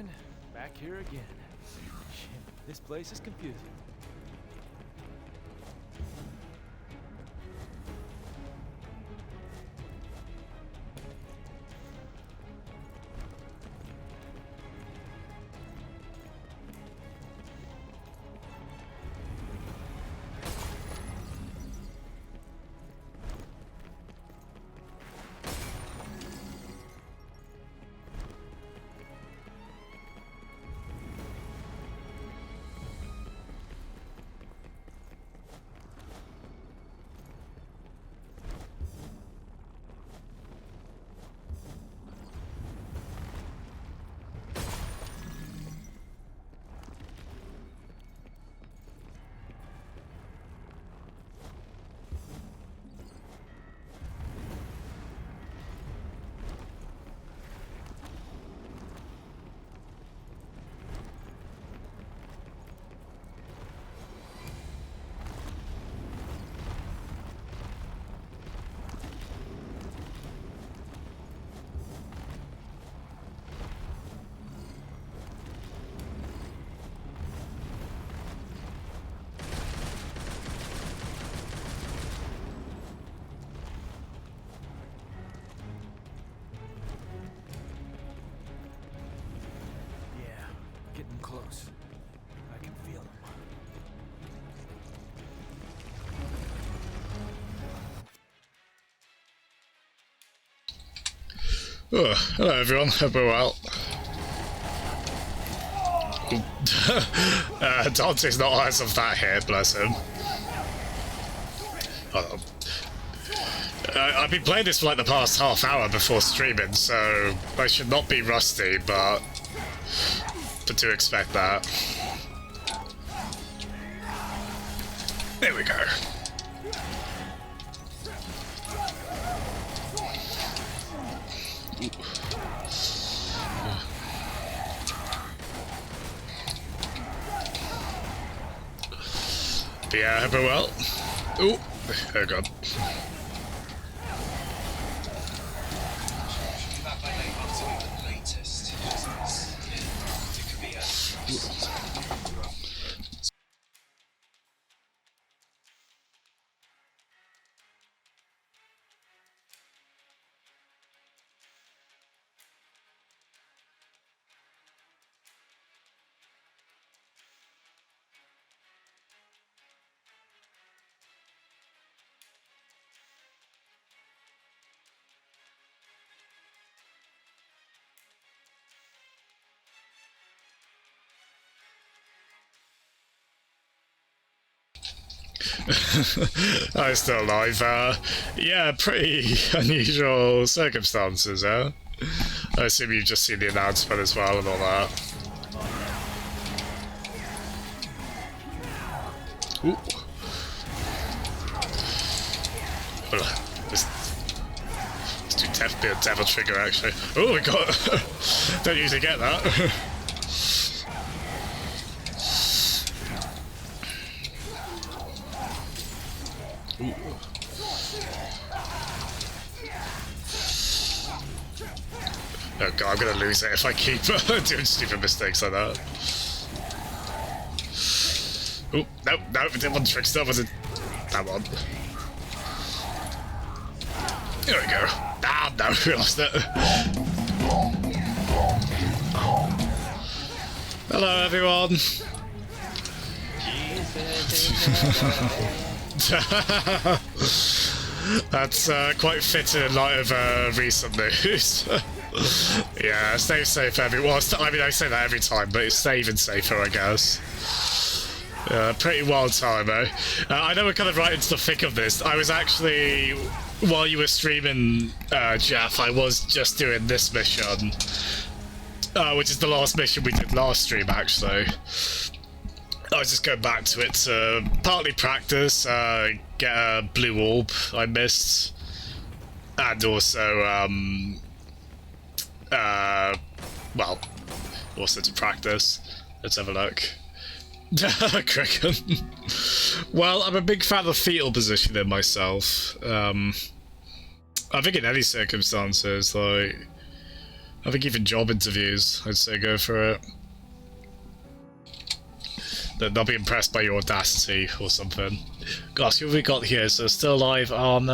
man, back here again. Shit, this place is confusing. Getting close. I can feel them. Oh, hello everyone, hope we're well. Dante's not eyes of that here, bless him. Hold on. I've been playing this for like the past half hour before streaming, so I should not be rusty, but do expect that. There we go. Yeah, I hope we're well. Ooh, oh god. I'm still alive. Yeah, pretty unusual circumstances, I assume you've just seen the announcement as well and all that. Ooh. Let's do devil trigger, actually. Oh, we got... Don't usually get that. Oh god, I'm gonna lose it if I keep doing stupid mistakes like that. Oh, no, that one trickster was it? That one. There we go. Ah, no, we lost it. Hello, everyone. That's quite fitting in light of recent news. Yeah, stay safe, everyone. I mean, I say that every time, but it's even safer, I guess. Pretty wild time, eh? I know we're kind of right into the thick of this. I was actually, while you were streaming, Jeff, I was just doing this mission, which is the last mission we did last stream, actually. I was just going back to it to partly practice, get a blue orb I missed, and also, well, also to practice. Let's have a look. Kraken. Well, I'm a big fan of fetal positioning myself. I think in any circumstances, like, I think even job interviews, I'd say go for it. They'll be impressed by your audacity or something. Gosh, what have we got here? So still alive on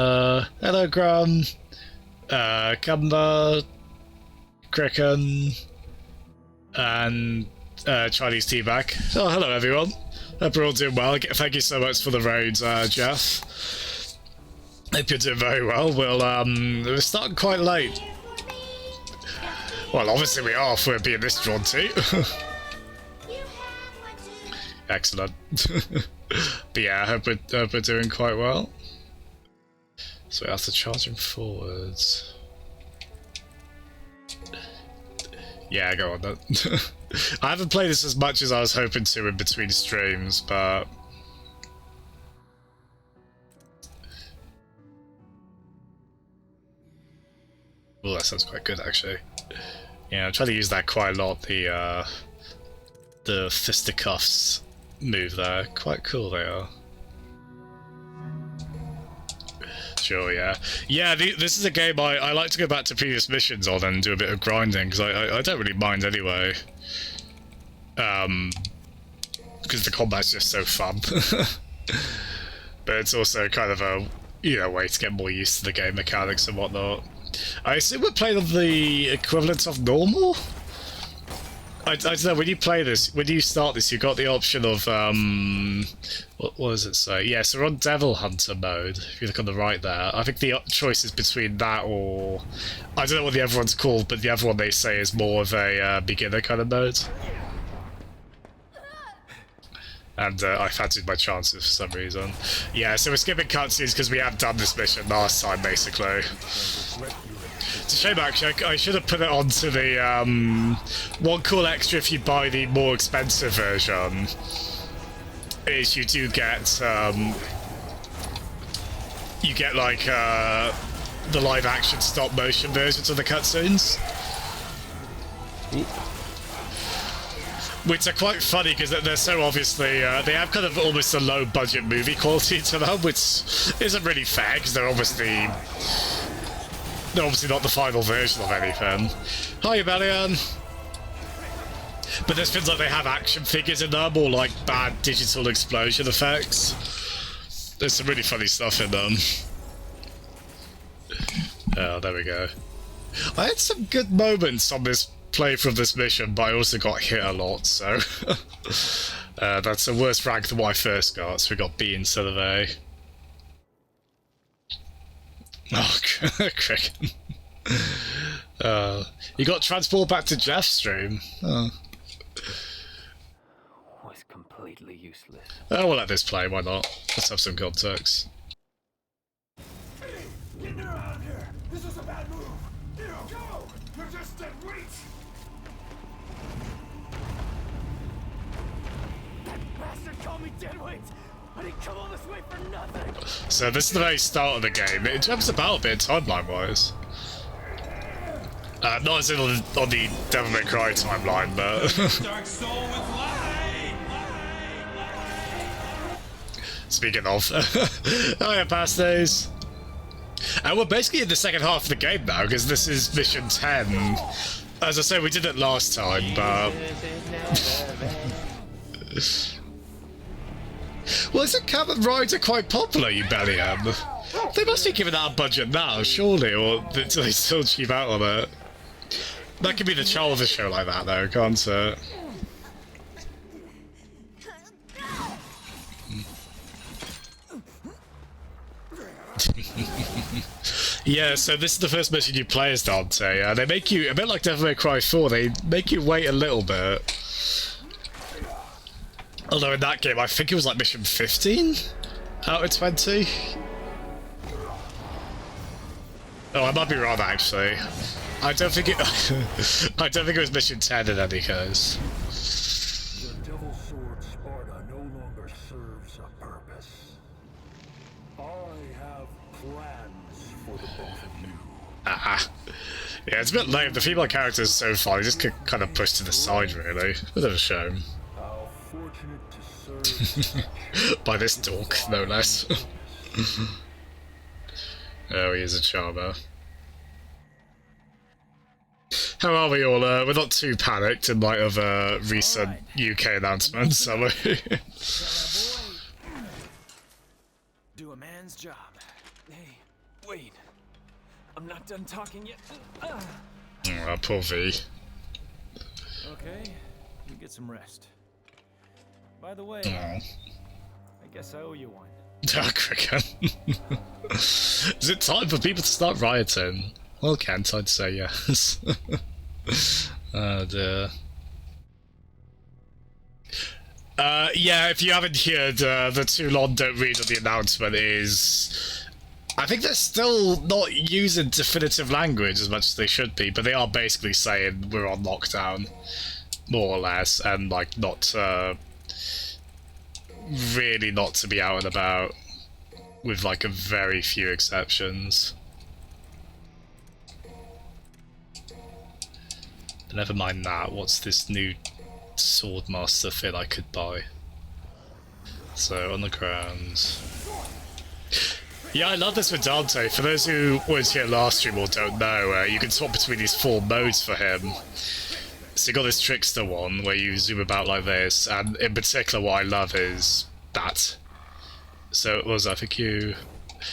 hello Grum, Cumber, Kraken, and Chinese Teabag. Oh, hello everyone. Hope we're all doing well. Thank you so much for the raid, Jeff. Hope you're doing very well. We're starting quite late. Well, obviously we are if we're being this drawn to. Excellent. But yeah, I hope we're doing quite well. So we have to charge him forwards. Yeah, go on then. I haven't played this as much as I was hoping to in between streams, but... Oh, that sounds quite good actually. Yeah, I try to use that quite a lot, the fisticuffs move there. Quite cool they are. Sure, yeah. Yeah, this is a game I like to go back to previous missions on and do a bit of grinding, because I don't really mind anyway. Because the combat's just so fun. But it's also kind of a, way to get more used to the game mechanics and whatnot. I assume we're playing on the equivalent of normal? I don't know, when you play this, when you start this, you've got the option of, what does it say? Yeah, so we're on Devil Hunter mode, if you look on the right there. I think the choice is between that or... I don't know what the other one's called, but the other one they say is more of a beginner kind of mode. And I fancied my chances for some reason. Yeah, so we're skipping cutscenes because we have done this mission last time, basically. It's a shame, actually. I should have put it onto the... one cool extra if you buy the more expensive version is you do get... you get, like, the live-action stop-motion versions of the cutscenes. Ooh. Which are quite funny because they're so obviously, they have kind of almost a low budget movie quality to them, which isn't really fair because they're obviously not the final version of anything. Hi, Balian! But there's things like they have action figures in them or like bad digital explosion effects. There's some really funny stuff in them. Oh, there we go. I had some good moments on this playthrough of this mission, but I also got hit a lot, so that's a worse rank than what I first got, so we got B instead of A. Oh, Cricket. You got transport back to Jeff's stream? Oh. Was completely useless. Oh, we'll let this play, why not? Let's have some context. Get me around here! This is a bad move! Go! You're just dead weight! Bastard called me deadweight! I didn't come all this way for nothing! So this is the very start of the game. It jumps about a bit timeline-wise. Not as in on the Devil May Cry timeline, but... Dark soul with light! Speaking of... Hiya, Pastes! And we're basically in the second half of the game now, because this is mission 10. As I said, we did it last time, but... Well, isn't Kamen Rider quite popular, you Bellyam? They must be giving that a budget now, surely, or they still cheap out on it. That could be the charm of a show like that, though, can't it? Yeah, so this is the first mission you play as Dante. They make you, a bit like Devil May Cry 4, they make you wait a little bit. Although in that game, I think it was like mission 15 out of 20. Oh, I might be wrong actually. I don't think it. I don't think it was mission 10 in any case. The Devil Sword Sparta no longer serves a purpose. I have plans for the both of you. Ah. Yeah, it's a bit lame. The female characters so far, they just get kind of pushed to the side, really. Bit of a shame. How fortunate to serve By this dork, no less. Oh, he is a charmer. How are we all? We're not too panicked in light of recent UK announcements, are we? Do a man's job. Hey, wait. I'm not done talking yet. Oh, poor V. Okay, you get some rest. By the way, Oh. I guess I owe you one. Cricket. Is it time for people to start rioting? Well, Kent, I'd say yes. Oh dear. Yeah, if you haven't heard, the Too Long Don't Read on the announcement is... I think they're still not using definitive language as much as they should be, but they are basically saying we're on lockdown, more or less, and like not, really not to be out and about, with like a very few exceptions. But never mind that, what's this new Swordmaster thing I could buy? So, on the ground... Yeah, I love this with Dante. For those who weren't here last stream or don't know, you can swap between these 4 modes for him. So you got this Trickster one, where you zoom about like this, and in particular what I love is that. So it was, I think you...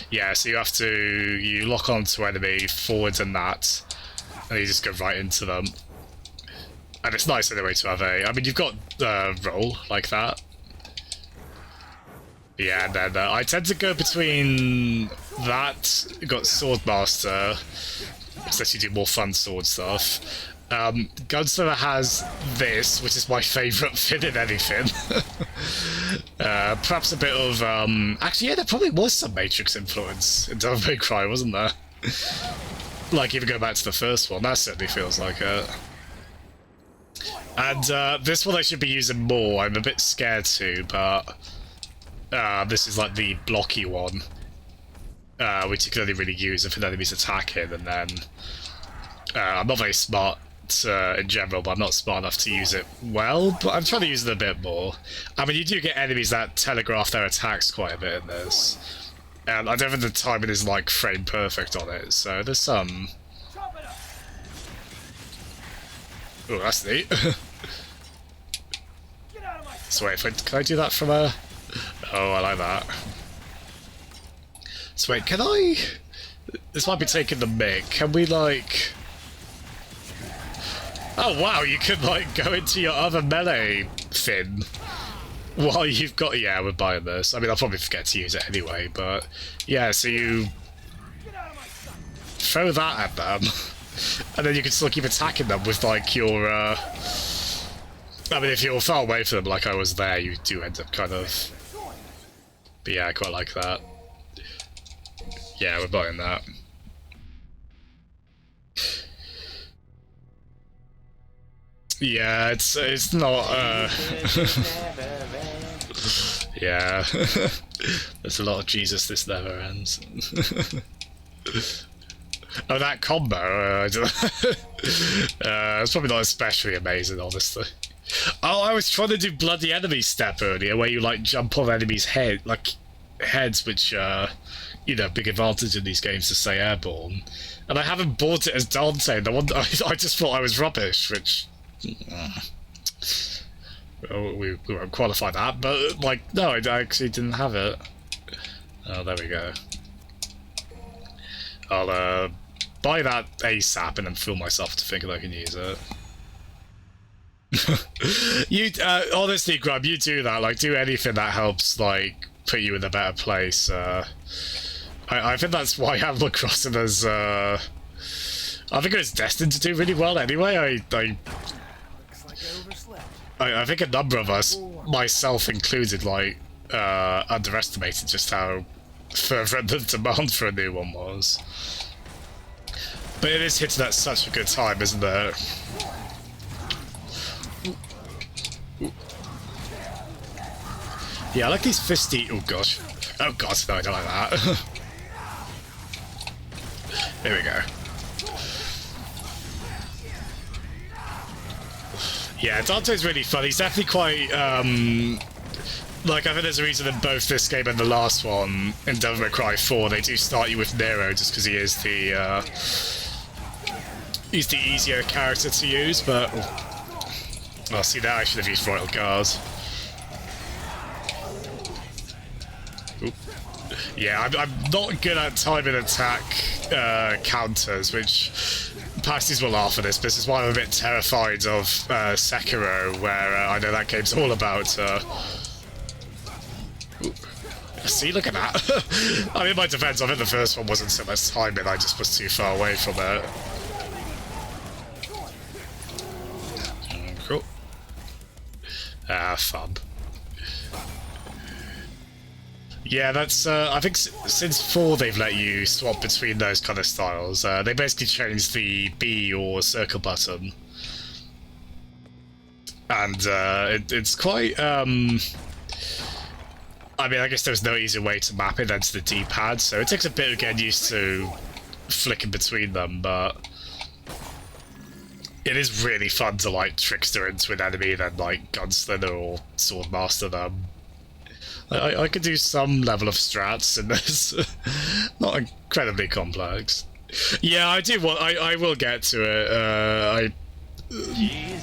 Yeah, so you have to... You lock onto enemy, forwards and that, and you just go right into them. And it's nice anyway to have a... I mean, you've got roll like that. Yeah, and then I tend to go between that, you've got Swordmaster, which lets you do more fun sword stuff. Gunslinger has this, which is my favourite thing in anything. Perhaps a bit of, actually, yeah, there probably was some Matrix influence in Devil May Cry, wasn't there? Like, even go back to the first one, that certainly feels like it. And this one I should be using more, I'm a bit scared to, but... this is like the blocky one, which you can only really use if an enemy's attacking, and then I'm not very smart in general, but I'm not smart enough to use it well, but I'm trying to use it a bit more. I mean, you do get enemies that telegraph their attacks quite a bit in this, and I don't think the timing is like frame perfect on it, so there's some... Oh, that's neat. So wait, can I do that from a... Oh, I like that. So wait, can I... This might be taking the mick. Can we, like... Oh, wow, you can, like, go into your other melee thing while you've got... Yeah, we're buying this. I mean, I'll probably forget to use it anyway, but... Yeah, so you... Throw that at them, and then you can still keep attacking them with, like, your, I mean, if you're far away from them like I was there, you do end up kind of... But yeah, I quite like that. Yeah, we're buying that. Yeah, it's not, yeah. There's a lot of Jesus, this never ends. Oh, that combo, it's probably not especially amazing, honestly. Oh, I was trying to do Bloody Enemy Step earlier, where you, like, jump on enemies' heads, which, you know, big advantage in these games to stay airborne. And I haven't bought it as Dante, the one I just thought I was rubbish, which... Well, we won't qualify that, but, like, no, I actually didn't have it. Oh, there we go. I'll, buy that ASAP and then fool myself to thinking I can use it. You honestly, Grub, you do that. Like, do anything that helps, like, put you in a better place. I think that's why Animal Crossing has. I think it was destined to do really well anyway. I think a number of us, myself included, like, underestimated just how fervent the demand for a new one was. But it is hitting at such a good time, isn't it? Yeah, I like these fisty... Oh gosh. Oh god, no, I don't like that. Here we go. Yeah, Dante's really fun. He's definitely quite, like, I think there's a reason in both this game and the last one, in Devil May Cry 4, they do start you with Nero just because he is the, he's the easier character to use, but... Well, see, now I should have used Royal Guard. Oop. Yeah, I'm not good at timing attack counters, which Pasties will laugh at this, but this is why I'm a bit terrified of Sekiro, where I know that game's all about... See, look at that. I mean, in my defense, I think the first one wasn't so much timing, I just was too far away from it. Cool. Fun. Yeah, that's, I think since 4 they've let you swap between those kind of styles. They basically changed the B or circle button. And it's quite, I mean, I guess there's no easier way to map it than to the D-pad, so it takes a bit of getting used to flicking between them, but it is really fun to, like, trickster into an enemy, then, like, gunslinger or swordmaster them. I could do some level of strats in this. Not incredibly complex. Yeah, I do want... I will get to it.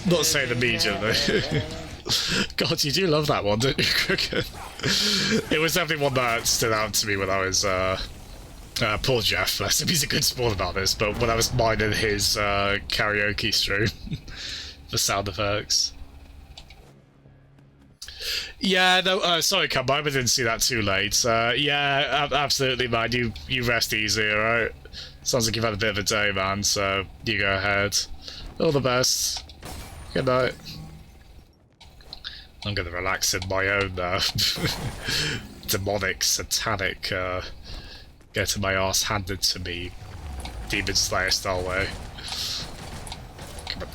Not saying immediately. God, you do love that one, don't you, Cricket? It was definitely one that stood out to me when I was, poor Jeff, bless him, he's a good sport about this, but when I was mining his, karaoke stream for sound effects. Yeah, no, sorry, Cub, I didn't see that too late. Yeah, absolutely, man, you rest easy, alright? Sounds like you've had a bit of a day, man, so you go ahead. All the best. Good night. I'm gonna relax in my own demonic, satanic, getting my ass handed to me, Demon Slayer style way. Come on.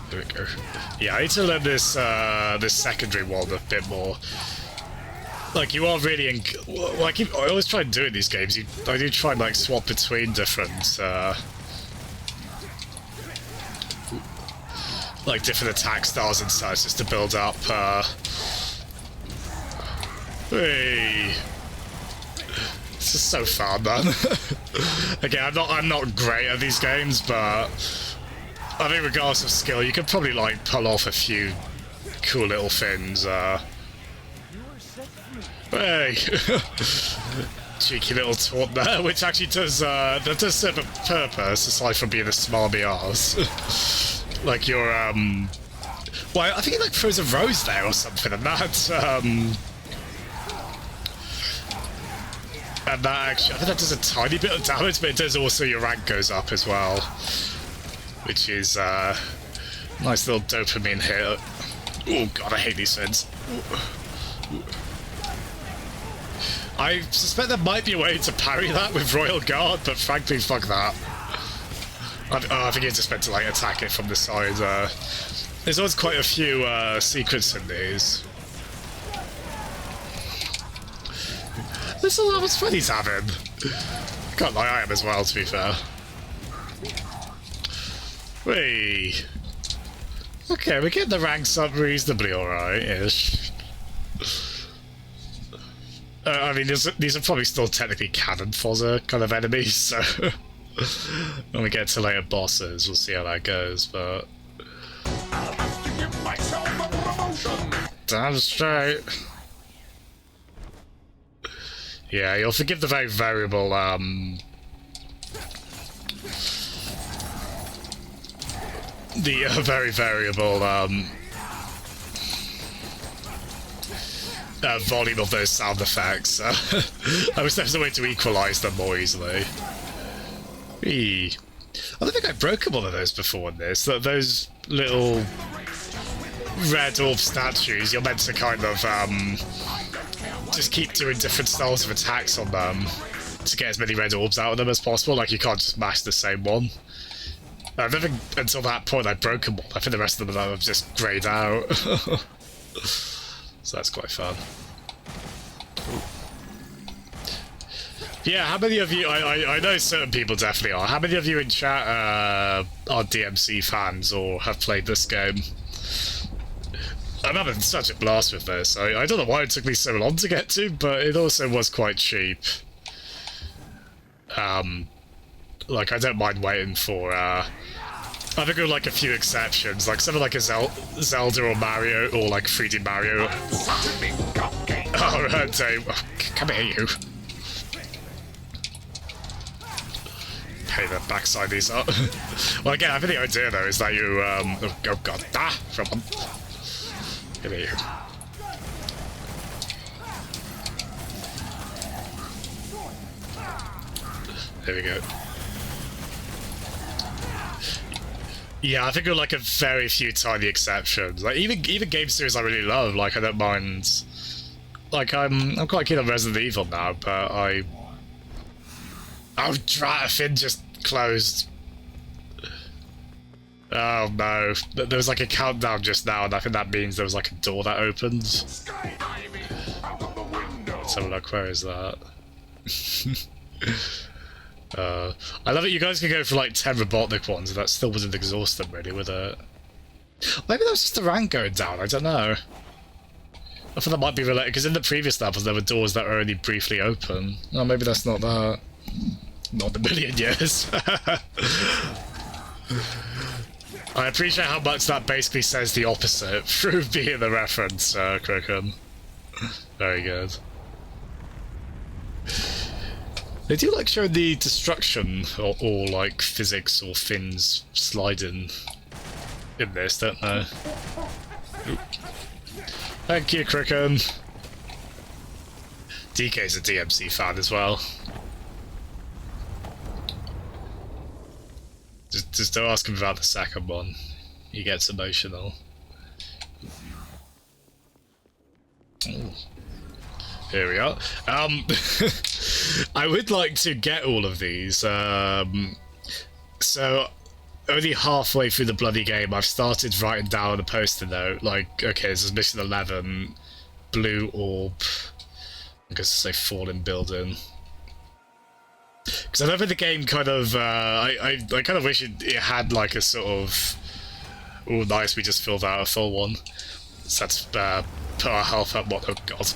There we go. Yeah, I need to learn this this secondary one a bit more. Like, you are really like, I always try and do it in these games. I do try and, like, swap between different like different attack styles and such, just to build up. Hey, this is so fun, man. Again, I'm not great at these games, but I think regardless of skill, you could probably like pull off a few cool little things. Hey, cheeky little taunt there, which actually does that does serve a purpose aside from being a smarmy arse. Like your well, I think it like throws a rose there or something, and that actually, I think that does a tiny bit of damage, but it does also your rank goes up as well, which is nice little dopamine hit. Oh god, I hate these things. I suspect there might be a way to parry that with Royal Guard, but frankly, fuck that. I think you're just meant to like attack it from the side. There's always quite a few secrets in these. This is how much fun he's having. Can't lie, I am as well, to be fair. Wait. Okay, we're getting the ranks up reasonably alright-ish. I mean, these are probably still technically cannon fodder kind of enemies, so when we get to later bosses, we'll see how that goes, but... I'll have to give myself a promotion! Damn straight. Yeah, you'll forgive the very variable, very variable, volume of those sound effects. I wish there was a way to equalise them more easily. Eee. I don't think I've broken one of those before in this. Those little red orb statues, you're meant to kind of just keep doing different styles of attacks on them to get as many red orbs out of them as possible. Like, you can't just mash the same one. I don't think until that point I'd broken one. I think the rest of them have just greyed out. So that's quite fun. Yeah, how many of you, I know certain people definitely are, how many of you in chat are DMC fans or have played this game? I'm having such a blast with this. I don't know why it took me so long to get to, but it also was quite cheap. Like, I don't mind waiting for, I think with, like, a few exceptions, like something like a Zelda or Mario, or, like, 3D Mario. Oh, Dave, come here, you. Hey, the backside these up. Well, again, I think the idea, though, is that you, oh, god, from on. Come here, you. There we go. Yeah, I think with like a very few tiny exceptions. Like even game series I really love, like I don't mind. Like I'm quite keen on Resident Evil now, but oh, drat, Finn just closed. Oh no, there was like a countdown just now, and I think that means there was like a door that opened. Let's have a look, where is that? I love it, you guys can go for like 10 Robotnik ones, and that still wouldn't exhaust them really with it. Maybe that was just the rank going down, I don't know. I thought that might be related, because in the previous levels there were doors that were only briefly open. Oh, maybe that's not that. Not a million years. I appreciate how much that basically says the opposite through being the reference, Kraken. Very good. They do like showing the destruction or like physics or Finn's sliding in this, don't they? Oop. Thank you, Kraken. DK's a DMC fan as well. Just don't ask him about the second one. He gets emotional. Ooh. Here we are. I would like to get all of these. So, only halfway through the bloody game, I've started writing down a poster note. Like, okay, this is mission 11, blue orb. I'm going to say fallen building. Because I know that the game kind of, I kind of wish it had like a sort of, oh nice, we just filled out a full one. So that's, put our health up, what, oh god.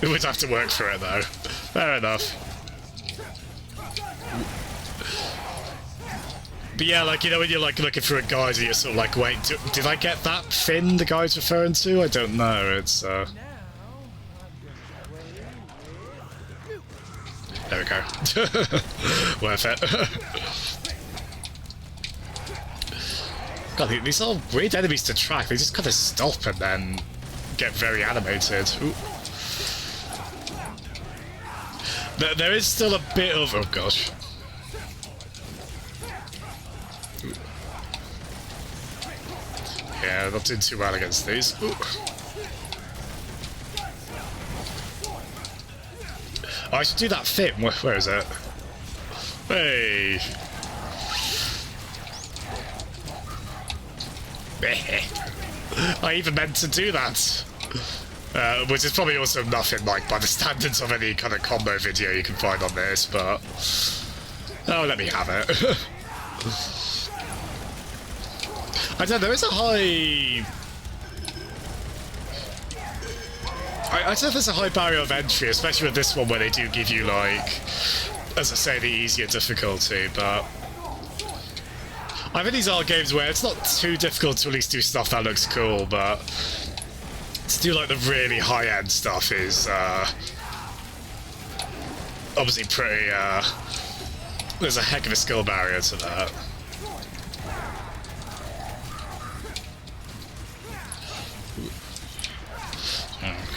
We would have to work for it though. Fair enough. But yeah, like, you know, when you're like looking for a guide and you're sort of like, wait, did I get that Finn the guy's referring to? I don't know, it's, there we go. Worth it. God, these are weird enemies to track. They just kind of stop and then get very animated. Ooh. There is still a bit of... oh gosh. Ooh. Yeah, not doing too well against these. Ooh. Oh, I should do that fit. Where is it? Hey! I even meant to do that. Which is probably also nothing like by the standards of any kind of combo video you can find on this, but... oh, let me have it. I don't know, there is a high... I don't know if there's a high barrier of entry, especially with this one where they do give you, like, as I say, the easier difficulty, but... I think these are games where it's not too difficult to at least do stuff that looks cool, but... to do, like, the really high-end stuff is, obviously pretty, there's a heck of a skill barrier to that.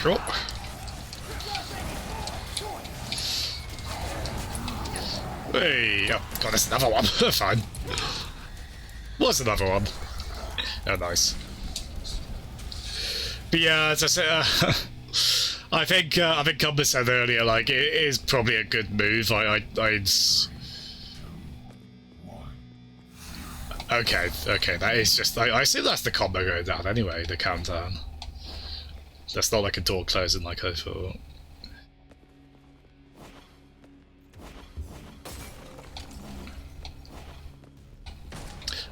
Cool. Hey, oh god, there's another one. Fine. What's another one? Oh, nice. But yeah, as I said, I think Cumber said earlier, like, it is probably a good move. I'd... Okay, that is just... I assume that's the combo going down anyway, the countdown. That's not like a door closing like I thought.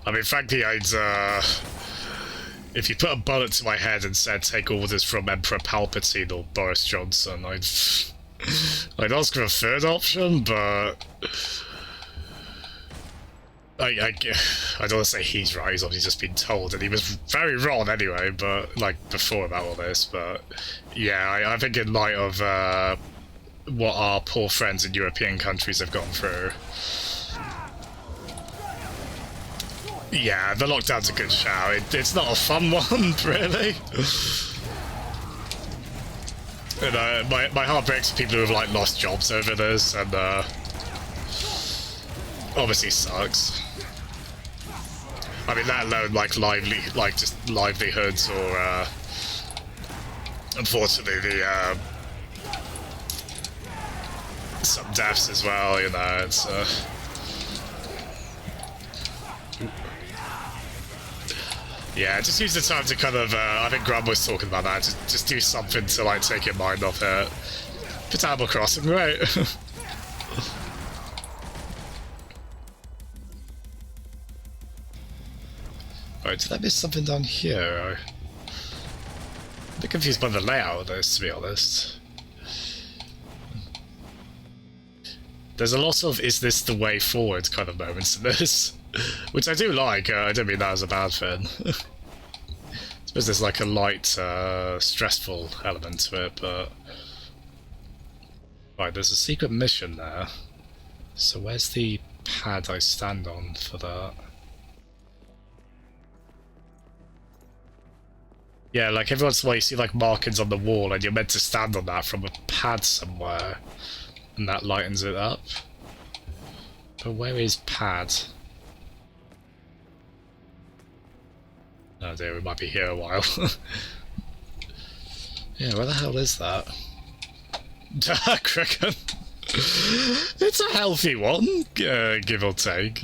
I mean, frankly, I'd, if you put a bullet to my head and said take orders from Emperor Palpatine or Boris Johnson, I'd I'd ask for a third option, but I don't want to say he's right. He's obviously just been told, and he was very wrong anyway. But like before about all this, but yeah, I think in light of what our poor friends in European countries have gone through, yeah, the lockdown's a good shout. It's not a fun one, really. And my heart breaks for people who have like lost jobs over this, and obviously sucks. I mean, let alone like just livelihoods, or unfortunately the some deaths as well. You know, it's yeah, just use the time to kind of, I think Graham was talking about that, just do something to, like, take your mind off it. Put Animal Crossing, right? Right, did I miss something down here? I'm a bit confused by the layout of this, to be honest. There's a lot of, is this the way forward kind of moments in this. Which I do like, I don't mean that as a bad thing. I suppose there's like a light, stressful element to it, but... Right, there's a secret mission there. So where's the pad I stand on for that? Yeah, like every once in a while you see like markings on the wall and you're meant to stand on that from a pad somewhere. And that lightens it up. But where is pad? Oh dear, we might be here a while. Yeah, where the hell is that? Kraken. It's a healthy one, give or take.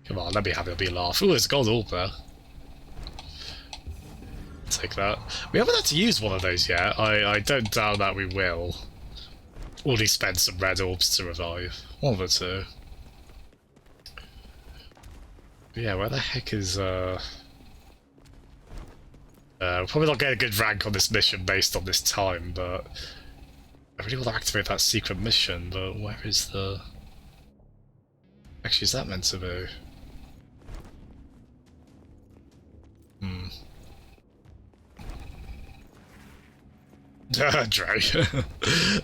Come on, let me have a laugh. Ooh, it's gold orb there. Take that. We haven't had to use one of those yet. I don't doubt that we will. Already spent some red orbs to revive. One of the two. Yeah, where the heck is, we'll probably not get a good rank on this mission based on this time, but... I really want to activate that secret mission, but where is the... Actually, is that meant to be? Dre.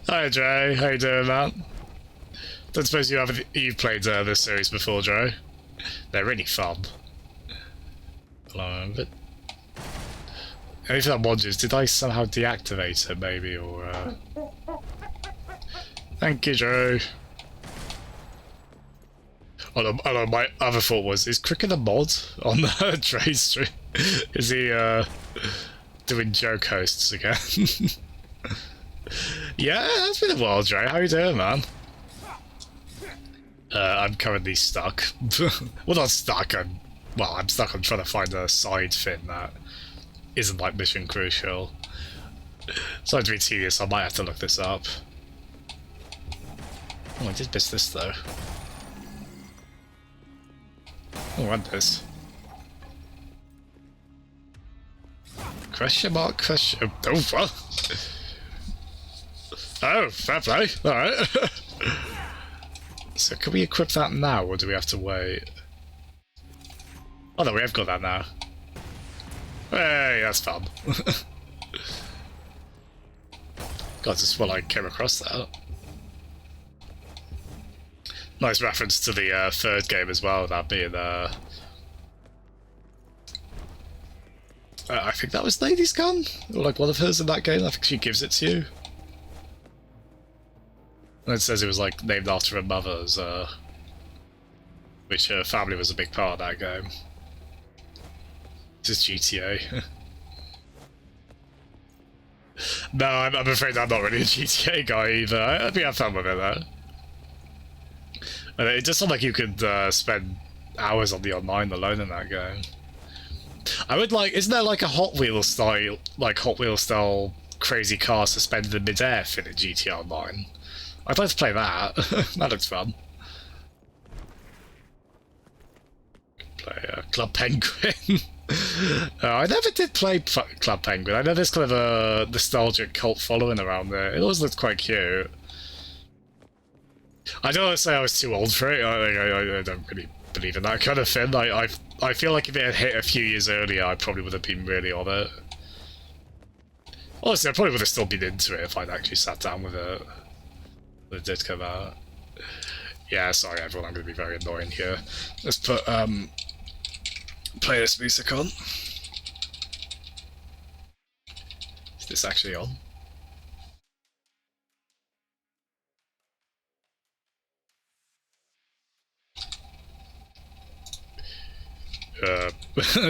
Hi, Dre. How you doing, man? Don't suppose you've played this series before, Dre? They're really fun. But only thing I'm wondering is, did I somehow deactivate it, maybe, or Thank you, Drew. Oh, my other thought was, is Cricket a mod on Dre's stream? Is he doing joke hosts again? Yeah, that's been a while, Dre. How you doing, man? I'm currently stuck. Well, not stuck. I'm stuck on trying to find a side fin that isn't like mission crucial. Sorry to be tedious. I might have to look this up. Oh, I did miss this though. Oh, I this. Question mark? Question. Oh, what? Oh, fair play. Alright. So, can we equip that now, or do we have to wait? Oh, no, we have got that now. Hey, that's fun. God, just while I came across that. Nice reference to the third game as well, that being, I think that was Lady's gun? Or like one of hers in that game, I think she gives it to you. And it says it was like named after her mother's, which her family was a big part of that game. Just GTA. No, I'm afraid I'm not really a GTA guy either. I think I have fun with it though. And it just sounds like you could spend hours on the online alone in that game. I would like, isn't there like a Hot Wheels style crazy car suspended in midair thing in GTA Online? I'd like to play that. That looks fun. Play Club Penguin. I never did play Club Penguin. I know there's kind of a nostalgic cult following around there. It always looked quite cute. I don't want to say I was too old for it. I don't really believe in that kind of thing. I feel like if it had hit a few years earlier, I probably would have been really on it. Honestly, I probably would have still been into it if I'd actually sat down with it when it did come out. Yeah, sorry everyone, I'm going to be very annoying here. Let's put playlist music on. Is this actually on?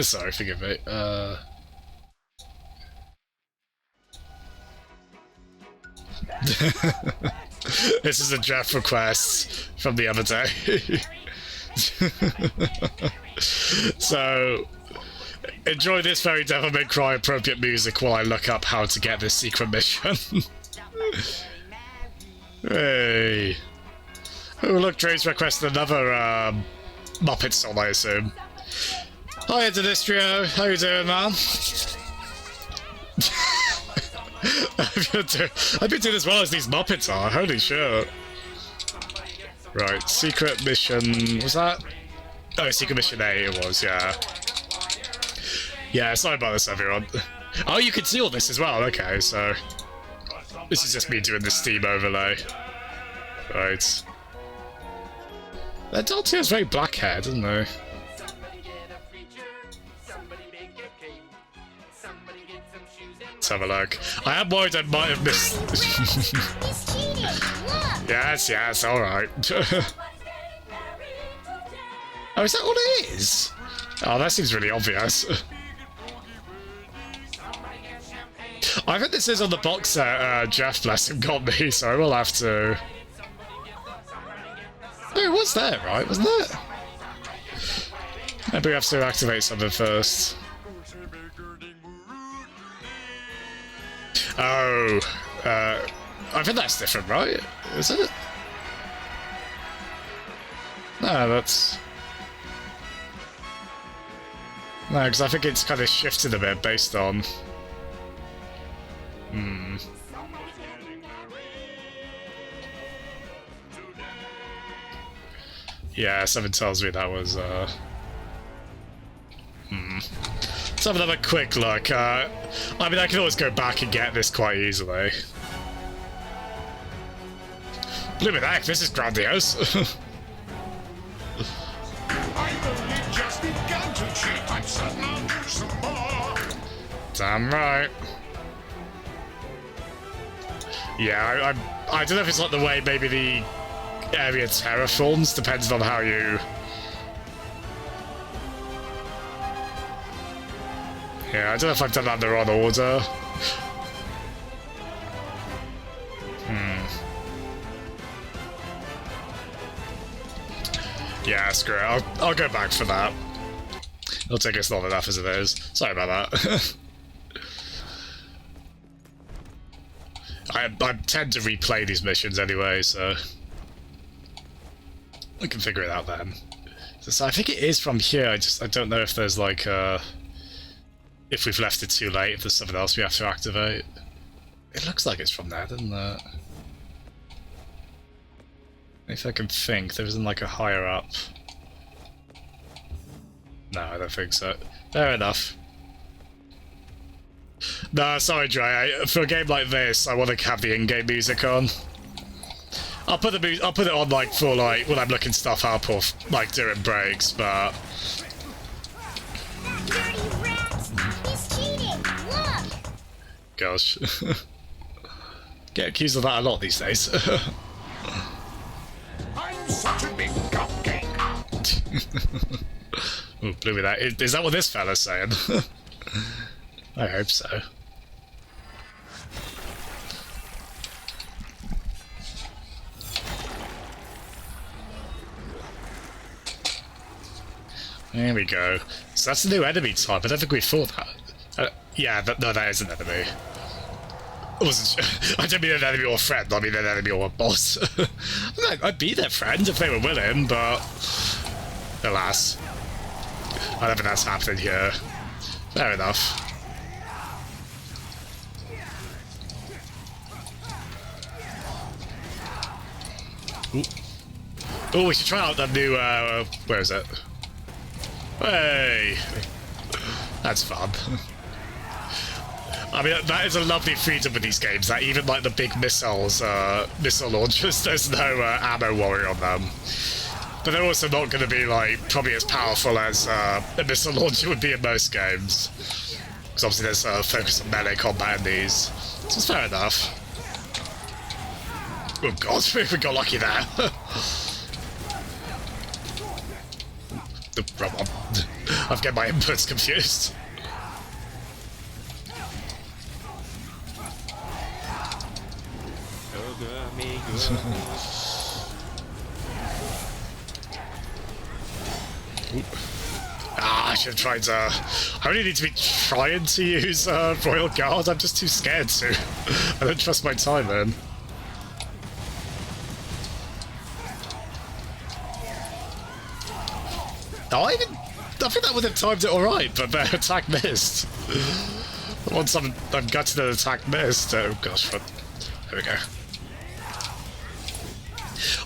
Sorry, forgive me. This is a draft request from the other day. So, enjoy this very Devil May Cry appropriate music while I look up how to get this secret mission. Hey. Oh look, Dre's requested another Muppet song, I assume. Hi, Distrio. How you doing, man? I've been doing as well as these Muppets are. Holy shit. Right, secret mission. Was that? Oh, secret mission A it was, yeah. Yeah, sorry about this, everyone. Oh, you can see all this as well. Okay, so this is just me doing the Steam overlay. Right. That Dante has very black hair, doesn't they? Let's have a look. I am worried I might have missed. Yes, alright. Oh, is that all it is? Oh, that seems really obvious. I think this is on the box set Jeff, bless him, got me, so I will have to... Oh, it was there, right? Wasn't it? Maybe we have to activate something first. Oh, I think that's different, right? Is it? No, that's... No, because I think it's kind of shifted a bit based on... Yeah, something tells me that was, Let's have another quick look. I mean, I can always go back and get this quite easily. Look at that, this is grandiose. Damn right. Yeah, I don't know if it's like the way maybe the area terraforms, depends on how you... Yeah, I don't know if I've done that in the wrong order. Yeah, screw it. I'll go back for that. It'll take us long enough as it is. Sorry about that. I tend to replay these missions anyway, so... we can figure it out then. So I think it is from here, I don't know if there's like if we've left it too late, if there's something else we have to activate. It looks like it's from there, doesn't it? If I can think, there isn't like a higher up. No, I don't think so. Fair enough. No, sorry, Dre. For a game like this, I want to have the in-game music on. I'll put it on like for like when I'm looking stuff up or like during breaks, but. Dirty rats! He's cheating! Look! Gosh. Get accused of that a lot these days. I'm such a big cupcake. Ooh, blew me that. Is that what this fella's saying? I hope so. There we go. So that's the new enemy type. I don't think we fought that. Yeah, no, that is an enemy. I don't mean an enemy or a friend, I mean an enemy or a boss. I'd be their friend if they were willing, but... alas. I don't think that's happening here. Fair enough. Oh, we should try out that new, where is it? Hey! That's fun. I mean, that is a lovely freedom with these games, that even, like, the big missiles, missile launchers, there's no ammo worry on them. But they're also not going to be, like, probably as powerful as a missile launcher would be in most games. Because obviously there's a focus on melee combat in these. So it's fair enough. Oh god, we got lucky there. The wrong one. I'm getting my inputs confused. I should have tried to... I really need to be trying to use Royal Guard. I'm just too scared to. I don't trust my timing. I think that would have timed it alright, but their attack missed. Once I'm gutted an attack missed. Oh gosh, there we go.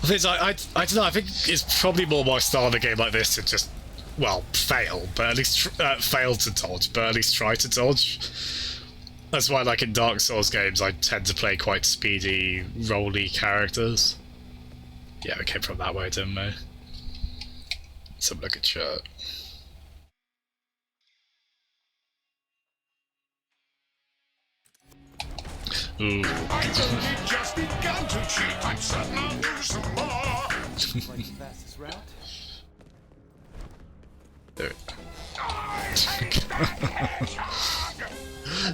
I don't know, I think it's probably more my style in a game like this to just, well, fail, but at least fail to dodge, but at least try to dodge. That's why, like in Dark Souls games, I tend to play quite speedy, rolly characters. Yeah, we came from that way, didn't we? Let's have a look at chat. Ooh. I've only just begun to cheat. I'm certain I'll do some more. Fastest route? There.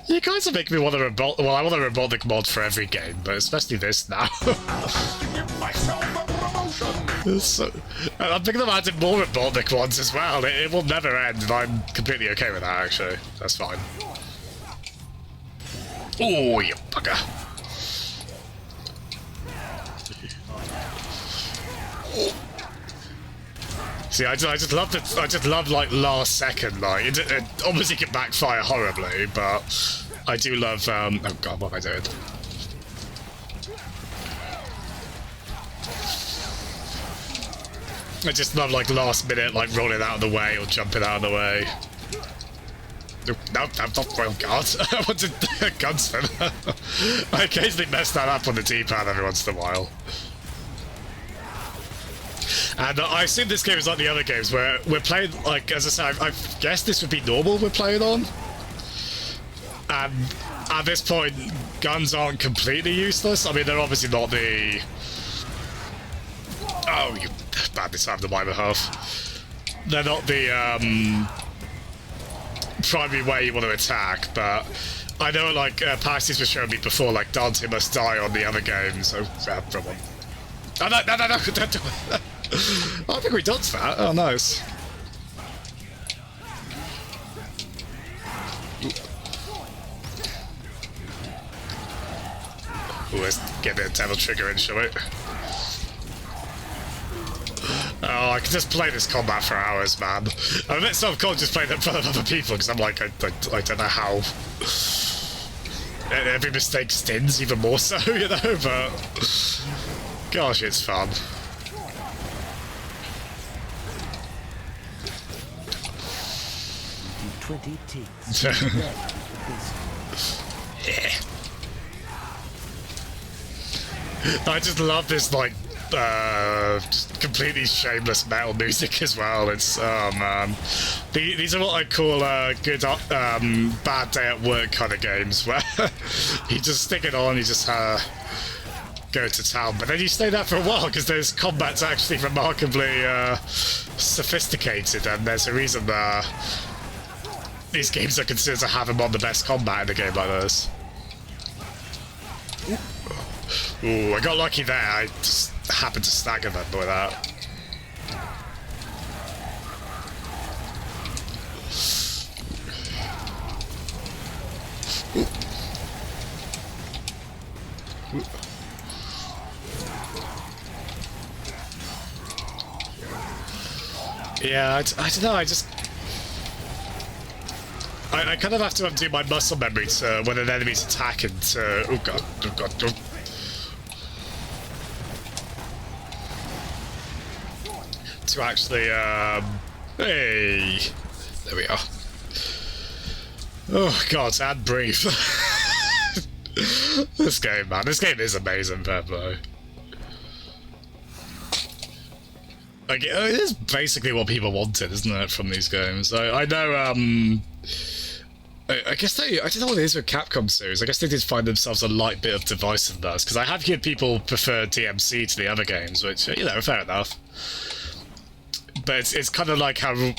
You guys are making me want a robotic. Well, I want a robotic mod for every game, but especially this now. Give myself a promotion. So, I'm thinking of adding more robotic ones as well. It will never end, and I'm completely okay with that, actually. That's fine. Oh, you bugger. See, I just love that. I just love like last second. Like it obviously can backfire horribly, but I do love. Oh god, what am I doing? I just love like last minute, like rolling out of the way or jumping out of the way. No, not Royal Guard. I wanted Gunston. I occasionally mess that up on the D-pad every once in a while. And I assume this game is like the other games where we're playing, like, as I say, I guess this would be normal we're playing on. And at this point, guns aren't completely useless. I mean, they're obviously not the... Oh, you badly slammed on my behalf. They're not the, primary way you want to attack, but I know, like, passes were showing me before, like, Dante must die on the other games, so, from one. Oh, no, don't do it. I think we dodged that. Oh, nice. Ooh, let's get a bit of Devil Trigger in, shall we? Oh, I can just play this combat for hours, man. I'm a bit self-conscious playing it in front of other people, because I'm like, I don't know how. Every mistake stings even more so, you know, but... Gosh, it's fun. 20 ticks. Yeah. I just love this, like, just completely shameless metal music as well. It's, oh man. These are what I call good, bad day at work kind of games, where you just stick it on, you just go to town, but then you stay there for a while because this combat's actually remarkably sophisticated, and there's a reason these games are considered to have among the best combat in a game like this. Ooh, I got lucky there. I just happened to stagger them with that. Yeah, I don't know, I kind of have to undo my muscle memory to when an enemy's attacking to... Oh god, oh god, oh. To actually, hey! There we are. Oh god, and breathe. This game, man. This game is amazing, Pablo. Like, it is basically what people wanted, isn't it, from these games? I know, I guess I don't know what it is with Capcom series. I guess they did find themselves a light bit of divisiveness, because I have heard people prefer DMC to the other games, which, you know, fair enough. But it's kind of like how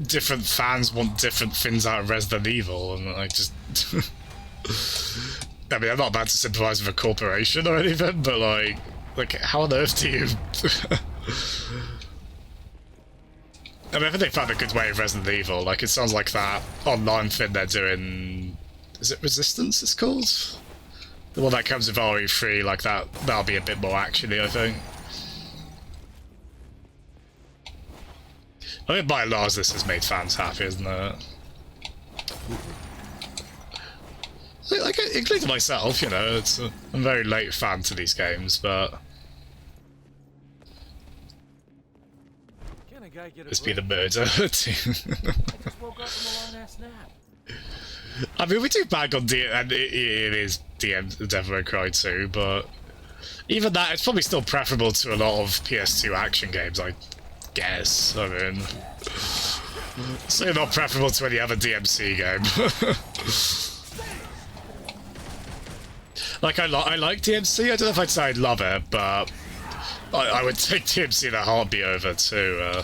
different fans want different things out of Resident Evil, and I just... I mean, I'm not about to sympathise with a corporation or anything, but like how on earth do you... I mean, I think they found a good way of Resident Evil. Like, it sounds like that online thing they're doing... Is it Resistance it's called? The one that comes with RE3, like that'll be a bit more actiony, I think. I think by and large this has made fans happy, isn't it? Like, including myself, you know, I'm a very late fan to these games, but... Can a guy get a It's been a break? murder. I just woke up from a long ass nap. I mean, we do bag on and it is Devil May Cry 2, but even that, it's probably still preferable to a lot of PS2 action games, I guess. I mean, certainly not preferable to any other DMC game. Like, I like DMC, I don't know if I'd say I love it, but I would take DMC in a heartbeat over too,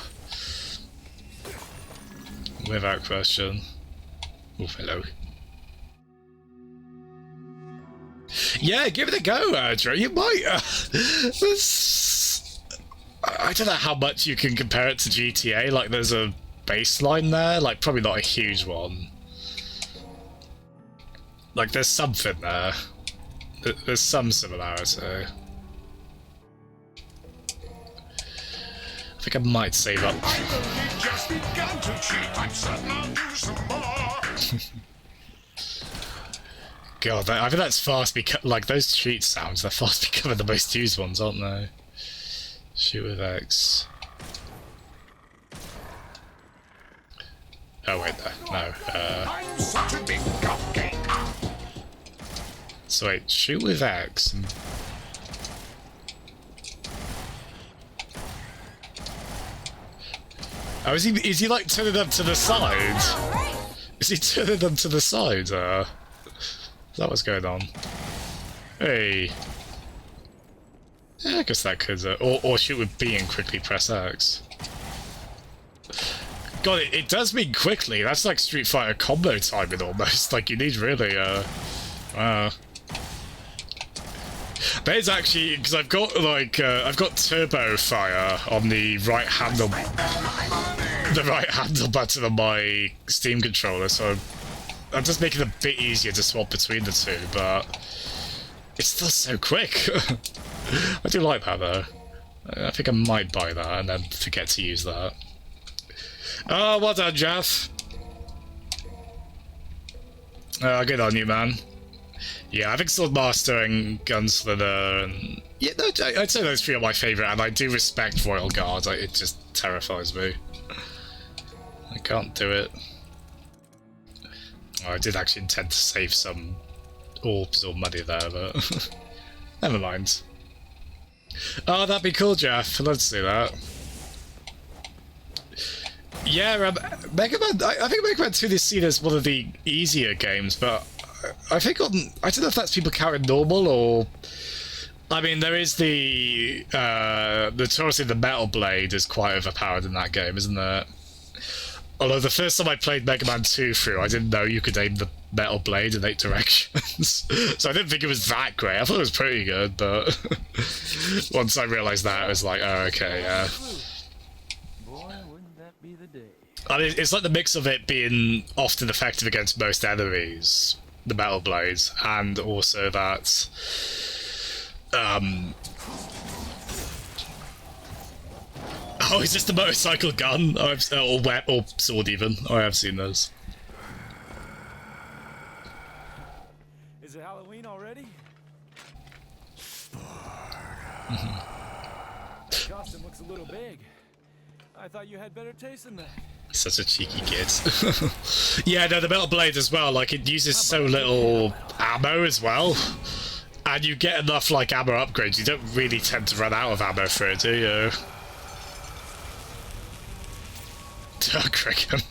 without question. Oh, hello. Yeah, give it a go, Drew. You might. I don't know how much you can compare it to GTA. Like, there's a baseline there. Like, probably not a huge one. Like, there's something there. There's some similarity. I think I might save up. I've only just begun to cheat. I'm certain I'll do some more. God, I think that's fast like those cheat sounds, they're fast becoming the most used ones, aren't they? Shoot with X. Oh wait, no. I'm such a big cupcake. So wait, shoot with X. Oh, is he like turning them to the side? Is he turning them to the side? Is that what's going on? Hey. Yeah, I guess that could, or shoot with B and quickly press X. God, it does mean quickly. That's like Street Fighter combo timing almost. Like, you need really, wow. There's actually, because I've got like, I've got turbo fire on the right handle button on my Steam controller, so I'm just making it a bit easier to swap between the two, but it's still so quick. I do like that though. I think I might buy that and then forget to use that. Oh, well done, Jeff. Good on you, man. Yeah, I've installed Mastering, Gunslinger, and... Yeah, no, I'd say those three are my favourite, and I do respect Royal Guard. It just terrifies me. I can't do it. Oh, I did actually intend to save some orbs or money there, but... Never mind. Oh, that'd be cool, Jeff. Let's do that. Yeah, Mega Man... I think Mega Man 2 is seen as one of the easier games, but... I think I don't know if that's people counting normal or... I mean, there is notoriously the Metal Blade is quite overpowered in that game, isn't there? Although the first time I played Mega Man 2 through, I didn't know you could aim the Metal Blade in 8 directions. So I didn't think it was that great. I thought it was pretty good, but... once I realised that, I was like, oh, okay, yeah. Boy, wouldn't that be the day. I mean, it's like the mix of it being often effective against most enemies, the Metal Blades, and also that oh, is this the motorcycle gun? Or sword even? Oh, I have seen those. That costume looks a little big. I thought you had better taste than that. Such a cheeky kid. Yeah, no, the metal blade as well, like, it uses so little ammo as well. And you get enough, like, ammo upgrades. You don't really tend to run out of ammo for it, do you? Cricket.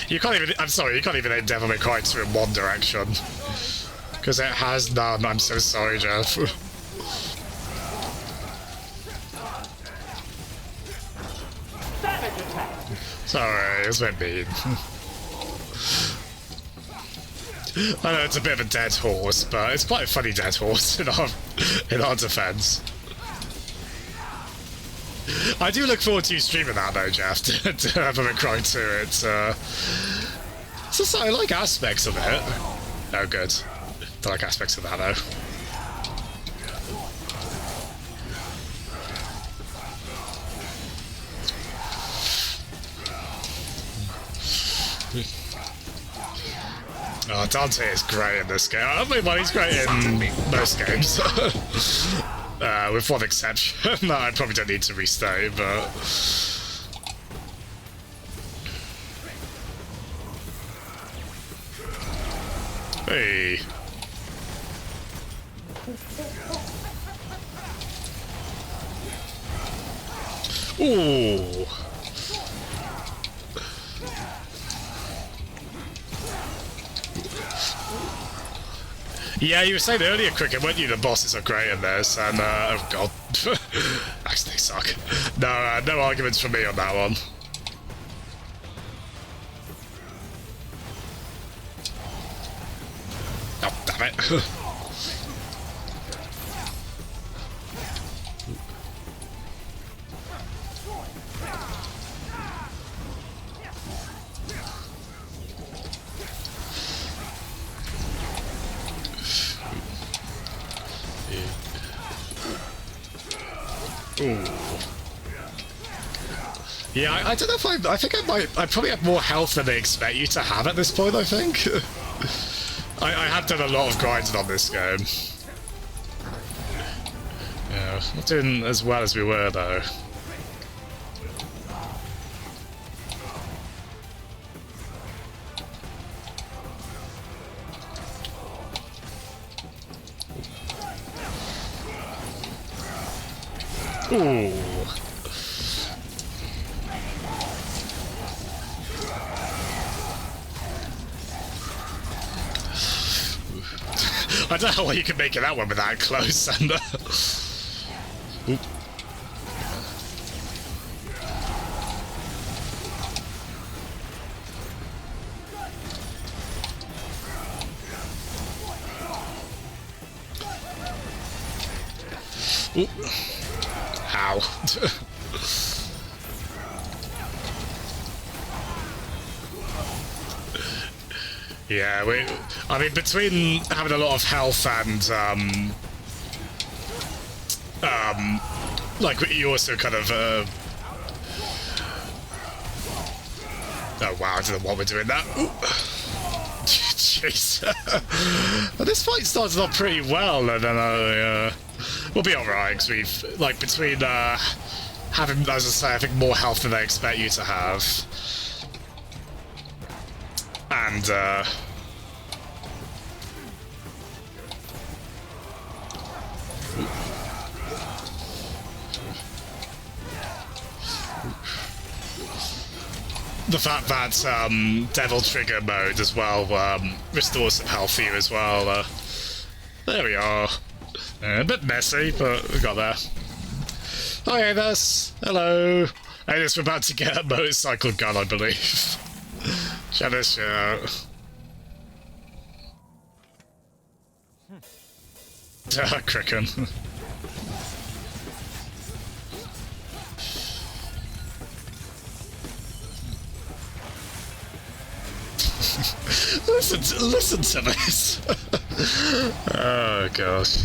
You can't even, I'm sorry, you can't even aim Devil May Cry 2 in one direction. Because it has none. I'm so sorry, Jeff. Sorry, it's a bit mean. I know it's a bit of a dead horse, but it's quite a funny dead horse in our defense. I do look forward to you streaming that though, Jeff, to Devil May Cry 2. It's just, I like aspects of it. Oh, good. Don't like aspects of that though. Oh, Dante is great in this game. I mean, well, he's great in most games. With one exception that I probably don't need to restate, but... Hey. Ooh. Yeah, you were saying earlier, Cricket, weren't you? The bosses are great in this, and oh god, actually they suck. No, no arguments from me on that one. Oh, damn it. Ooh. Yeah, I don't know if I think I probably have more health than they expect you to have at this point, I think. I have done a lot of grinding on this game. Yeah, not doing as well as we were though. Ooh. I don't know how you can make it that one with that close. And Oop. Oop. Ow. Yeah, I mean, between having a lot of health and, like, you also kind of, oh wow, I don't know what we're doing that. Jeez. Well, this fight started off pretty well, and then, we'll be alright, because we've, like, between, having, as I say, I think more health than they expect you to have. And, the fact that, Devil Trigger mode as well, restores some health for you as well. There we are. A bit messy, but we got there. Hi, Athos. Hello. I guess we're about to get a motorcycle gun, I believe. Check this out. Kraken. listen to this. Oh gosh.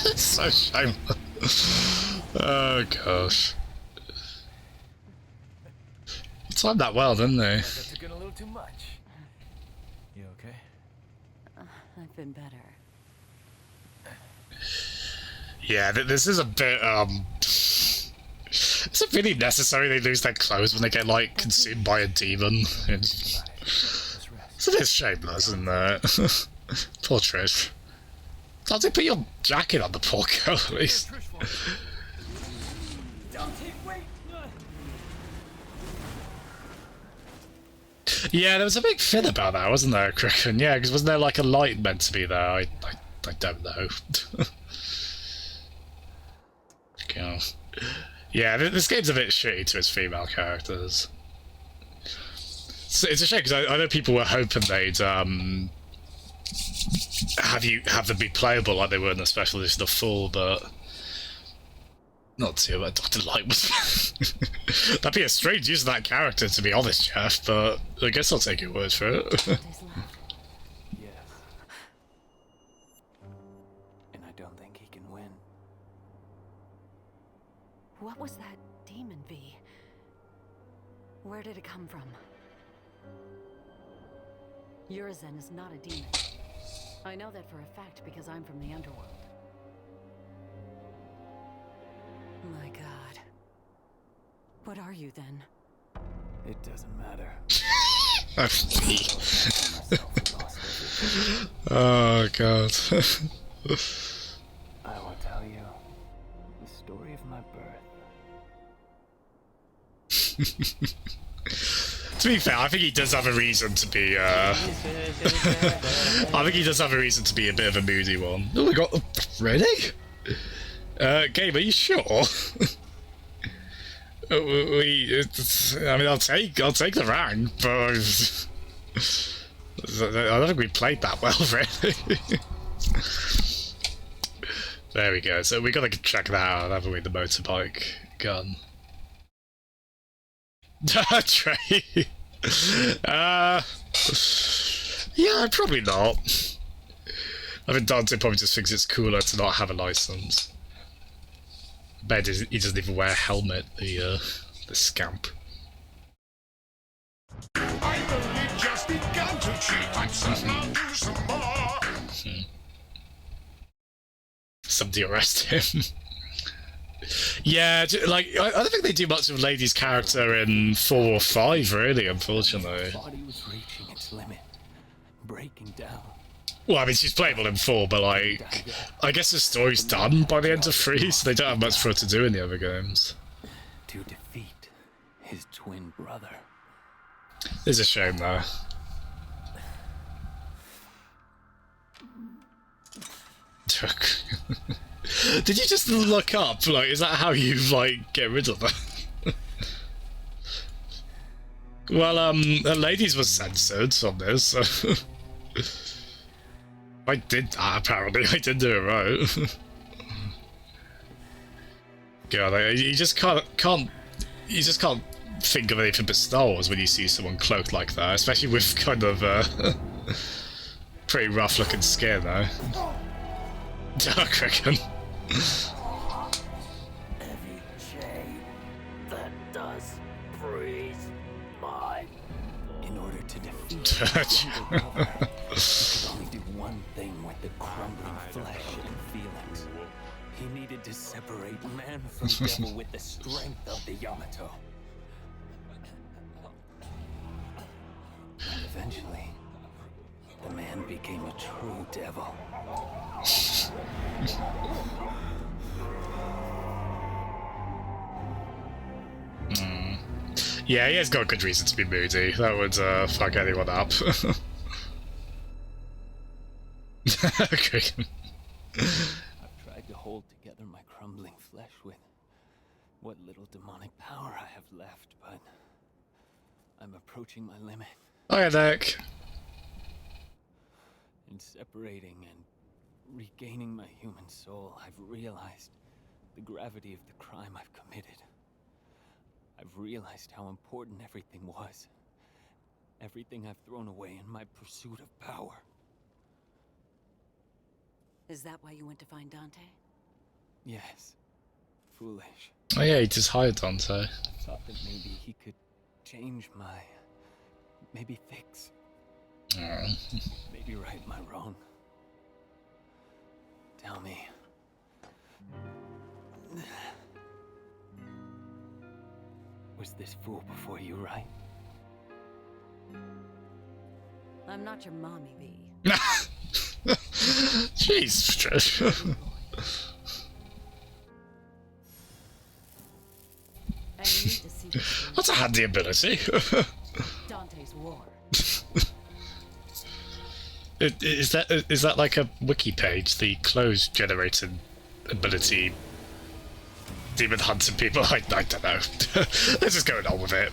It's so shameless. Oh gosh. timed that well, didn't they? Like I took in a little too much. You okay? I've been better. Yeah, this is a bit, is it really necessary they lose their clothes when they get, like, consumed by a demon? It's a bit shameless, isn't it? Poor Trish. Dante, put your jacket on the poor girl, at least. Yeah, there was a big fin about that, wasn't there, Cricken? Yeah, because wasn't there, like, a light meant to be there? I don't know. God. Yeah, this game's a bit shitty to its female characters. So it's a shame, because I know people were hoping they'd, have them be playable like they were in the special edition of Full, but not too bad. Dr. Light was that'd be a strange use of that character, to be honest, Jeff, but I guess I'll take your word for it. Yes. And I don't think he can win. What was that demon, V? Where did it come from? Urizen is not a demon. I know that for a fact because I'm from the underworld. My god. What are you then? It doesn't matter. Oh god. I will tell you the story of my birth. To be fair, I think he does have a reason to be, I think he does have a reason to be a bit of a moody one. Oh, we got... Ready? Gabe, are you sure? I mean, I'll take the rank, but... I don't think we played that well, really. There we go. So we gotta check that out, haven't we? The motorbike gun. Trey. Yeah, probably not. I think Dante probably just thinks it's cooler to not have a license. I bet he doesn't even wear a helmet, the scamp. I've only just begun to cheat. I'm certain I'll do some more. Somebody arrest him. Yeah, like, I don't think they do much of Lady's character in 4 or 5, really, unfortunately. His body was reaching its limit, breaking down. Well, I mean, she's playable in 4, but, like, I guess the story's done by the end of 3, so they don't have much for her to do in the other games. To defeat his twin brother. It's a shame, though. Did you just look up? Like, is that how you, like, get rid of them? Well, Ladies was censored on this, so... I did that, apparently. I did do it right. God, you just can't think of anything but Star Wars when you see someone cloaked like that, especially with kind of, pretty rough-looking skin, though. Dark Reckon. Heavy chain that does freeze my... In order to defeat his younger brother, he could only do one thing with the crumbling flesh and feelings. He needed to separate man from devil with the strength of the Yamato. And eventually, the man became a true devil. Yeah, he has got good reason to be moody. That would fuck anyone up. Okay. I've tried to hold together my crumbling flesh with what little demonic power I have left, but I'm approaching my limit. Hiya, Nick. In separating and regaining my human soul, I've realized the gravity of the crime I've committed. I've realized how important everything was. Everything I've thrown away in my pursuit of power. Is that why you went to find Dante? Yes. Foolish. Oh yeah, he just hired Dante. Thought that maybe he could change my... maybe fix... Oh. maybe right my wrong. Tell me. Was this fool before you, right? I'm not your mommy, V. Jeez, Trish. I need to see this That's a handy ability. Dante's War. Is that like a wiki page? The clothes generated ability, demon hunting people? I don't know. Let's just go on with it.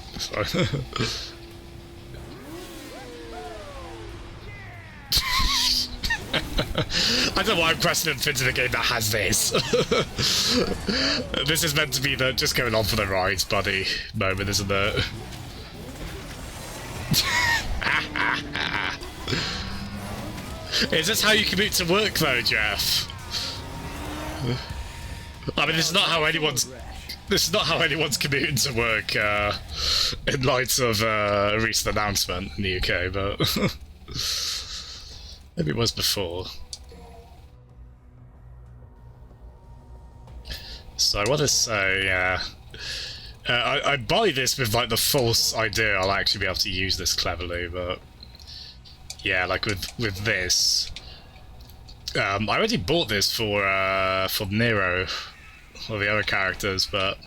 I don't know why I'm questioning fit to the game that has this. This is meant to be the just going on for the ride buddy moment, isn't it? Is this how you commute to work though, Jeff? I mean, this is not how anyone's commuting to work in light of a recent announcement in the UK, but maybe it was before. So I want to say, I buy this with like the false idea I'll actually be able to use this cleverly, but yeah, like with this, I already bought this for Nero or the other characters, but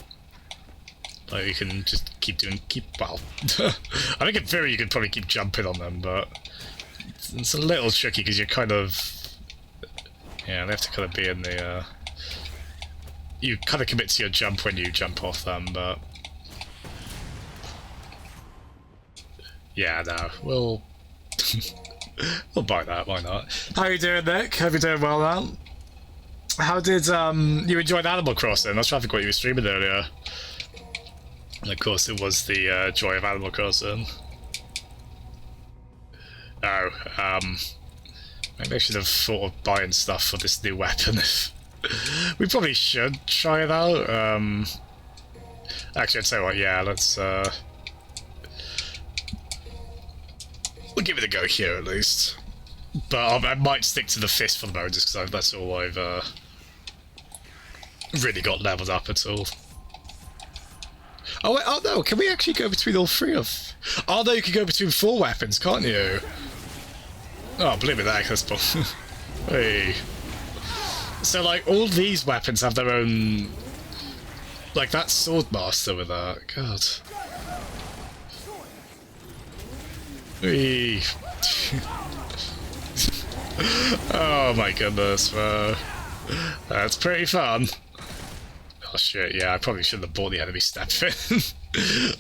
like you can just well, I think in theory you could probably keep jumping on them, but it's a little tricky because you're kind of, yeah, they have to kind of be in the, you kind of commit to your jump when you jump off them, but yeah, no, we'll buy that, why not? How you doing, Nick? Hope you're doing well, man. How did you enjoyed Animal Crossing? I was trying to think what you were streaming earlier. And of course it was the joy of Animal Crossing. Oh, maybe I should have thought of buying stuff for this new weapon. We probably should try it out. Actually, I'd say what, yeah, let's we'll give it a go here at least. But I might stick to the fist for the moment just because that's all I've really got leveled up at all. Oh wait, oh no, can we actually go between all three of... Oh no, you can go between 4 weapons, can't you? Oh, believe me, that's possible. Hey. So like, all these weapons have their own... Like that Swordmaster with that, god. Hey. Oh my goodness, bro. That's pretty fun. Oh shit, yeah, I probably shouldn't have bought the enemy step in.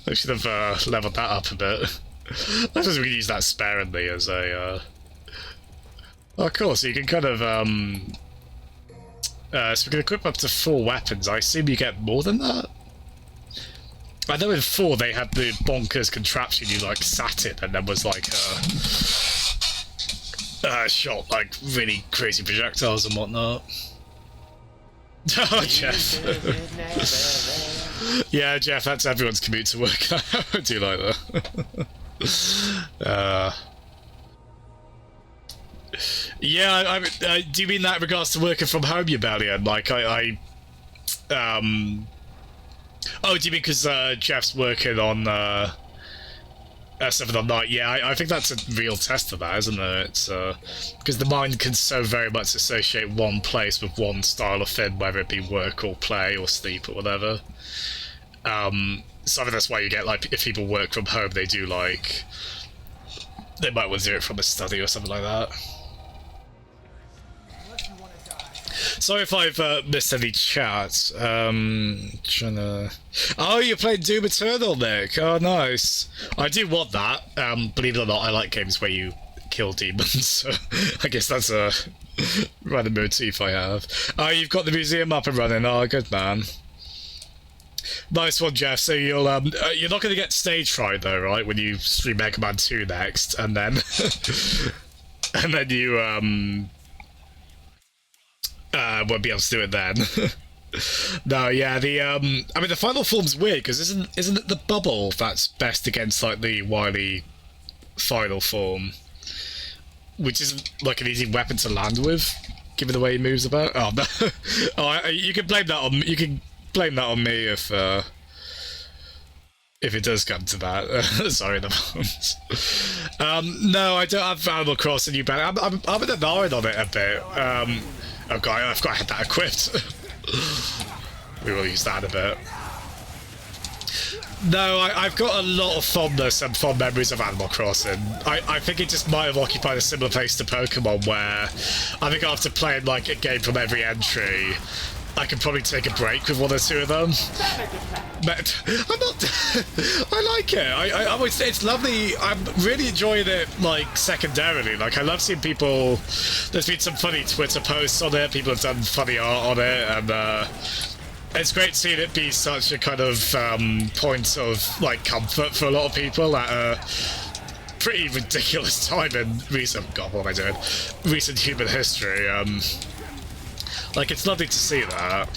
I should have leveled that up a bit. I suppose we can use that sparingly as a... Oh, cool, so you can kind of... so we can equip up to 4 weapons. I assume you get more than that? I know in 4 they had the bonkers contraption, you like sat it and then was like shot like really crazy projectiles and whatnot. Oh, Jeff. Yeah, Jeff, that's everyone's commute to work. I do like that. Yeah, do you mean that in regards to working from home, Yubelian? Like, oh, do you mean because Jeff's working on something on night? Yeah, I think that's a real test of that, isn't it? It's because the mind can so very much associate one place with one style of thing, whether it be work or play or sleep or whatever. So I think that's why you get, like, if people work from home, they do, like, they might want to do it from a study or something like that. Sorry if I've missed any chat. Trying to... Oh, you're playing Doom Eternal, Nick. Oh, nice. I do want that. Believe it or not, I like games where you kill demons, so I guess that's a random motif I have. Oh, you've got the museum up and running. Oh, good man. Nice one, Jeff. So you're not going to get stage fright though, right? When you stream Mega Man 2 next, and then and then you won't be able to do it then. No, yeah, I mean, the final form's weird, because isn't it the bubble that's best against, like, the Wily final form? Which isn't, like, an easy weapon to land with, given the way he moves about. Oh, no. Oh, you can blame that on me if it does come to that. Sorry, the bombs. No, I don't have Animal Crossing New Balance. I'm in the Nard on it a bit. I've got to have that equipped. We will use that a bit. No, I've got a lot of fondness and fond memories of Animal Crossing. I think it just might have occupied a similar place to Pokemon, where I think after playing like a game from every entry, I could probably take a break with one or two of them. But I'm not. I like it. It's lovely. I'm really enjoying it. Like secondarily, like I love seeing people. There's been some funny Twitter posts on it. People have done funny art on it, and it's great seeing it be such a kind of point of like comfort for a lot of people at a pretty ridiculous time in recent. God, what am I doing? Recent human history. Like, it's lovely to see that.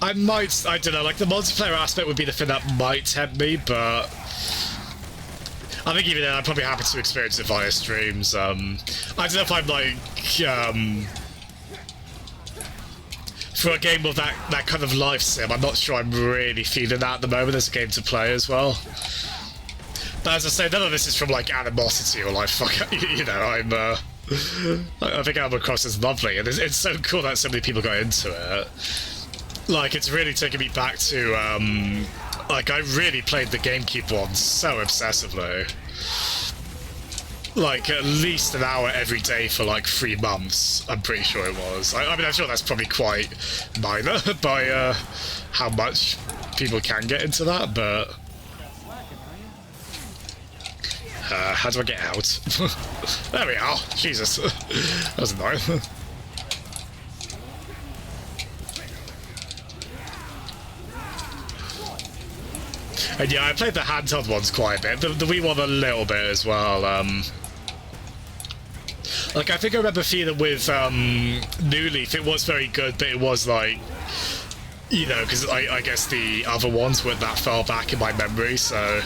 I don't know, like, the multiplayer aspect would be the thing that might tempt me, but I think even then I'm probably happy to experience it via streams. I don't know if I'm, like, for a game of that kind of life sim, I'm not sure I'm really feeling that at the moment as a game to play as well. But as I say, none of this is from, like, animosity or, like, fuck, you know, I think Animal Crossing is lovely, and it's so cool that so many people got into it. Like, it's really taken me back to, like, I really played the GameCube one so obsessively. Like, at least an hour every day for, like, 3 months, I'm pretty sure it was. I mean, I'm sure that's probably quite minor by how much people can get into that, but... how do I get out? There we are. Jesus. That was annoying. And yeah, I played the handheld ones quite a bit. The Wii one a little bit as well. Like, I think I remember feeling with New Leaf, it was very good, but it was like... You know, because I guess the other ones weren't that far back in my memory, so...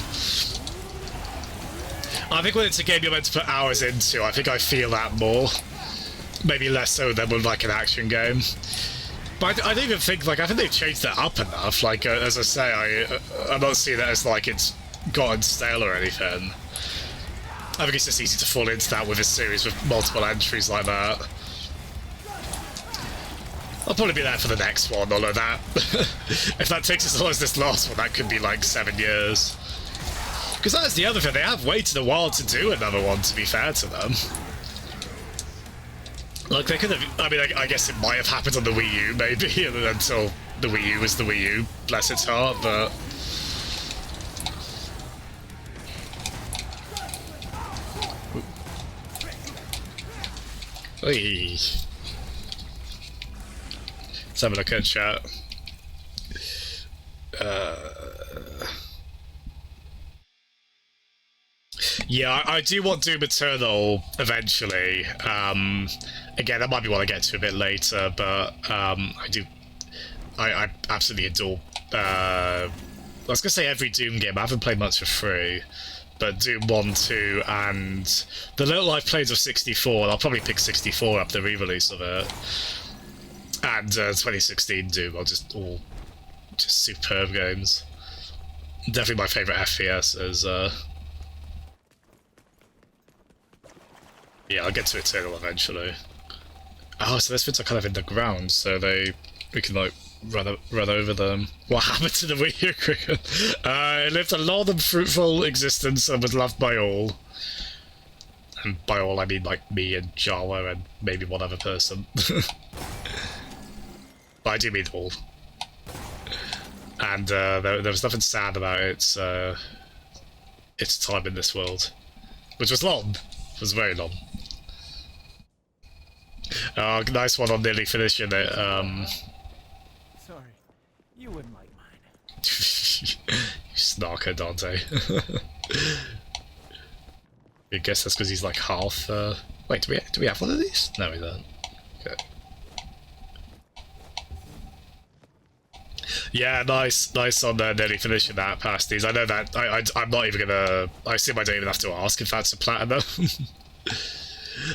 I think when it's a game you're meant to put hours into, I think I feel that more. Maybe less so than with, like, an action game. But I don't even think, like, I think they've changed it up enough. Like, as I say, I'm not seeing it as, like, it's gotten stale or anything. I think it's just easy to fall into that with a series with multiple entries like that. I'll probably be there for the next one, although that... if that takes as long as this last one, that could be, like, 7 years. Because that's the other thing, they have waited a while to do another one, to be fair to them. Like, they could have... I mean, I guess it might have happened on the Wii U, maybe, until the Wii U was the Wii U, bless its heart, but... Oy. Let's have a look at chat. Yeah, I do want Doom Eternal eventually. Again, that might be one I get to a bit later, but I absolutely adore. I was gonna say every Doom game. I haven't played much for free, but Doom 1, 2, and the little I've played of 64. I'll probably pick 64 up, the re-release of it, and 2016 Doom. All just superb games. Definitely my favourite FPS is. Yeah, I'll get to Eternal eventually. Oh, so those things are kind of in the ground, so we can like run over them. What happened to the Wii U cricket? It lived a long and fruitful existence and was loved by all. And by all I mean like me and Jawa and maybe one other person. But I do mean all. And there was nothing sad about its time in this world, which was long. It was very long. Oh, nice one on nearly finishing it. Sorry, you wouldn't like mine. You snarker, Dante. I guess that's because he's like half. Wait, do we have one of these? No, we don't. Okay. Yeah, nice on nearly finishing that past these. I know that I'm not even gonna. I assume I don't even have to ask if that's a platinum,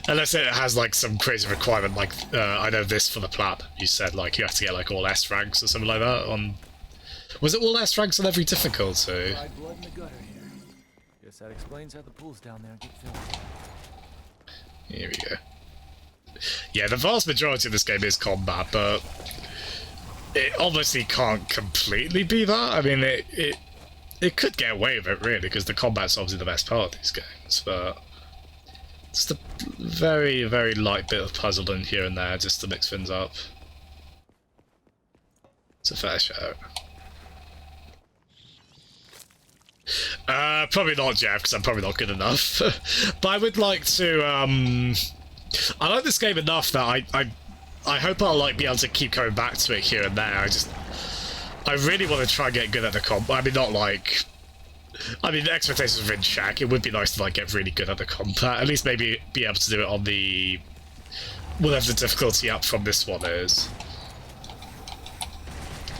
unless it has like some crazy requirement. Like I know this for the plat. You said like you have to get like all S ranks or something like that. On was it all S ranks on every difficulty? Dried blood in the gutter here. Guess that explains how the pools down there get filled. Here we go. Yeah, the vast majority of this game is combat, but it obviously can't completely be that. I mean, it could get away with it, really, because the combat's obviously the best part of these games, but just a very, very light bit of puzzling here and there, just to mix things up. It's a fair show. Probably not, Jeff, because I'm probably not good enough. But I would like to, I like this game enough that I hope I'll like be able to keep coming back to it here and there. I really want to try and get good at the combat. I mean, not like, I mean, the expectations are in check. It would be nice to like get really good at the combat. At least maybe be able to do it on the, whatever the difficulty up from this one is.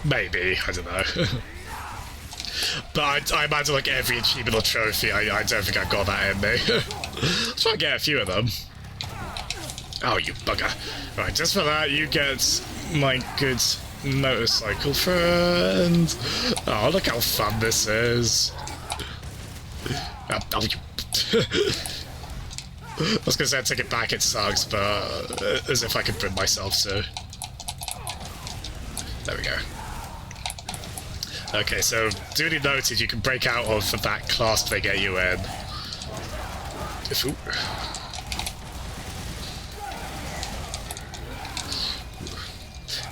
Maybe, I don't know. But I imagine like every achievement or trophy, I don't think I've got that in me. I'll try and get a few of them. Oh, you bugger. Right, just for that, you get my good motorcycle friend. Oh, look how fun this is. Oh, you... I was going to say I'd take it back, it sucks, but as if I could bring myself to. There we go. Okay, so duly noted, you can break out of that clasp they get you in. Ooh.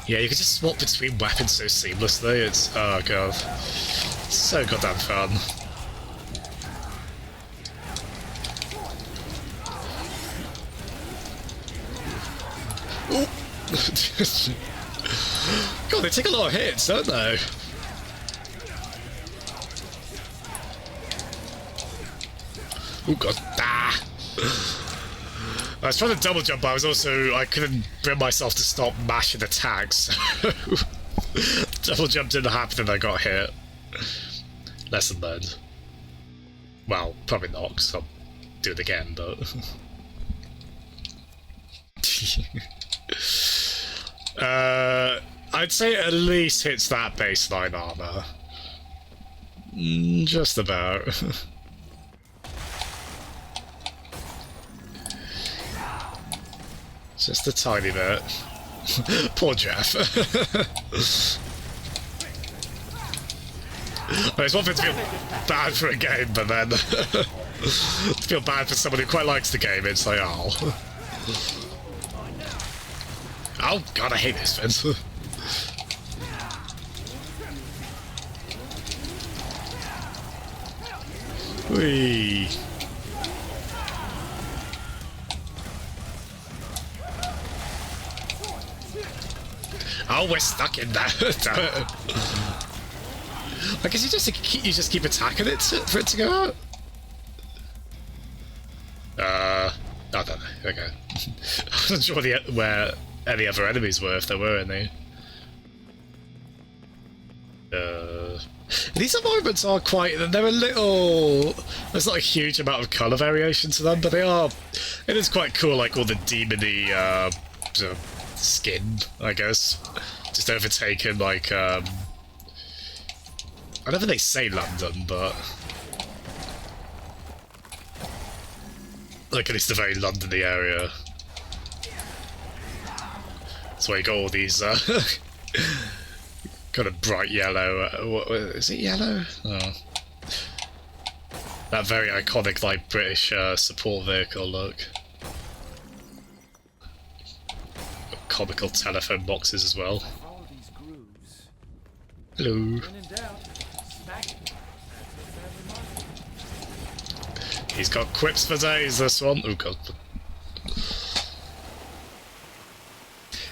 Yeah, you can just swap between weapons so seamlessly. It's, oh god, so goddamn fun. God, they take a lot of hits, don't they? Oh god, ah! I was trying to double jump, but I couldn't bring myself to stop mashing attacks. Double jump didn't happen and I got hit. Lesson learned. Well, probably not, because I'll do it again, but... I'd say it at least hits that baseline armor. Just about. Just a tiny bit. Poor Jeff. Well, it's one thing to feel bad for a game, but then to feel bad for someone who quite likes the game, it's like, oh. Oh god, I hate this fence. Whee. Oh, we're stuck in that. I guess you just keep attacking it for it to go out. I don't know. Okay. I wasn't sure where any other enemies were, if there were any. These environments are quite... They're a little... There's not a huge amount of colour variation to them, but they are... It is quite cool, like all the demony sort of skin, I guess. Just overtaken, like... I don't think they say London, but... Like at least the very Londony area. That's why you got all these kind of bright yellow. What is it? Yellow? Oh. That very iconic, like British support vehicle look. Got comical telephone boxes as well. Follow these grooves. Hello. When in doubt, smack it. He's got quips for days, this one. Oh god.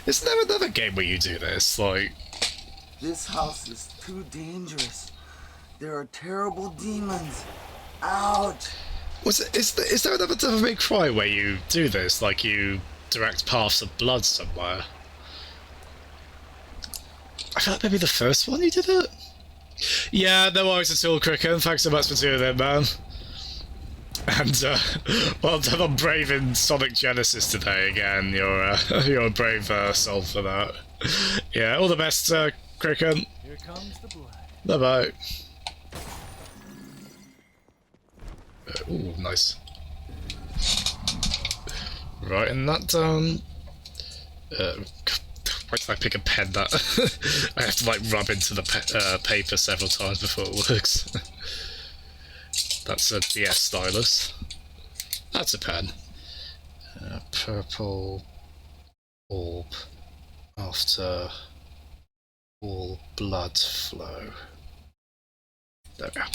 Isn't there another game where you do this? Like... This house is too dangerous. There are terrible demons. Out! Is there another Devil May Cry where you do this? Like you direct paths of blood somewhere? I feel like maybe the first one you did it? Yeah, no worries at all, Cricket. Thanks so much for doing it, man. And, well done on braving Sonic Genesis today again. You're a brave soul for that. Yeah, all the best, Cricket. Here comes the blood. Bye-bye. Ooh, nice. Writing that down. Why did I pick a pen that I have to like rub into the paper several times before it works? That's a DS stylus. That's a pen. Purple orb after all blood flow. There we go.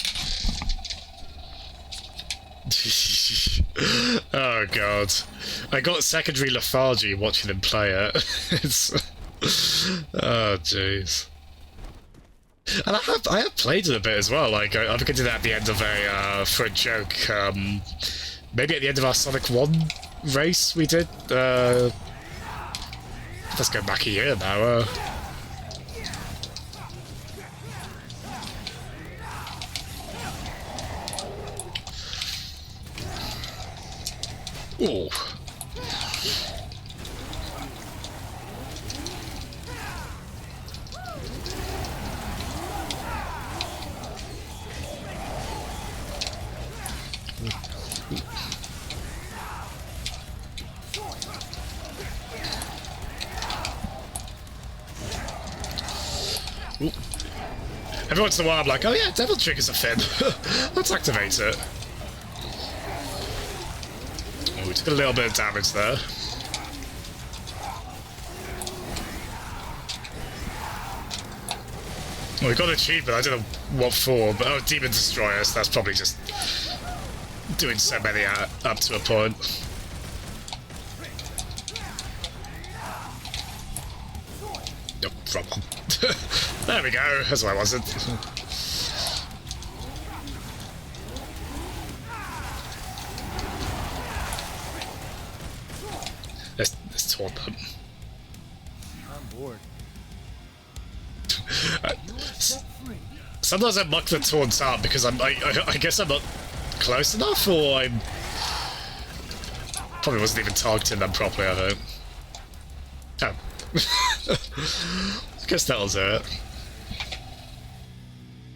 Oh god, I got secondary lethargy watching him play it. It's oh jeez. And I have played it a bit as well. Like I think I did it at the end of a for a joke. Maybe at the end of our Sonic 1 race we did. Let's go back a year now. Ooh. Ooh. Every once in a while I'm like, oh yeah, Devil triggers a fin. Let's activate it. We took a little bit of damage there. Well, we got an achievement, I don't know what for, but oh, Demon Destroyer, so that's probably just doing so many up to a point. Nope, wrong one. There we go, that's what I wasn't. Let's taunt them. I'm bored. Sometimes I muck the taunts up because I guess I'm not close enough, or I'm probably wasn't even targeting them properly. I think. Oh, I guess that'll do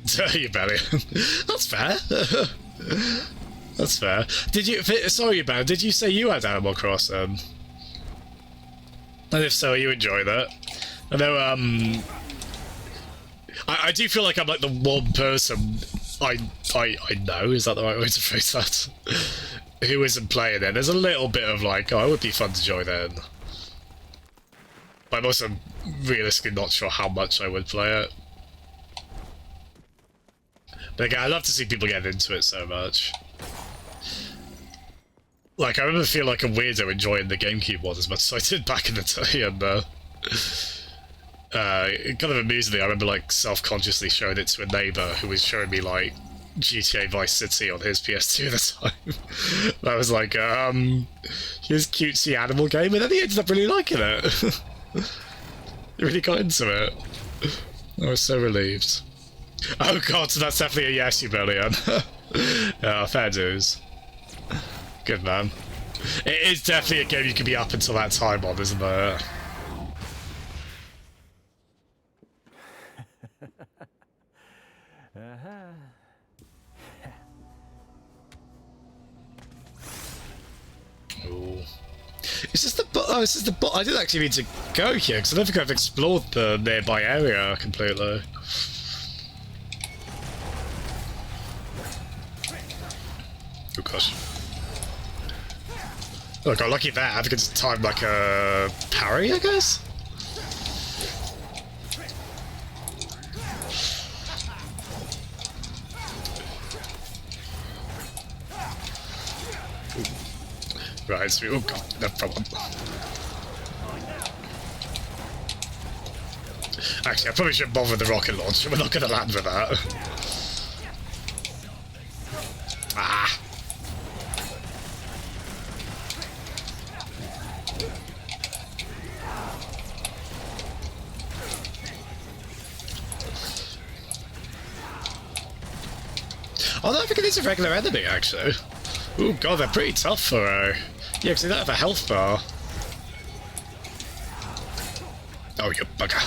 it. You belly. That's fair. That's fair. Did you? Sorry, man. Did you say you had Animal Crossing? And if so, you enjoy that? I know. I do feel like I'm like the one person I know, is that the right way to phrase that, who isn't playing it. There's a little bit of like, oh, it would be fun to join in. But I'm also realistically not sure how much I would play it. But again, I love to see people get into it so much. Like, I remember feeling like a weirdo enjoying the GameCube one as much as I did back in the day, and kind of amusingly, I remember like self-consciously showing it to a neighbour who was showing me like GTA Vice City on his PS2 at the time. And I was like, here's cutesy animal game, and then he ended up really liking it. He really got into it. I was so relieved. Oh god, so that's definitely a yes, you Bellion. Yeah, fair dues. Good man. It is definitely a game you can be up until that time on, isn't it? Ooh. Is this the oh, this is the I didn't actually need to go here because I don't think I've explored the nearby area completely. Oh gosh. Oh, I got lucky there. I think it's timed like a parry, I guess? Ooh. Right, so oh god, no problem. Actually, I probably shouldn't bother with the rocket launcher. We're not going to land with that. Ah! Oh, no, I think it is a regular enemy, actually. Ooh, god, they're pretty tough for her. Yeah, because they don't have a health bar. Oh, you bugger.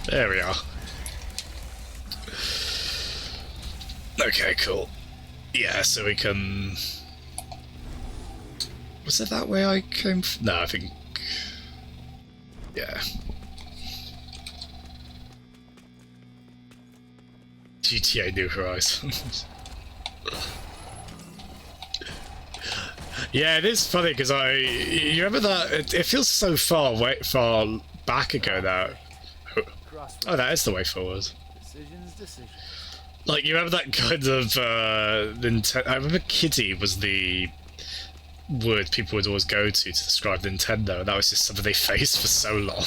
There we are. Okay, cool. Yeah, so we can... Was it that way I came from? No, I think... Yeah. GTA New Horizons. Yeah, it is funny because you remember that? It feels so far back ago now. Oh, that is the way forward. Decisions. Like, you remember that kind of Nintendo? I remember Kitty was the word people would always go to describe Nintendo, and that was just something they faced for so long.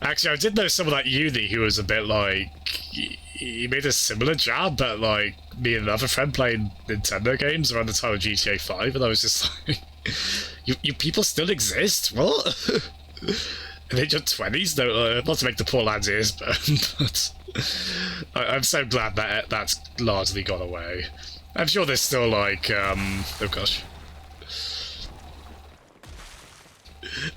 Actually, I did know someone at uni who was a bit like, he made a similar jab, but like me and another friend playing Nintendo games around the time of GTA 5, and I was just like, you people still exist? What? In your 20s? No, not to make the poor lad's ears burn, but I'm so glad that that's largely gone away. I'm sure there's still like, oh gosh.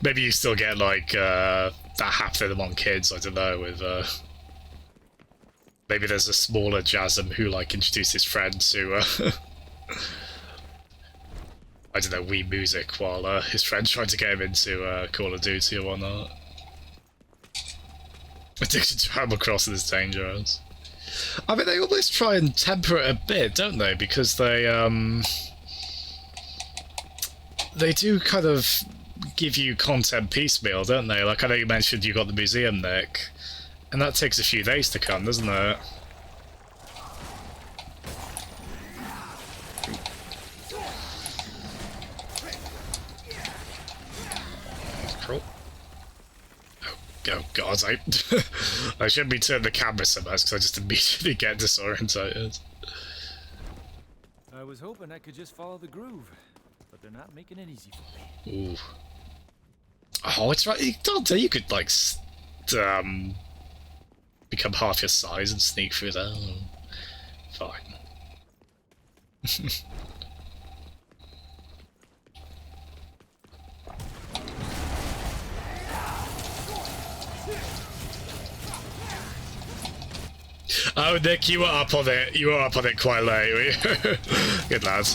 Maybe you still get like, that happening among kids, I don't know, with, maybe there's a smaller Jasm who like introduced his friends to, I don't know, Wii Music while his friend's trying to get him into Call of Duty or whatnot. Addiction to Animal Crossing is dangerous. I mean, they almost try and temper it a bit, don't they? Because they do kind of give you content piecemeal, don't they? Like, I know you mentioned you got the museum, Nick, and that takes a few days to come, doesn't it? Cool. Oh god, I shouldn't be turning the camera so much because I just immediately get disorientated. I was hoping I could just follow the groove, but they're not making it easy for me. Ooh. Oh, it's right. You could like become half your size and sneak through there. Fine. Oh, Nick, you were up on it. You were up on it quite late. Good lad.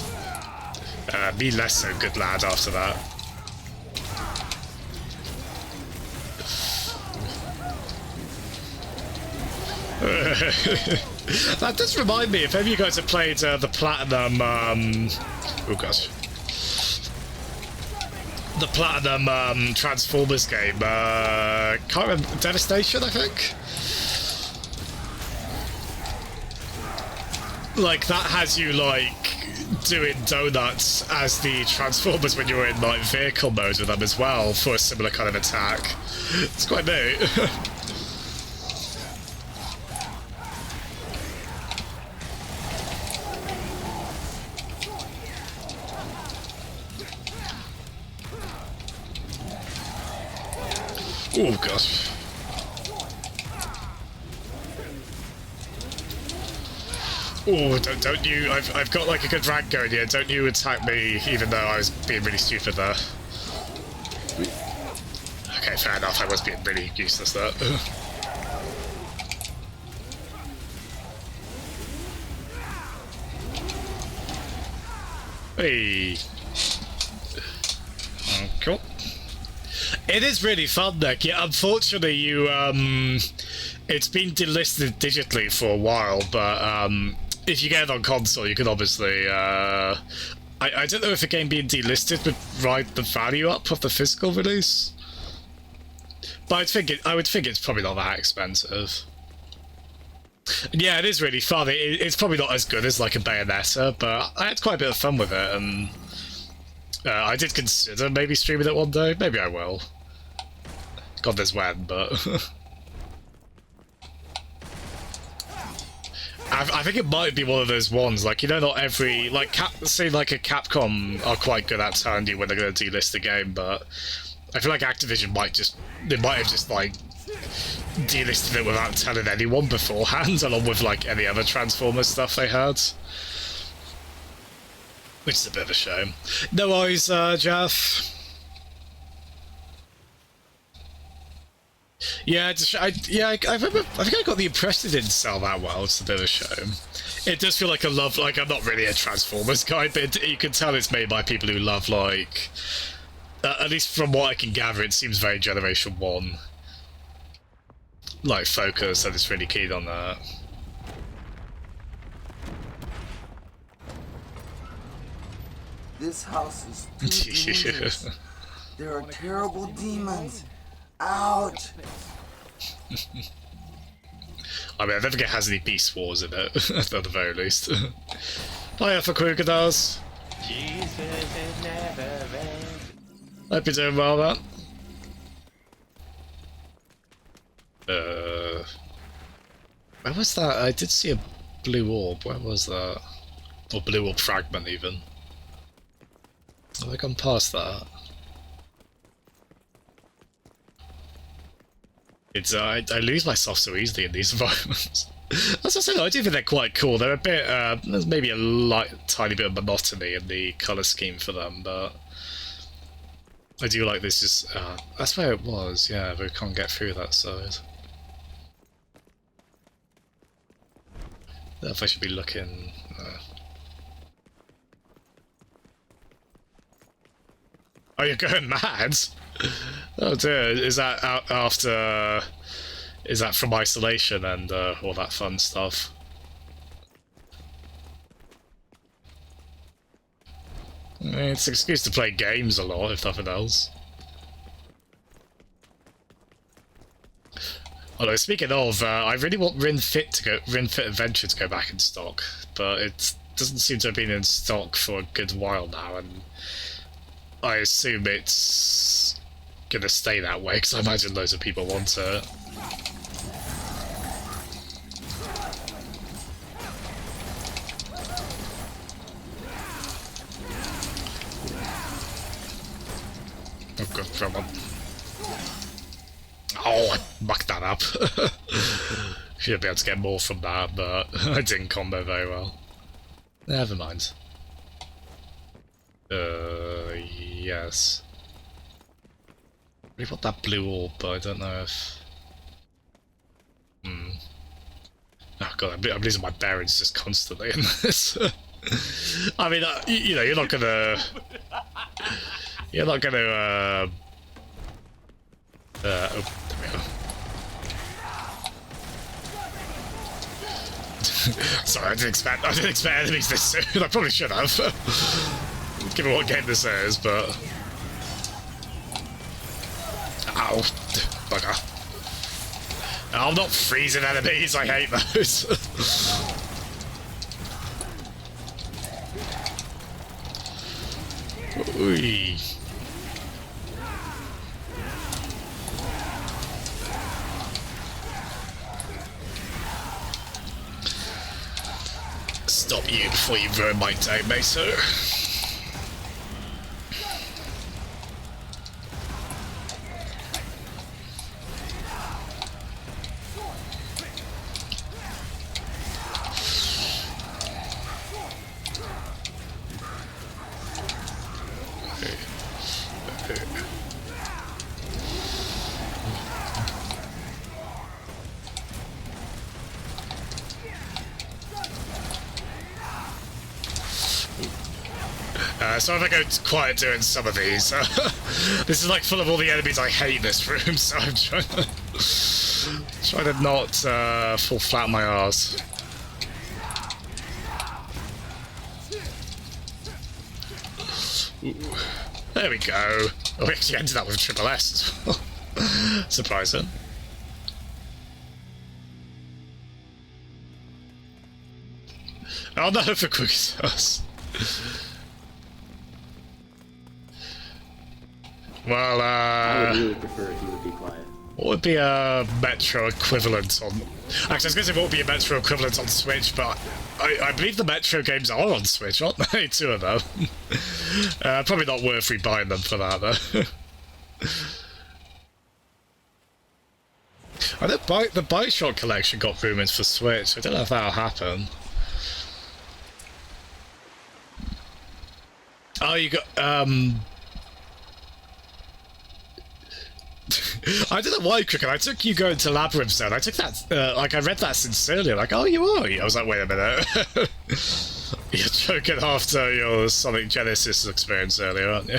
Me less so good lad after that. That does remind me, if any of you guys have played the Platinum, oh gosh. The Platinum Transformers game, can't remember, Devastation, I think? Like, that has you, like, doing donuts as the Transformers when you're in, like, vehicle mode with them as well for a similar kind of attack. It's quite neat. Oh, gosh. Oh, don't you... I've got, like, a good rank going here. Don't you attack me, even though I was being really stupid there. Okay, fair enough. I was being really useless there. Hey. Oh, cool. It is really fun, Nick. Yeah, unfortunately, you, it's been delisted digitally for a while, but, if you get it on console, you can obviously, I don't know if a game being delisted would ride the value up of the physical release. But I would think it's probably not that expensive. And yeah, it is really fun. It's probably not as good as, like, a Bayonetta, but I had quite a bit of fun with it, and I did consider maybe streaming it one day. Maybe I will. God knows when, but... I think it might be one of those ones, like, you know, not every... Like, say, like, a Capcom are quite good at telling you when they're going to delist the game, but I feel like Activision might just... They might have just, like, delisted it without telling anyone beforehand, along with like any other Transformers stuff they had. Which is a bit of a shame. No worries, Jeff. Yeah, I remember. I think I got the impression it didn't sell that well. It's a bit of a shame. It does feel like like I'm not really a Transformers guy, but you can tell it's made by people who love like. At least from what I can gather, it seems very Generation 1 like focus, and it's really keen on that. This house is too dangerous. There are terrible demons. Out! I mean, I don't think it has any Beast Wars in it, at the very least. Hiya for Crocodiles. Jesus is never red. Hope you're doing well, man. Where was that? I did see a blue orb. Where was that? Or blue orb fragment, even. Have I gone past that? It's I lose myself so easily in these environments. As I said, I do think they're quite cool. They're a bit, there's maybe a tiny bit of monotony in the colour scheme for them, but I do like this. Just that's where it was. Yeah, but we can't get through that side. I don't know if I should be looking. Oh, you're going mad? Oh dear, is that out after... Is that from isolation and all that fun stuff? It's an excuse to play games a lot, if nothing else. Although, speaking of, I really want Ring Fit Adventure to go back in stock, but it doesn't seem to have been in stock for a good while now, and I assume it's gonna stay that way, because I imagine loads of people want it. Oh god, come on. Oh, I mucked that up. Should be able to get more from that, but I didn't combo very well. Never mind. Yes. I really want that blue orb, but I don't know if... Oh god, I'm losing my bearings just constantly in this. I mean, you know, you're not gonna... You're not gonna, oh, there we go. Sorry, I didn't expect enemies this soon. I probably should have. Given what game this is, but... Ow. Bugger. I'm not freezing enemies, I hate those. Ooh. Stop you before you ruin my day, Mesa. So if I go quiet doing some of these, this is like full of all the enemies I hate in this room, so I'm trying to not fall flat on my arse. Ooh. There we go. Oh, we actually ended up with triple S as well. Surprising. Oh no, for quick sauce. Well, I would really prefer if you would be quiet. What would be a Metro equivalent on... Actually, I was going to say what would be a Metro equivalent on Switch, but I believe the Metro games are on Switch, aren't they? 2 of them. Probably not worth rebuying them for that, though. I know the Bioshock collection got rumored for Switch. I don't know if that'll happen. Oh, you got I don't know why, Cricket. I took you going to Labyrinth Zone. I took that, like, I read that sincerely. Like, oh, you are? I was like, wait a minute. You're joking after your Sonic Genesis experience earlier, aren't you?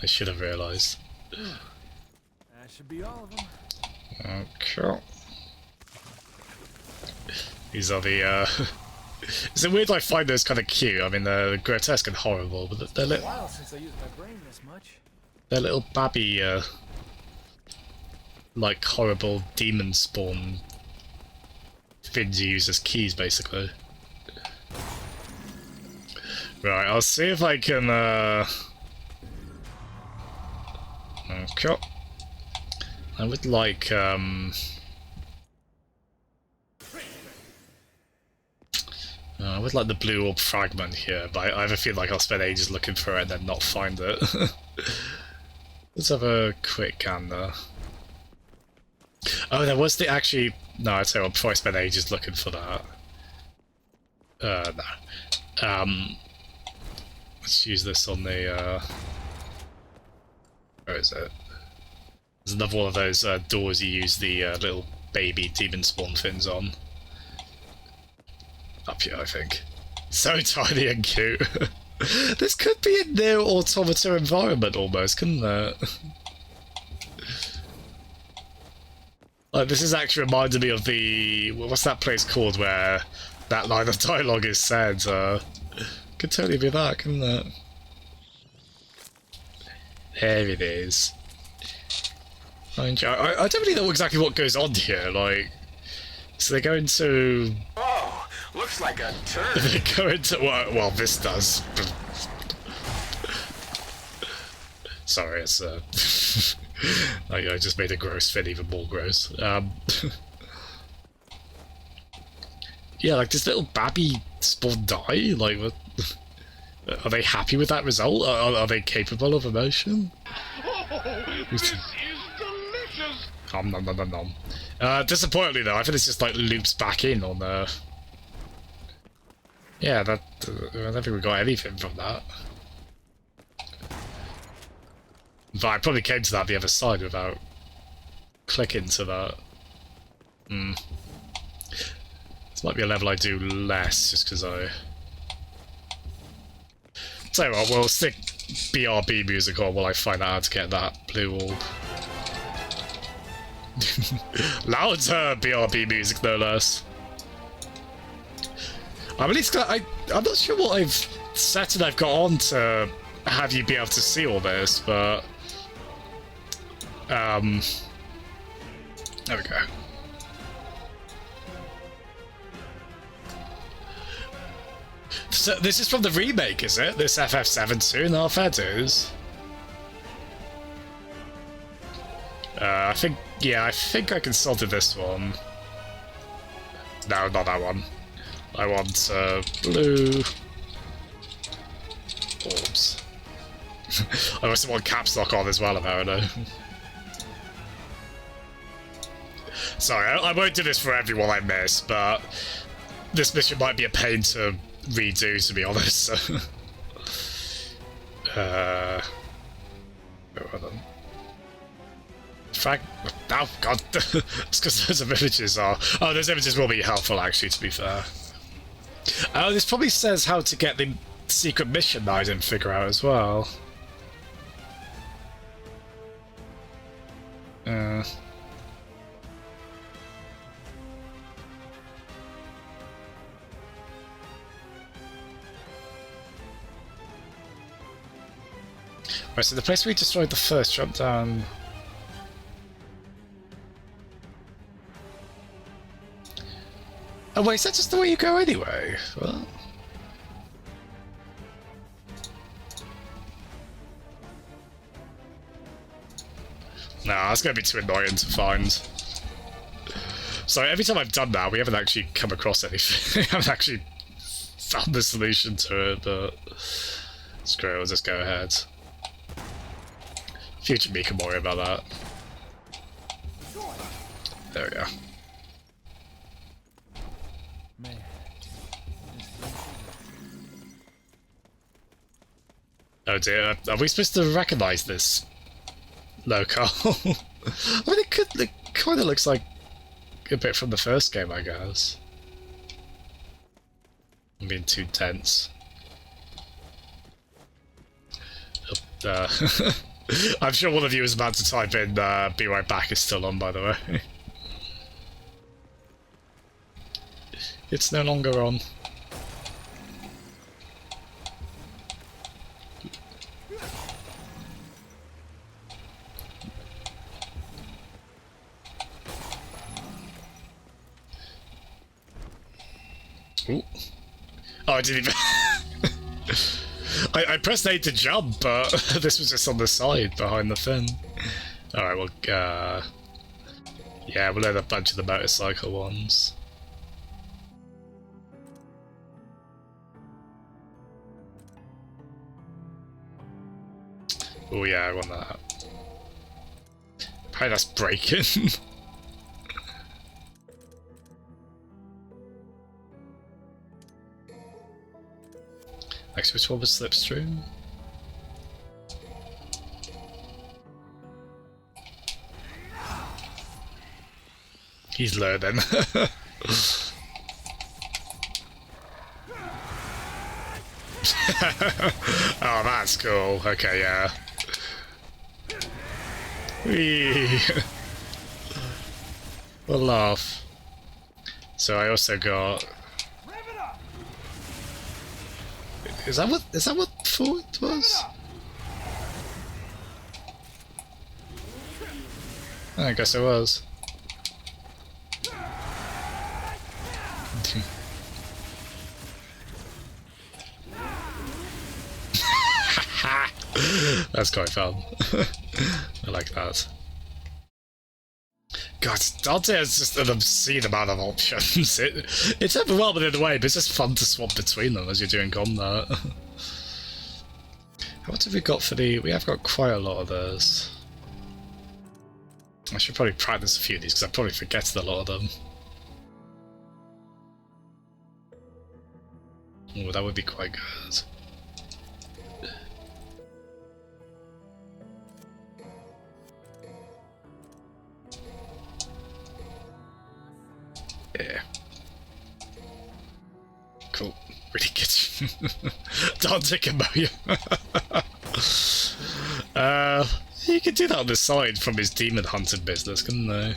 I should have realised. That should be all of them. Okay. These are the, Is it weird I find those kind of cute? I mean, they're grotesque and horrible, but they're It's been a while since I used my brain this much. they're little babby, like horrible demon spawn things you use as keys, basically. Right, I'll see if I can, okay. I would like, I would like the blue orb fragment here, but I have a feeling like I'll spend ages looking for it and then not find it. Let's have a quick gander. Oh, there was the actually... No, I'll tell you what, before I spend ages looking for that. No. Let's use this on the, where is it? There's another one of those doors you use the little baby demon spawn fins on. Up here, I think. So tiny and cute. This could be a near automata environment almost, couldn't it? Like, this is actually reminded me of the... What's that place called where that line of dialogue is said? Could totally be that, couldn't it? There it is. I don't really know exactly what goes on here, like... So they go into... Oh, looks like a turd. They go into... Well, this does. Sorry, it's... I just made a gross fit even more gross. Yeah, like, does little Babby spawn die? Like, what? Are they happy with that result? Are they capable of emotion? Oh, this is delicious. Nom nom nom nom nom. Disappointingly though, I think this just like loops back in on the... Yeah, that... I don't think we got anything from that. But I probably came to that the other side without clicking to that. This might be a level I do less, just because I... Tell you what, we'll stick BRB music on while I find out how to get that blue orb. Louder BRB music, no less. I'm at least I'm not sure what I've set and I've got on to have you be able to see all this, but... There we go. So this is from the remake, is it? This FF7 2? No, fair dues. I think, yeah, I think I consulted this one. No, not that one. I want, blue... orbs. I also want caps lock on as well, apparently. Sorry, I won't do this for everyone I miss, but this mission might be a pain to redo, to be honest. Where are them? Oh god, it's because those images are... Oh, those images will be helpful, actually, to be fair. Oh, this probably says how to get the secret mission that I didn't figure out as well. Right, so the place we destroyed the first jump down... Oh wait, is that just the way you go anyway? Well... Nah, that's gonna be too annoying to find. So every time I've done that, we haven't actually come across anything. We haven't actually found the solution to it, but... Screw it, we'll just go ahead. Future me can worry about that. There we are. Man. Oh dear, are we supposed to recognise this locale? I mean, it kind of looks like a bit from the first game, I guess. I'm being too tense. I'm sure one of you is about to type in be right back is still on, by the way. It's no longer on. Ooh. Oh, I didn't even... I pressed A to jump, but this was just on the side behind the fin. Alright, well, yeah, we'll let a bunch of the motorcycle ones. Oh yeah, I want that. Probably that's breaking. Next, which one was Slipstream? He's low then. Oh, that's cool. Okay, yeah. Whee. We'll laugh. So I also got... Is that what Ford was? I guess it was. That's quite fun. I like that. God, Dante has just an obscene amount of options. It's overwhelming in a way, but it's just fun to swap between them as you're doing combat. What have we got for the... We have got quite a lot of those. I should probably practice a few of these, because I probably forget a lot of them. Oh, that would be quite good. Yeah. Cool. Really good. Dante can mow you. You could do that on the side from his demon hunting business, couldn't they?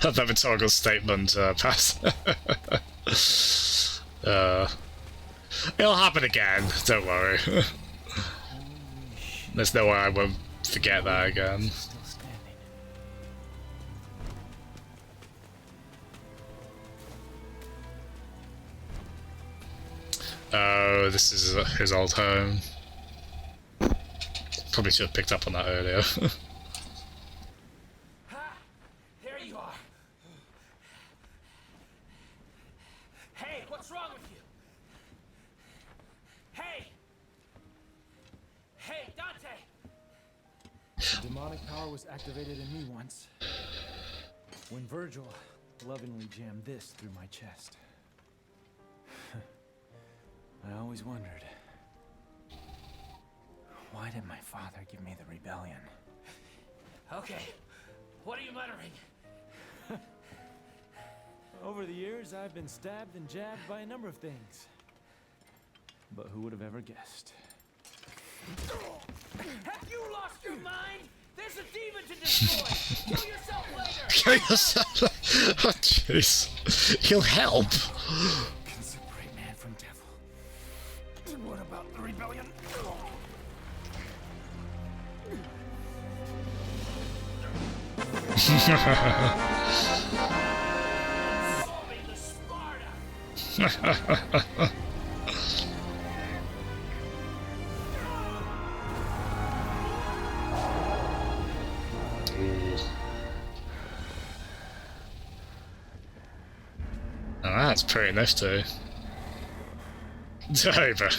That rhetorical statement, pass. It'll happen again, don't worry. There's no way I won't forget that again. Oh, this is his old home. Probably should have picked up on that earlier. There you are. Hey, what's wrong with you? Hey! Hey, Dante! The demonic power was activated in me once, when Virgil lovingly jammed this through my chest. I always wondered, why did my father give me the rebellion? Okay, what are you muttering? Over the years, I've been stabbed and jabbed by a number of things. But who would have ever guessed? Have you lost your mind? There's a demon to destroy! Kill yourself later! Kill yourself? Oh, jeez. He'll help. Separate man from devil. What about the rebellion? Solving the Sparta! Oh, that's pretty nifty. Over.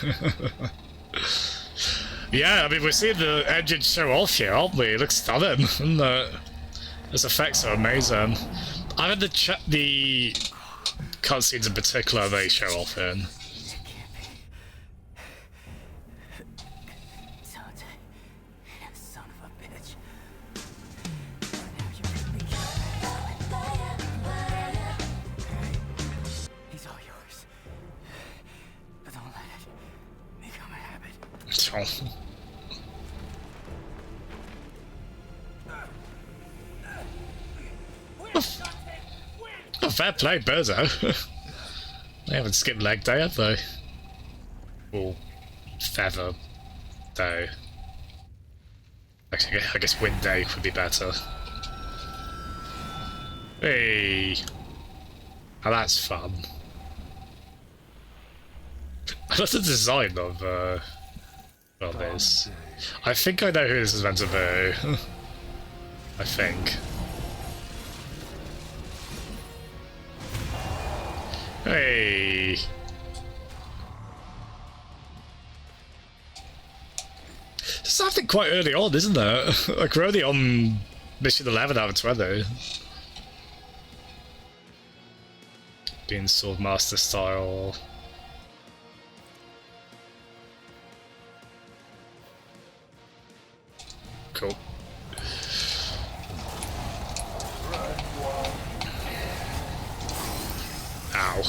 Yeah, I mean, we're seeing the engine show off here, aren't we? It looks stunning. And those effects are amazing. I mean, the cutscenes in particular they show off in. Son of a bitch. He's all yours. But don't let it become a habit. Oh. Oh, fair play, Berzo. They haven't skipped leg day, have they? Or feather day. Actually, I guess wind day would be better. Hey! Oh, that's fun. I love the design of this. I think I know who this is meant to be. I think. Hey! Something quite early on, isn't there? Like, we're only on mission 11 out of 20. Being Swordmaster style. Cool. Ow.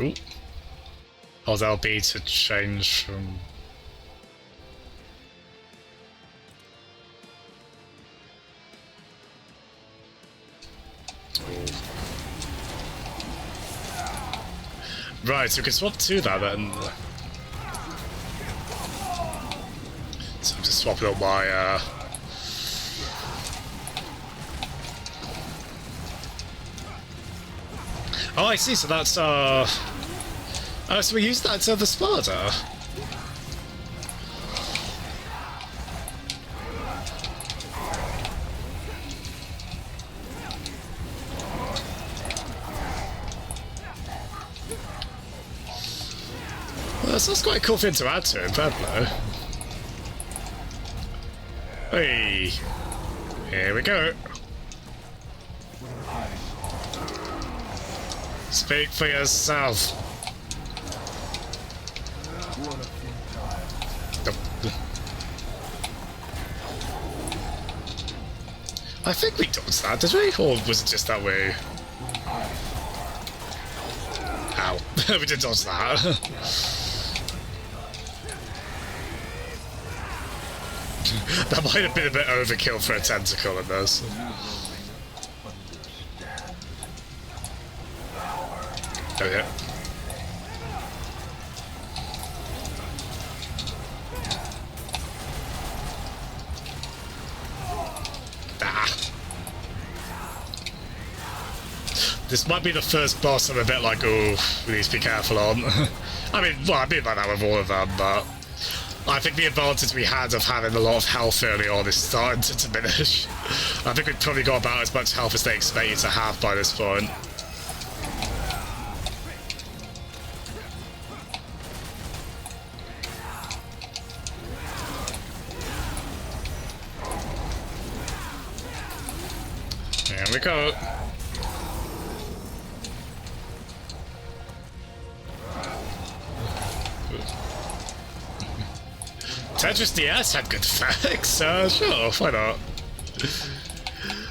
Ooh. Oh, that'll be to change from... Right, so we can swap to that then. So I'm just swapping up my Oh, I see, so that's oh, so we use that to the Sparta. Well, that's quite a cool thing to add to it, Pablo. Hey, here we go. Speak for yourself. I think we dodged that, did we? Or was it just that way? Ow. We did dodge that. That might have been a bit overkill for a tentacle in this. Oh yeah. Ah. This might be the first boss I'm a bit like, oh, we need to be careful on. I mean, well, I mean by that with all of them, but I think the advantage we had of having a lot of health early on is starting to diminish. I think we've probably got about as much health as they expect you to have by this point. There we go. Tetris DS had good effects, sure, why not?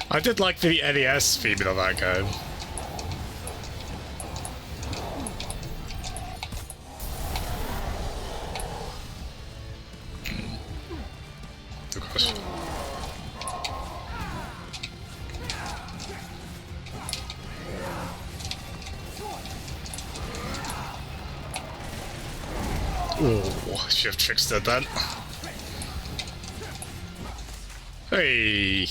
I did like the NES theme of that game. Oh gosh. Oh, I should have trickstered then. Hey!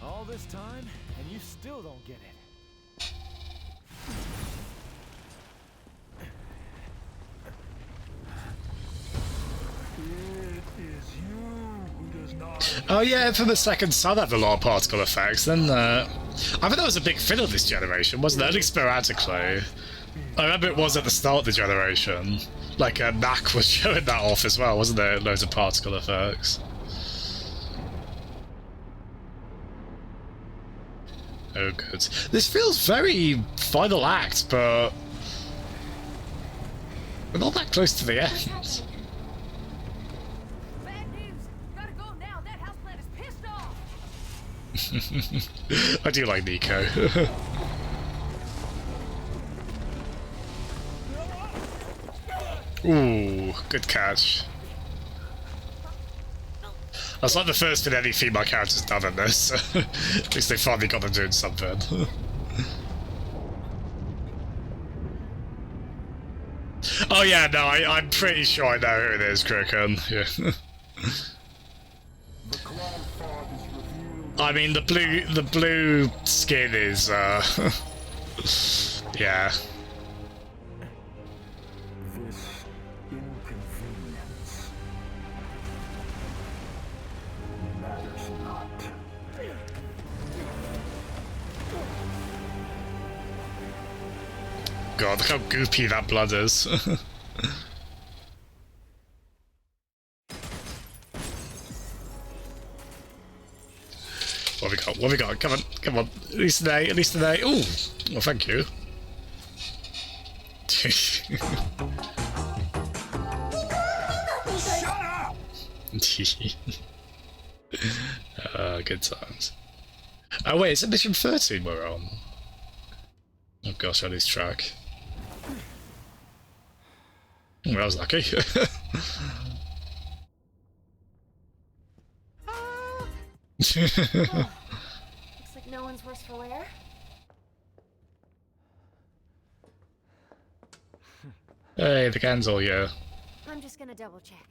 All this time, and you still don't get it. It is you who Oh yeah, from the second sun had a lot of particle effects. Then I think that was a big thing of this generation, wasn't it? Only sporadically. I remember it was at the start of the generation. Like Knack was showing that off as well, wasn't there? Loads of particle effects. Oh good. This feels very final act, but we're not that close to the end. Bad news. Gotta go now. That houseplant is pissed off. I do like Nico. Ooh, good catch. That's like the first thing any female character's done in this. At least they finally got them doing something. Oh yeah, no, I'm pretty sure I know who it is, Kraken. Yeah. I mean, the blue skin is, yeah. This inconvenience matters not. God, look how goopy that blood is. What have we got? What have we got? Come on, come on. At least an A, at least an A. Ooh! Well, thank you. Shut up! Good times. Oh wait, is it mission 13 we're on? Oh gosh, I lose track. Well, I was lucky. Looks like no one's worse for wear. Hey, the can's all here. I'm just gonna double check.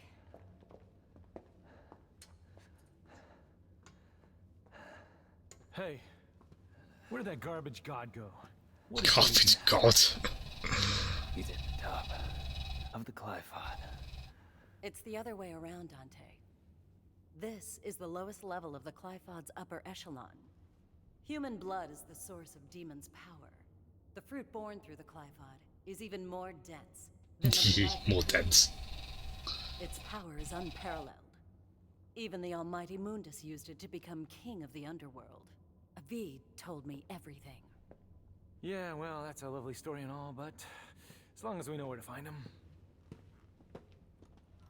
Hey, where did that garbage god go? Garbage god. He's at the top of the Qliphoth. It's the other way around, Dante. This is the lowest level of the Qliphod's upper echelon. Human blood is the source of demon's power. The fruit born through the Qliphod is even more dense than the blood. More dense. Its power is unparalleled. Even the almighty Mundus used it to become king of the underworld. Avid told me everything. Yeah, well, that's a lovely story and all, but as long as we know where to find him.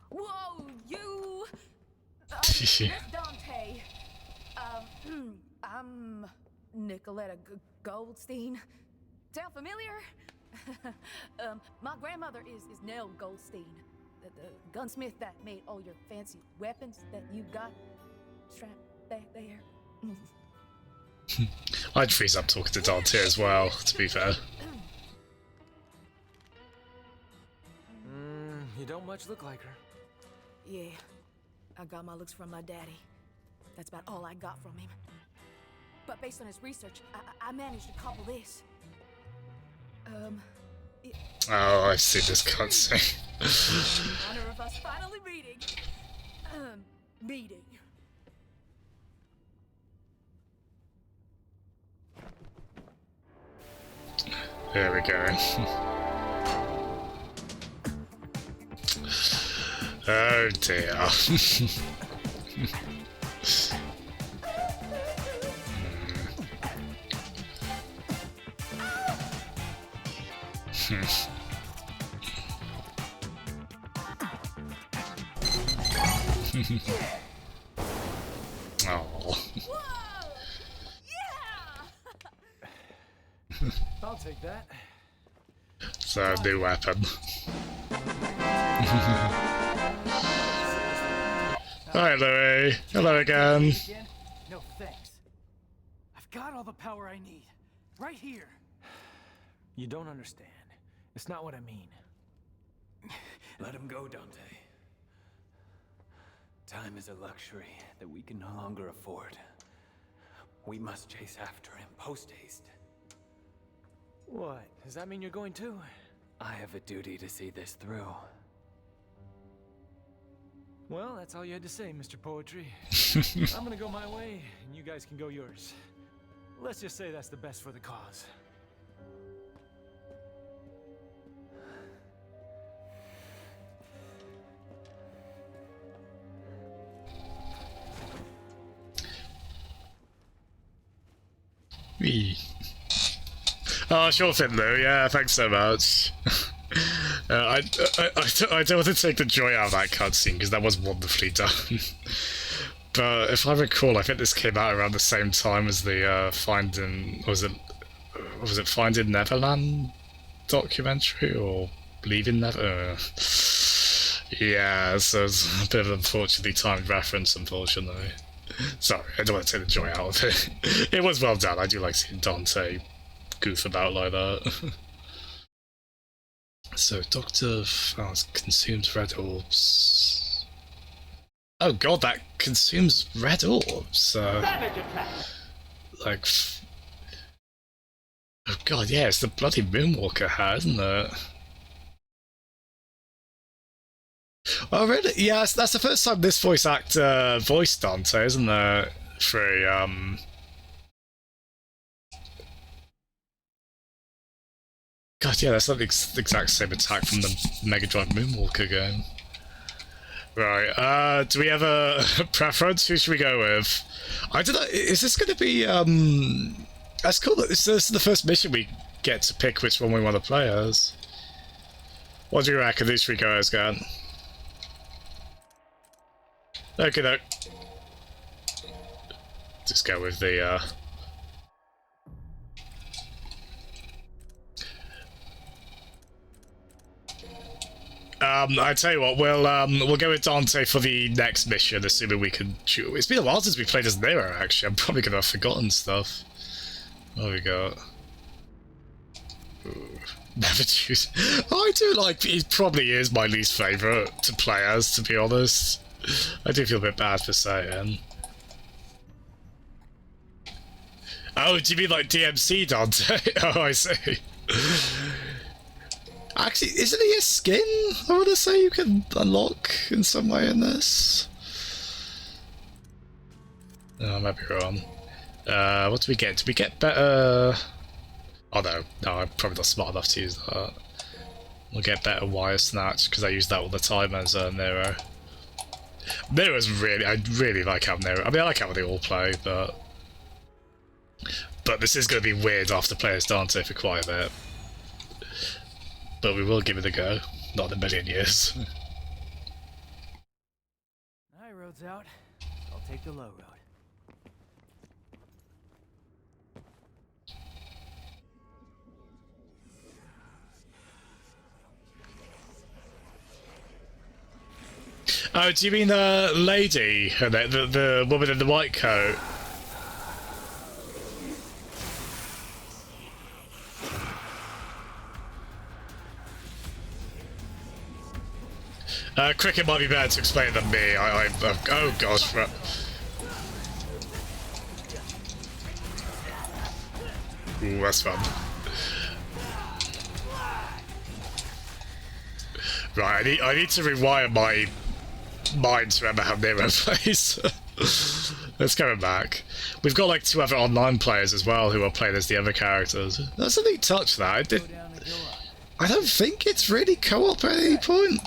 Whoa, you! Miss Dante. I'm Nicoletta Goldstein. Sound familiar? My grandmother is Nell Goldstein, the gunsmith that made all your fancy weapons that you got strapped back there. I'd freeze up talking to Dante as well, to be fair. You don't much look like her. Yeah, I got my looks from my daddy. That's about all I got from him. But based on his research, I managed to couple this. Oh, I've seen this cutscene. In honor of us finally meeting. Meeting. There we go. Oh dear. Oh. I'll take that. It's a new weapon. Hi, Louis. Hello again. No thanks. I've got all the power I need. Right here. You don't understand. It's not what I mean. Let him go, Dante. Time is a luxury that we can no longer afford. We must chase after him post-haste. What? Does that mean you're going too? I have a duty to see this through. Well, that's all you had to say, Mr. Poetry. I'm gonna go my way, and you guys can go yours. Let's just say that's the best for the cause. Wee. Oh, sure thing, Lou. Yeah, thanks so much. I don't want to take the joy out of that cutscene because that was wonderfully done. But if I recall, I think this came out around the same time as the Finding Neverland documentary or Leaving Never. Yeah, so it's a bit of an unfortunately timed reference, unfortunately. Sorry, I don't want to take the joy out of it. It was well done. I do like seeing Dante goof about like that. So, Dr. Faust consumes red orbs. Oh god, that consumes red orbs. Like... Oh god, yeah, it's the bloody Moonwalker hat, isn't it? Oh really? Yeah, that's the first time this voice actor voiced Dante, isn't it? For God, yeah, that's not the exact same attack from the Mega Drive Moonwalker game. Right, do we have a preference? Who should we go with? I don't know, is this going to be, that's cool, this is the first mission we get to pick which one we want to play as. What do you reckon? Who should we go as, Gan? Okay, no. Just go with the, I tell you what, we'll go with Dante for the next mission, assuming we can choose. It's been a while since we played as Nero, actually. I'm probably gonna have forgotten stuff. What we got? Ooh, never choose. I do like. He probably is my least favourite to play as, to be honest. I do feel a bit bad for saying. Oh, do you mean like DMC Dante? Oh, I see. Actually, isn't he a skin? I want to say you can unlock in some way in this. No, I might be wrong. What do we get? Do we get better... Oh no, I'm probably not smart enough to use that. We'll get better wire snatch, because I use that all the time as Nero. Nero's really... I really like how Nero... I mean, I like how they all play, but this is going to be weird after playing as Dante for quite a bit. But we will give it a go. Not in a million years. High road's out. I'll take the low road. Oh, do you mean the lady? The woman in the white coat? Cricket might be better to explain than me. Oh gosh. Ooh, that's fun. Right, I need to rewire my mind to remember how Nero plays. Let's go back. We've got like 2 other online players as well who are playing as the other characters. That's a neat touch, that. I don't think it's really co-op at any point.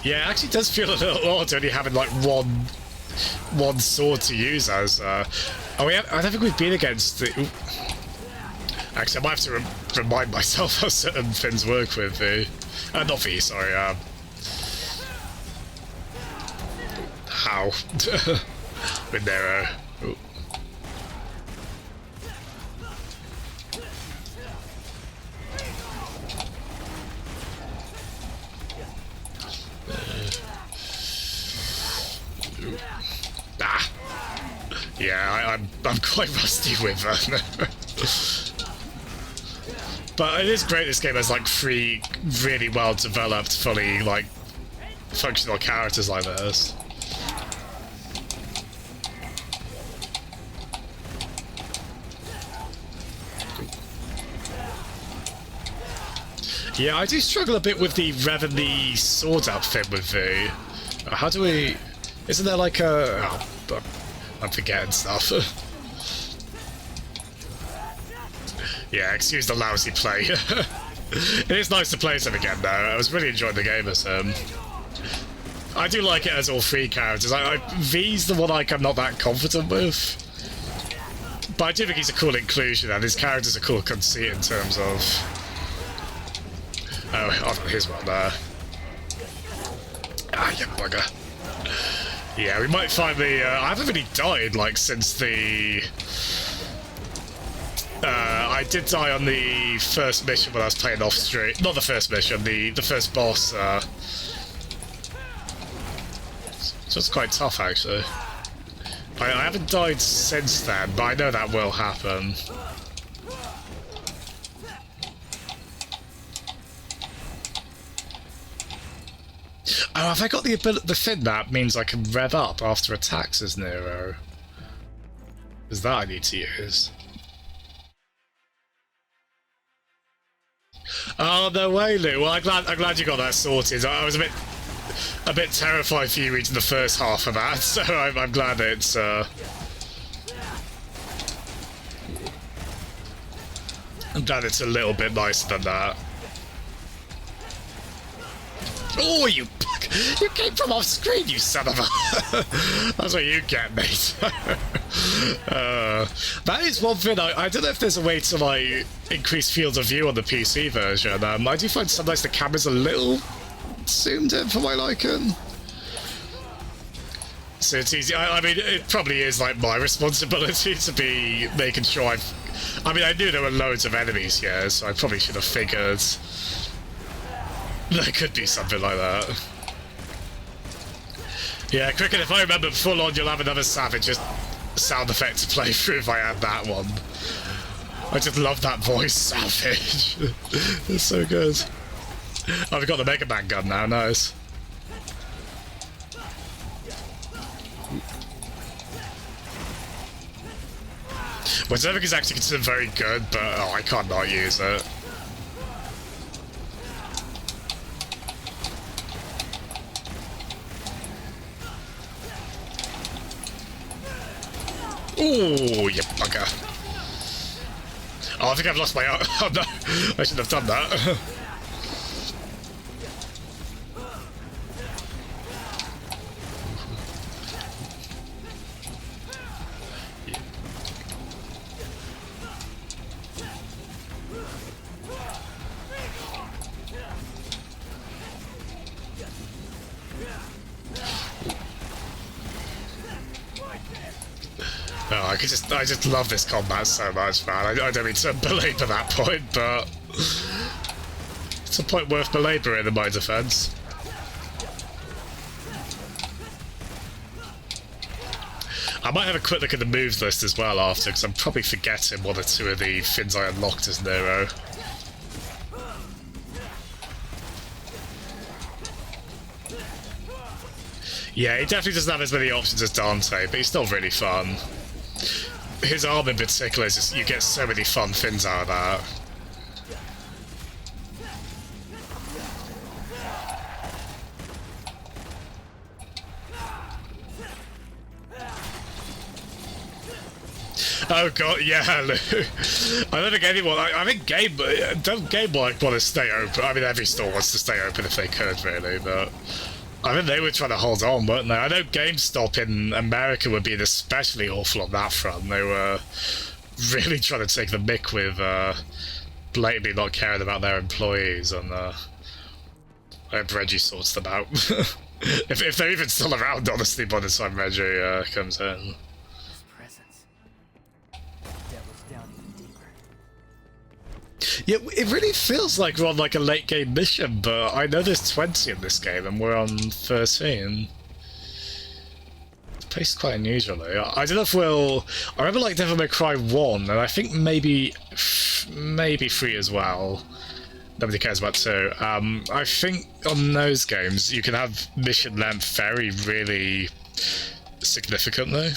Yeah, it actually does feel a little odd only having like one sword to use as. I don't think we've been against the. Ooh. Actually, I might have to remind myself how certain things work with the. Not V, sorry. How? With Nero. Ooh. Yeah, I'm quite rusty with them. But it is great this game has like 3 really well developed, fully like functional characters like this. Yeah, I do struggle a bit with the rev and the sword outfit with the... How do we... Isn't there like a... Oh, I'm forgetting stuff. Yeah, excuse the lousy play. It is nice to play some again, though. I was really enjoying the game as I do like it as all three characters. V's the one I'm not that confident with. But I do think he's a cool inclusion, and his character's a cool conceit in terms of... Oh, here's one there. Ah, you bugger. Yeah, we might finally... I haven't really died, like, since the... I did die on the first mission when I was playing off stream. Not the first mission, the first boss. So it's quite tough, actually. I haven't died since then, but I know that will happen. Oh, have I got the ability? The thing that means I can rev up after attacks as Nero. Is that I need to use? Oh, no way, Lou. Well, I'm glad you got that sorted. I was a bit terrified for you reading the first half of that, so I'm glad it's I'm glad it's a little bit nicer than that. Oh, you came from off screen, you son of a... That's what you get, mate. That is one thing, I don't know if there's a way to, like, increase field of view on the PC version. I do find sometimes the camera's a little zoomed in for my liking. So it's easy. I mean, it probably is, like, my responsibility to be making sure I mean, I knew there were loads of enemies here, so I probably should have figured... There could be something like that. Yeah, Cricket, if I remember full on, you'll have another Savage sound effect to play through if I add that one. I just love that voice, Savage. It's so good. Oh, we've got the Mega Man gun now, nice. Well, Zervik is actually considered very good, but oh, I can't not use it. Ooh, you bugger. Oh, I think I've lost my... Oh, no. I shouldn't have done that. Oh, I just love this combat so much, man. I don't mean to belabor that point, but it's a point worth belaboring in my defense. I might have a quick look at the moves list as well after, because I'm probably forgetting one or two of the things I unlocked as Nero. Yeah, he definitely doesn't have as many options as Dante, but he's still really fun. His arm in particular is just, you get so many fun things out of that. Oh god, yeah, Lou. I don't think anyone... I think Game Boy want to stay open. I mean, every store wants to stay open if they could, really, but... I think they were trying to hold on, weren't they? I know GameStop in America were being especially awful on that front. They were really trying to take the mick with blatantly not caring about their employees, and I hope Reggie sorts them out. if they're even still around, honestly, by the time Reggie comes in. Yeah, it really feels like we're on like a late game mission, but I know there's 20 in this game and we're on 13. The pace is quite unusually. I don't know if we'll... I remember like Devil May Cry 1, and I think maybe 3 as well. Nobody cares about 2. I think on those games you can have mission length vary really significantly.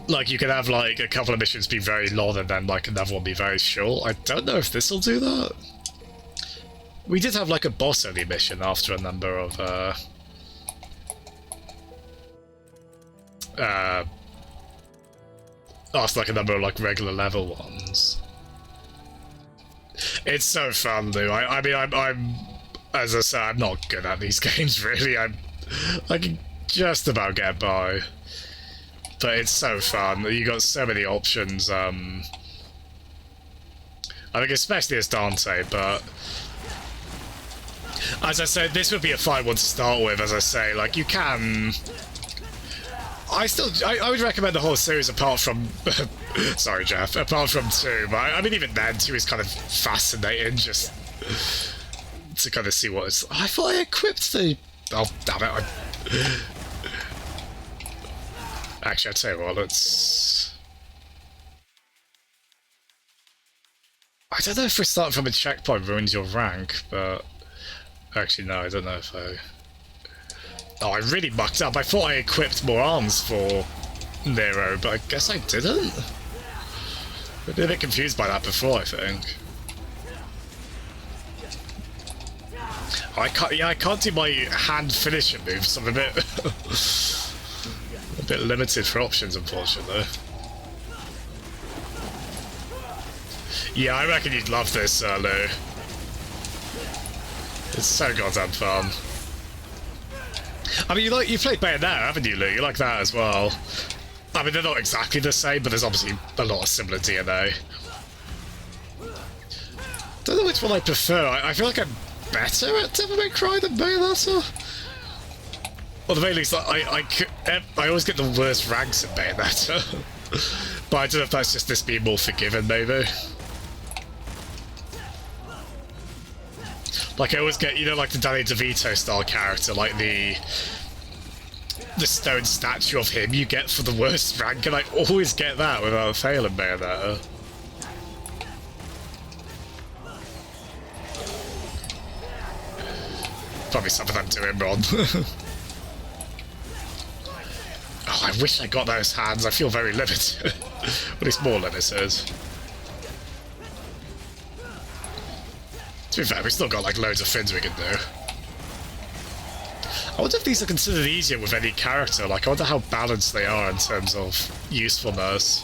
like you can have like a couple of missions be very long and then like another one be very short. I don't know if this will do that. We did have like a boss only mission after a number of after like a number of like regular level ones. It's so fun, Lou. I mean, I'm as I say, I'm not good at these games really. I can just about get by, but it's so fun. You got so many options. I think especially as Dante, but as I said, this would be a fine one to start with. As I say, like you can. I would recommend the whole series apart from sorry Jeff, apart from 2, but I mean even then 2 is kind of fascinating just to kind of see what it's. I thought I equipped the. Oh damn it! Actually, I'll tell you what. Let's. I don't know if we're starting from a checkpoint ruins your rank, but actually no, I don't know if I. Oh, I really mucked up. I thought I equipped more arms for Nero, but I guess I didn't. I've been a bit confused by that before, I think. I can't do my hand finisher moves, so I'm a bit limited for options, unfortunately. Yeah, I reckon you'd love this, Lou. It's so goddamn fun. I mean, you played Bayonetta, haven't you, Lou? You like that as well. I mean, they're not exactly the same, but there's obviously a lot of similar DNA. Don't know which one I prefer. I feel like I'm better at Devil May Cry than Bayonetta. Or the very least, I always get the worst ranks in Bayonetta. But I don't know if that's just this being more forgiven, maybe. Like I always get, you know, like the Danny DeVito style character, like the stone statue of him you get for the worst rank, and I always get that without failing Bayonetta. Probably something I'm doing wrong. Oh, I wish I got those hands. I feel very limited. At least more limited. To be fair, we've still got like loads of things we can do. I wonder if these are considered easier with any character. Like, I wonder how balanced they are in terms of usefulness.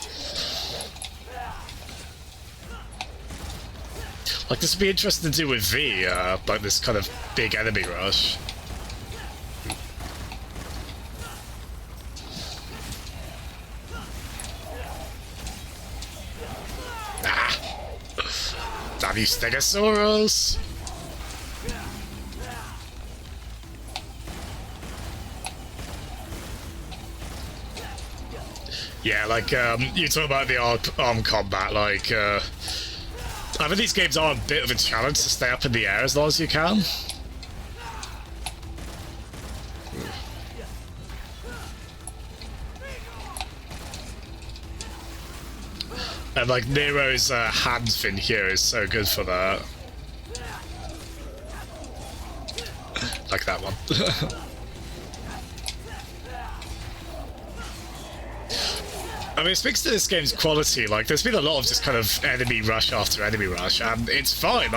Like, this would be interesting to do with V, like this kind of big enemy rush. Damn you, Stegosaurus! Yeah, like, you talk about the arm combat, like, I mean, these games are a bit of a challenge to stay up in the air as long as you can. And like Nero's hand fin here is so good for that. Like that one. I mean, it speaks to this game's quality. Like, there's been a lot of just kind of enemy rush after enemy rush, and it's fine.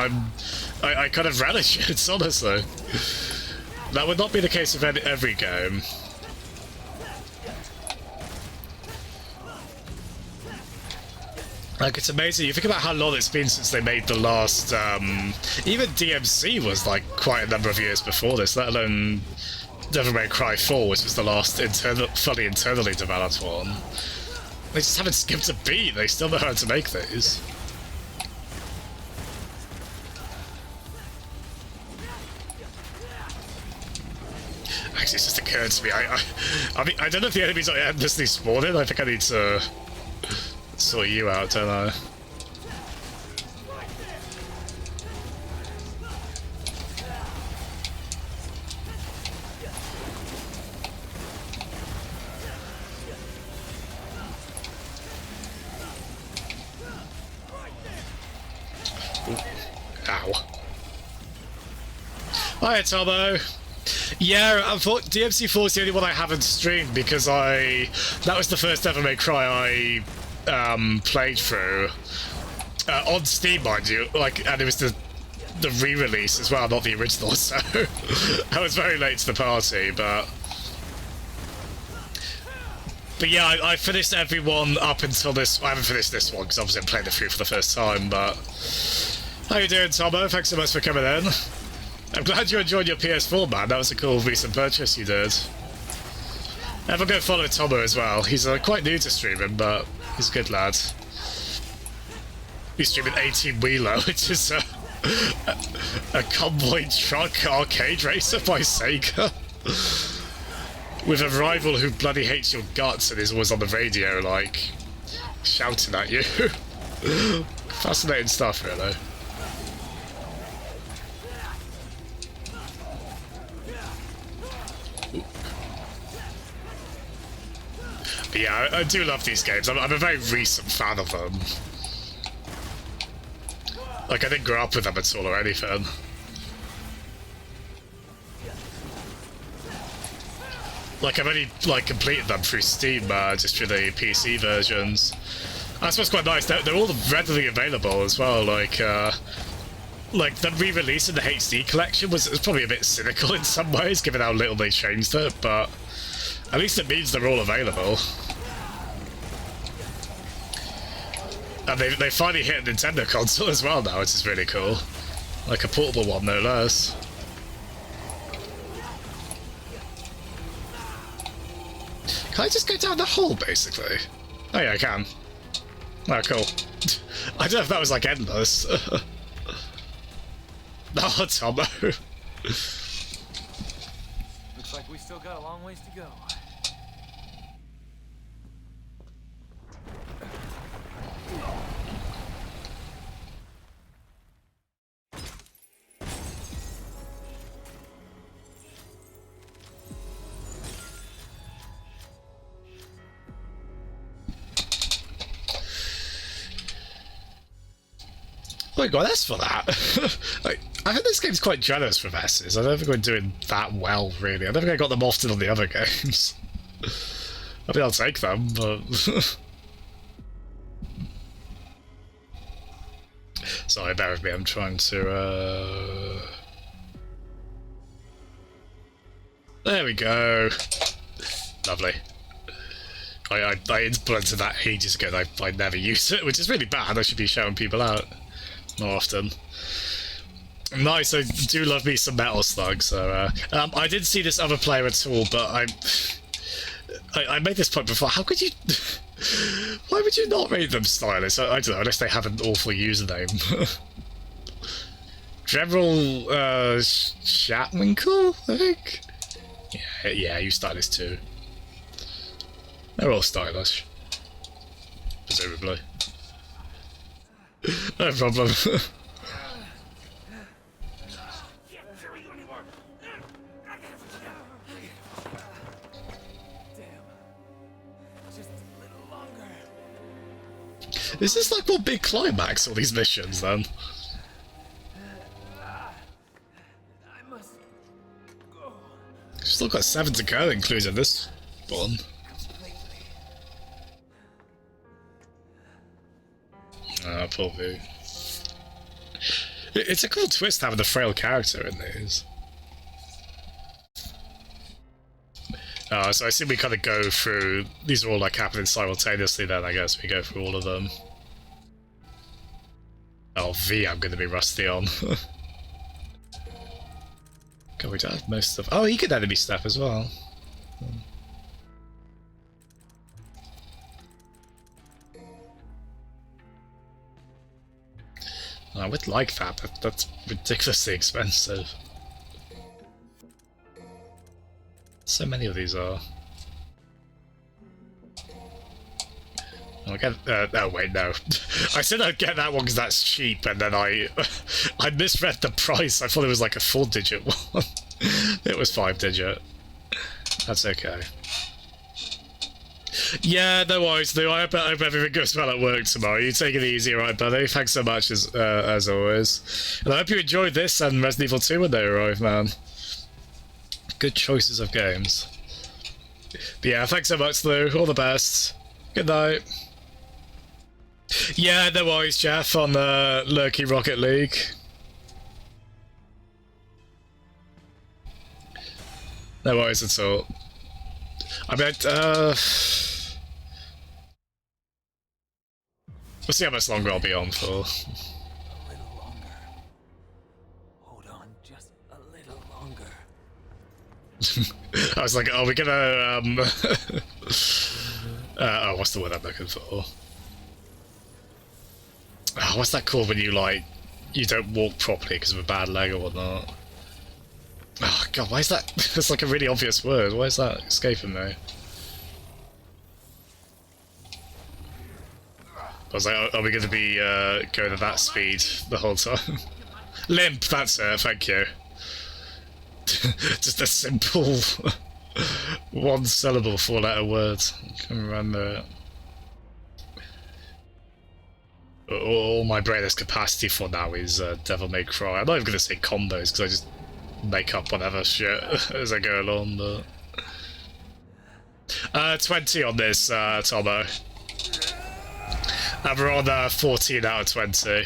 I kind of relish it, honestly. That would not be the case of every game. Like, it's amazing. You think about how long it's been since they made the last, even DMC was, like, quite a number of years before this, let alone Devil May Cry 4, which was the last fully internally developed one. They just haven't skipped a beat. They still know how to make these. Actually, it's just occurred to me. I mean, I don't know if the enemies are endlessly spawning. I think I need to sort you out, don't I? Ow. Hiya, Tomo. Yeah, I thought DMC4 is the only one I haven't streamed because that was the first Devil May Cry I played through on Steam, mind you. Like, and it was the re-release as well, not the original. So I was very late to the party, but yeah, I finished everyone up until this. I haven't finished this one because obviously I'm playing the through for the first time. But how you doing, Tomo? Thanks so much for coming in. I'm glad you enjoyed your PS4, man. That was a cool recent purchase you did. Have a go follow Tomo as well. He's quite new to streaming, but he's a good lad. He's streaming 18-wheeler, which is a convoy truck arcade racer by Sega. With a rival who bloody hates your guts and is always on the radio, like, shouting at you. Fascinating stuff, really. But yeah, I do love these games. I'm a very recent fan of them. Like, I didn't grow up with them at all or anything. Like, I've only, like, completed them through Steam, just through the PC versions. That's what's quite nice. They're all readily available as well. Like the re-release in the HD collection was probably a bit cynical in some ways, given how little they changed it, but at least it means they're all available. And they finally hit a Nintendo console as well now, which is really cool. Like a portable one, no less. Can I just go down the hole, basically? Oh yeah, I can. Oh, cool. I don't know if that was, like, endless. Oh, Tomo. Looks like we still got a long ways to go. Oh my god, that's for that. Like, I think this game's quite generous with S's. I don't think we're doing that well, really. I don't think I got them often on the other games. I mean, I'll take them, but... Sorry, bear with me, I'm trying to, There we go. Lovely. I implemented that ages ago and I never used it, which is really bad. I should be shouting people out more often. Nice, I do love me some Metal Slug, so I didn't see this other player at all, but I made this point before. How could you... Why would you not rate them stylish? I don't know, unless they have an awful username. General Shatwinkle, I think? Yeah, you stylish too. They're all stylish. Presumably. No problem. Is this like one big climax, all these missions, then? Still got 7 to go, including this one. Ah, poor Vu. It's a cool twist having the frail character in these. So I assume we kind of go through... These are all like happening simultaneously then, I guess. We go through all of them. Oh, V I'm going to be rusty on. God, we don't have most of... Oh, he could enemy step as well. I would like that, but that's ridiculously expensive. So many of these are. I'll get, oh wait, no. I said I'd get that one because that's cheap, and then I misread the price. I thought it was like a 4-digit one. It was 5-digit. That's okay. Yeah, no worries, Lou. I hope everything goes well at work tomorrow. You take it easy, alright, buddy? Thanks so much, as always. And I hope you enjoyed this and Resident Evil 2 when they arrive, man. good choices of games. But yeah, thanks so much, Lou. All the best. Good night. Yeah, no worries, Jeff, on the Lurky Rocket League. No worries at all. I mean, we'll see how much longer I'll be on for. A little longer. Hold on, just a little longer. I was like, are we gonna, oh, what's the word I'm looking for? Oh, what's that called when you, like, you don't walk properly because of a bad leg or whatnot? Oh, God, why is that? That's like a really obvious word. Why is that escaping me? I was like, are we going to be going at that speed the whole time? Limp, that's it, thank you. Just a simple one syllable, 4-letter word. I can remember it. All my brain has capacity for now is Devil May Cry. I'm not even going to say combos because I just make up whatever shit as I go along, but... 20 on this, Tomo. And we're on 14 out of 20.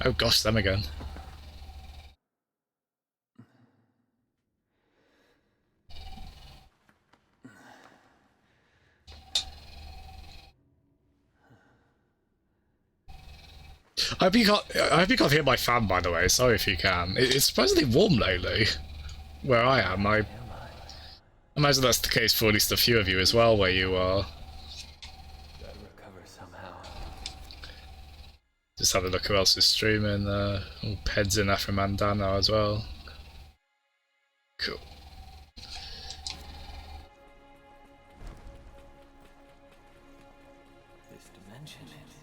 Oh gosh, them again. I hope you can't hear my fan, by the way. Sorry if you can. It's surprisingly warm lately, where I am. I imagine that's the case for at least a few of you as well, where you are. Gotta recover somehow. Just have a look who else is streaming. Ped's in Afromandano as well. Cool. This dimension is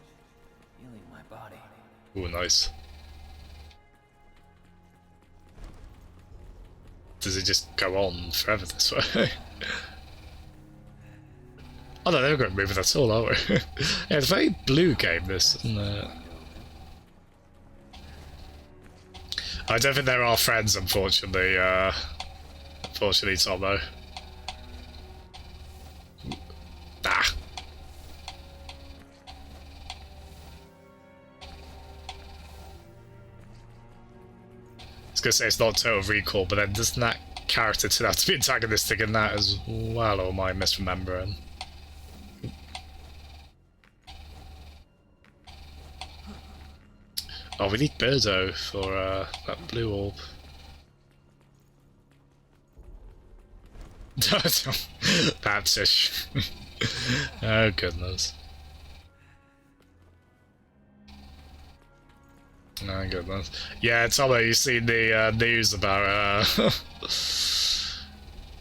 healing my body. Ooh, nice. Does it just go on forever this way? Oh no, they're not going to move it at all, are we? Yeah, it's a very blue game, this, isn't it? I don't think there are friends, unfortunately, unfortunately, Tomo. Ah. I was going to say it's not Total Recall, but then doesn't that character turn out to be antagonistic in that as well, or am I misremembering? Oh, we need Birdo for that blue orb. That's ish. Oh goodness. Oh goodness. Yeah, Tomo, you seen the news about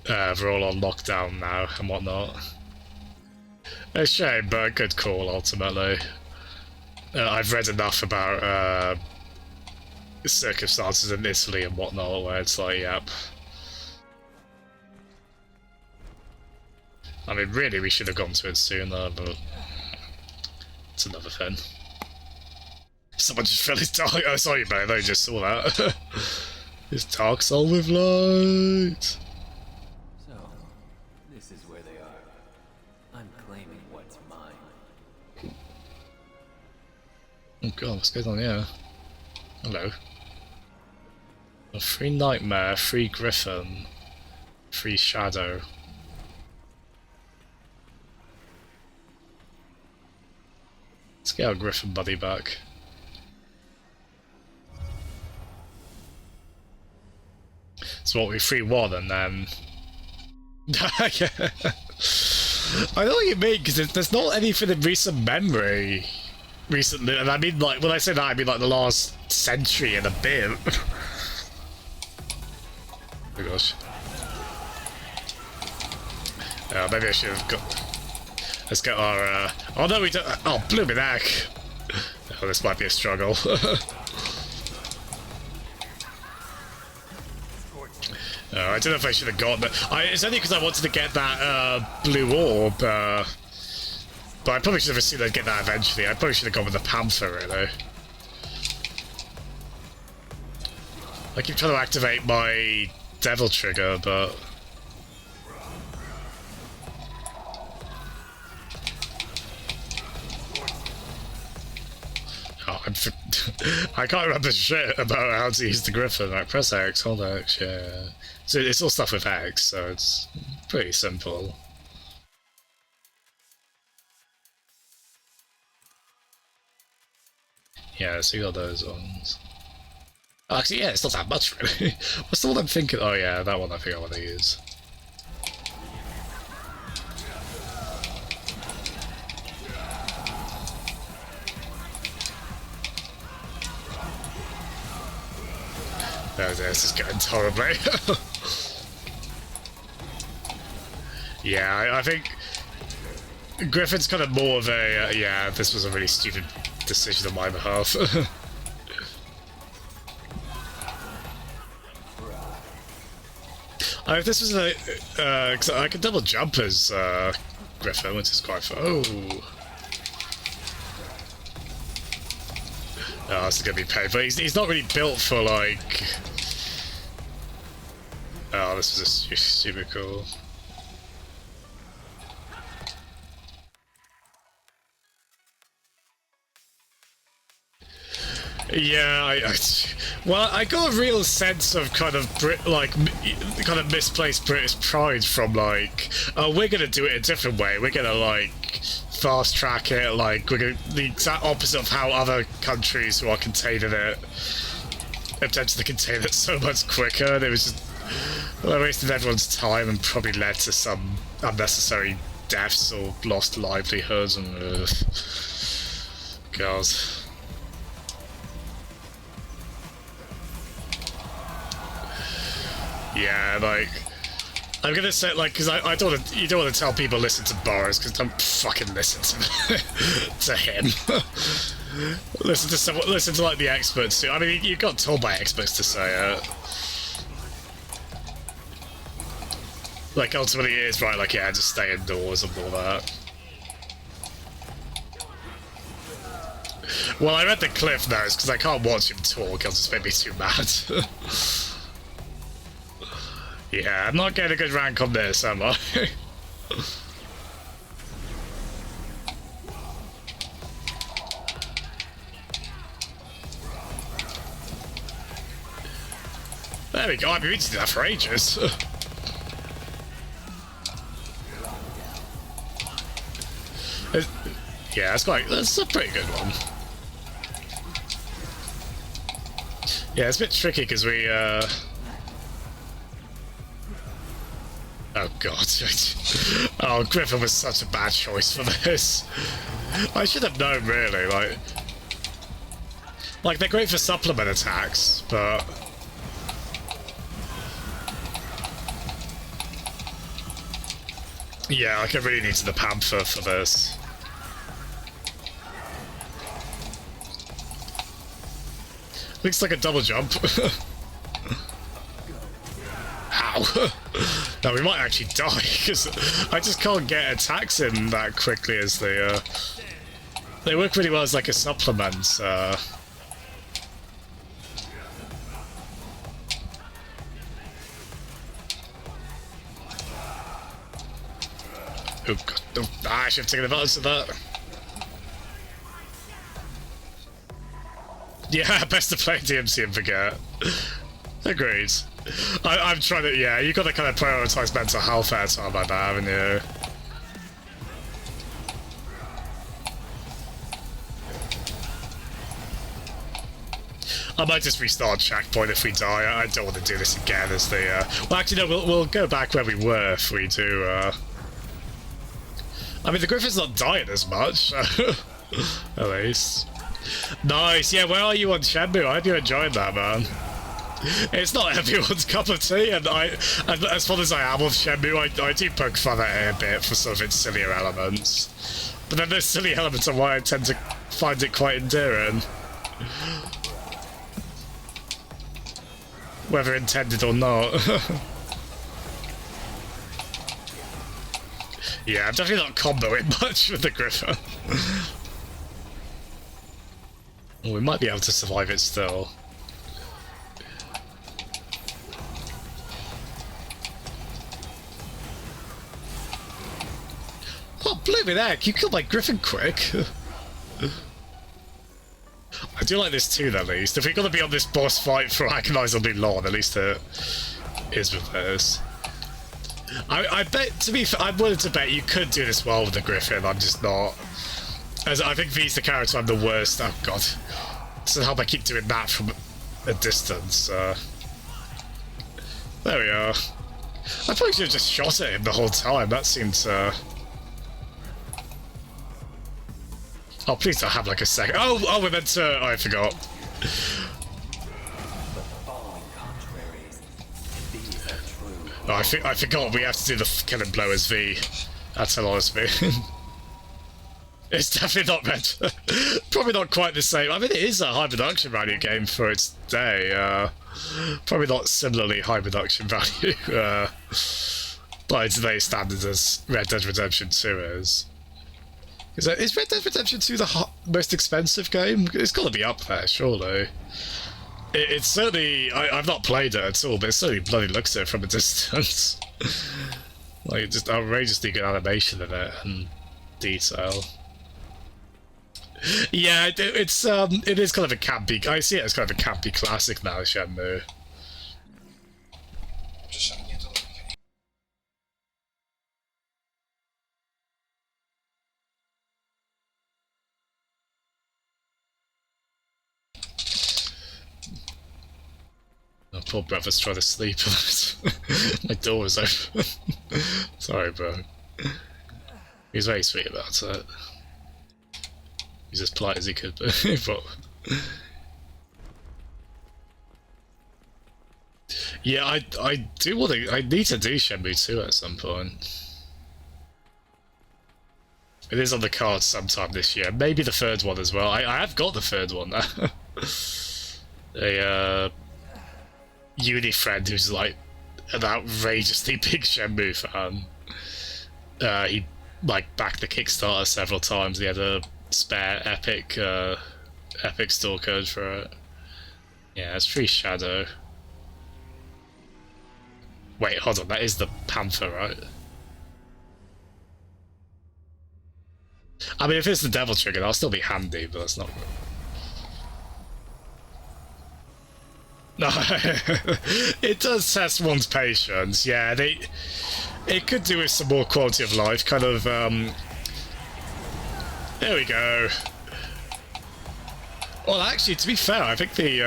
we're all on lockdown now and whatnot. A shame, but a good call ultimately. I've read enough about circumstances in Italy and whatnot where it's like, yep. I mean, really, we should have gone to it sooner, but it's another thing. Someone just fell his dark. Oh, sorry, man. I just saw that. His dark soul with light. So, this is where they are. I'm claiming what's mine. Oh god, what's going on here? Hello. A free nightmare, free griffin, free shadow. Let's get our griffin buddy back. So what, we free one and then... Yeah. I know what you mean, because there's not anything in recent memory recently, and I mean, like, when I say that, I mean, like, the last century and a bit. Oh gosh. Maybe I should have got... Let's get our, oh no, we don't... Oh, blew me neck! Oh, this might be a struggle. I don't know if I should have gotten that. It's only because I wanted to get that blue orb, but I probably should have seen I'd get that eventually. I probably should have gone with the Panther, really. I keep trying to activate my devil trigger, but... Oh, I can't remember shit about how to use the Griffin. Like, press X, hold X, yeah. So it's all stuff with X, so it's pretty simple. Yeah, so you got those ones. Actually, yeah, it's not that much, really. What's the one I'm thinking? Oh, yeah, that one I think I want to use. No, this is going horribly. Yeah, I think Griffin's kind of more of a... yeah, this was a really stupid decision on my behalf. If this was a... cause I could double jump as Griffin, which is quite fun. Oh, this is going to be pain, but he's not really built for, like... Oh, this is super cool. Yeah, well, I got a real sense of kind of kind of misplaced British pride from like, oh, we're gonna do it a different way. We're gonna like fast track it. Like we're gonna the exact opposite of how other countries who are containing it attempted to contain it so much quicker. And it was just wasted everyone's time and probably led to some unnecessary deaths or lost livelihoods and God. Yeah, like, I'm gonna say, like, because I don't want to, you don't want to tell people listen to Boris, because don't fucking listen to him. Listen to someone, listen to, like, the experts too. I mean, you got told by experts to say it. Like, ultimately it is right, like, yeah, just stay indoors and all that. Well, I read the Cliff Notes, because I can't watch him talk, it'll just make me too mad. Yeah, I'm not getting a good rank on this, am I? There we go, I've been reaching that for ages. Yeah, that's a pretty good one. Yeah, it's a bit tricky because we, oh god. Oh, Griffin was such a bad choice for this. I should have known, really, like they're great for supplement attacks, but... Yeah, like I really needed the Panther for this. Looks like a double jump. Ow! No, we might actually die, because I just can't get attacks in that quickly as they work really well as like a supplement. Oh god, oh, I should have taken advantage of that. Yeah, best to play DMC and forget. Agreed. I'm trying to, yeah, you've got to kind of prioritise mental health at a time like that, haven't you? I might just restart checkpoint if we die. I don't want to do this again as the, well, actually, no, we'll go back where we were if we do, I mean, the Griffin's not dying as much, at least. Nice, yeah, where are you on Shenmue? I hope you're enjoying that, man. It's not everyone's cup of tea, and as fun as I am with Shenmue, I do poke fun at it a bit for some of its sillier elements. But then those silly elements are why I tend to find it quite endearing. Whether intended or not. Yeah, I'm definitely not comboing much with the Griffin. We might be able to survive it still. Oh, blooming heck, you killed my griffin quick. I do like this too, at least. If we're going to be on this boss fight for Agonize on New Lawn, at least it is with this. I bet, to be fair, I'm willing to bet you could do this well with the griffin. I'm just not. As I think V's the character I'm the worst. Oh god. So how do I keep doing that from a distance? There we are. I probably should have just shot at him the whole time. That seems. Oh, please don't have like a second. Oh, we meant to. Oh, I forgot. Oh, I forgot we have to do the kill and blow as V. That's an honest me. It's definitely not meant. Probably not quite the same. I mean, it is a high production value game for its day. Probably not similarly high production value by today's standards as Red Dead Redemption 2 is. Is Red Dead Redemption 2 the most expensive game? It's got to be up there, surely. It's certainly... I've not played it at all, but it certainly bloody looks at it from a distance. Like, just outrageously good animation in it, and detail. Yeah, it is kind of a campy... I see it as kind of a campy classic now, Shenmue. My poor brother's trying to sleep. My door was open. Sorry, bro. He's very sweet about it. He's as polite as he could be, but... Yeah, I do want to... I need to do Shenmue 2 at some point. It is on the cards sometime this year. Maybe the third one as well. I have got the third one now. A uni friend who's like an outrageously big Shenmue fan. He like backed the Kickstarter several times. He had a spare Epic store code for it. Yeah, it's Free Shadow. Wait, hold on, that is the Panther, right? I mean, if it's the Devil Trigger, that'll still be handy, but that's not... No, it does test one's patience. Yeah, it could do with some more quality of life, kind of. There we go. Well, actually, to be fair, I think the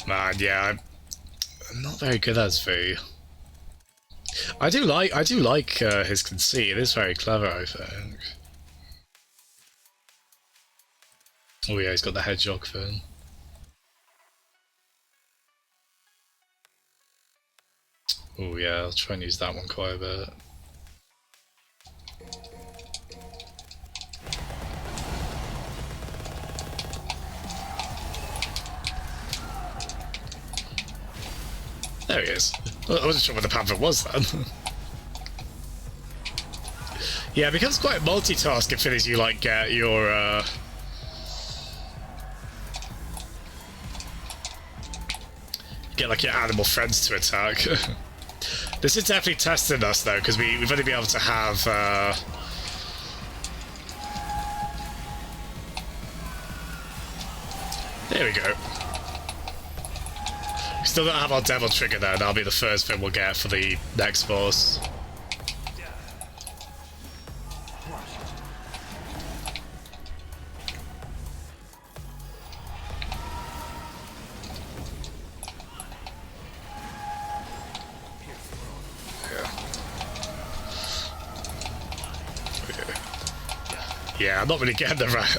man, yeah, I'm not very good as V. I do like his conceit. It is very clever, I think. Oh yeah, he's got the hedgehog thing. Oh yeah, I'll try and use that one quite a bit. There he is. I wasn't sure what the Panther was then. Yeah, it becomes quite multitasking as you like get your get like your animal friends to attack. This is definitely testing us though, because we've only been able to have there we go. We still don't have our Devil Trigger though. That'll be the first thing we'll get for the next boss. Yeah, I'm not really getting the right.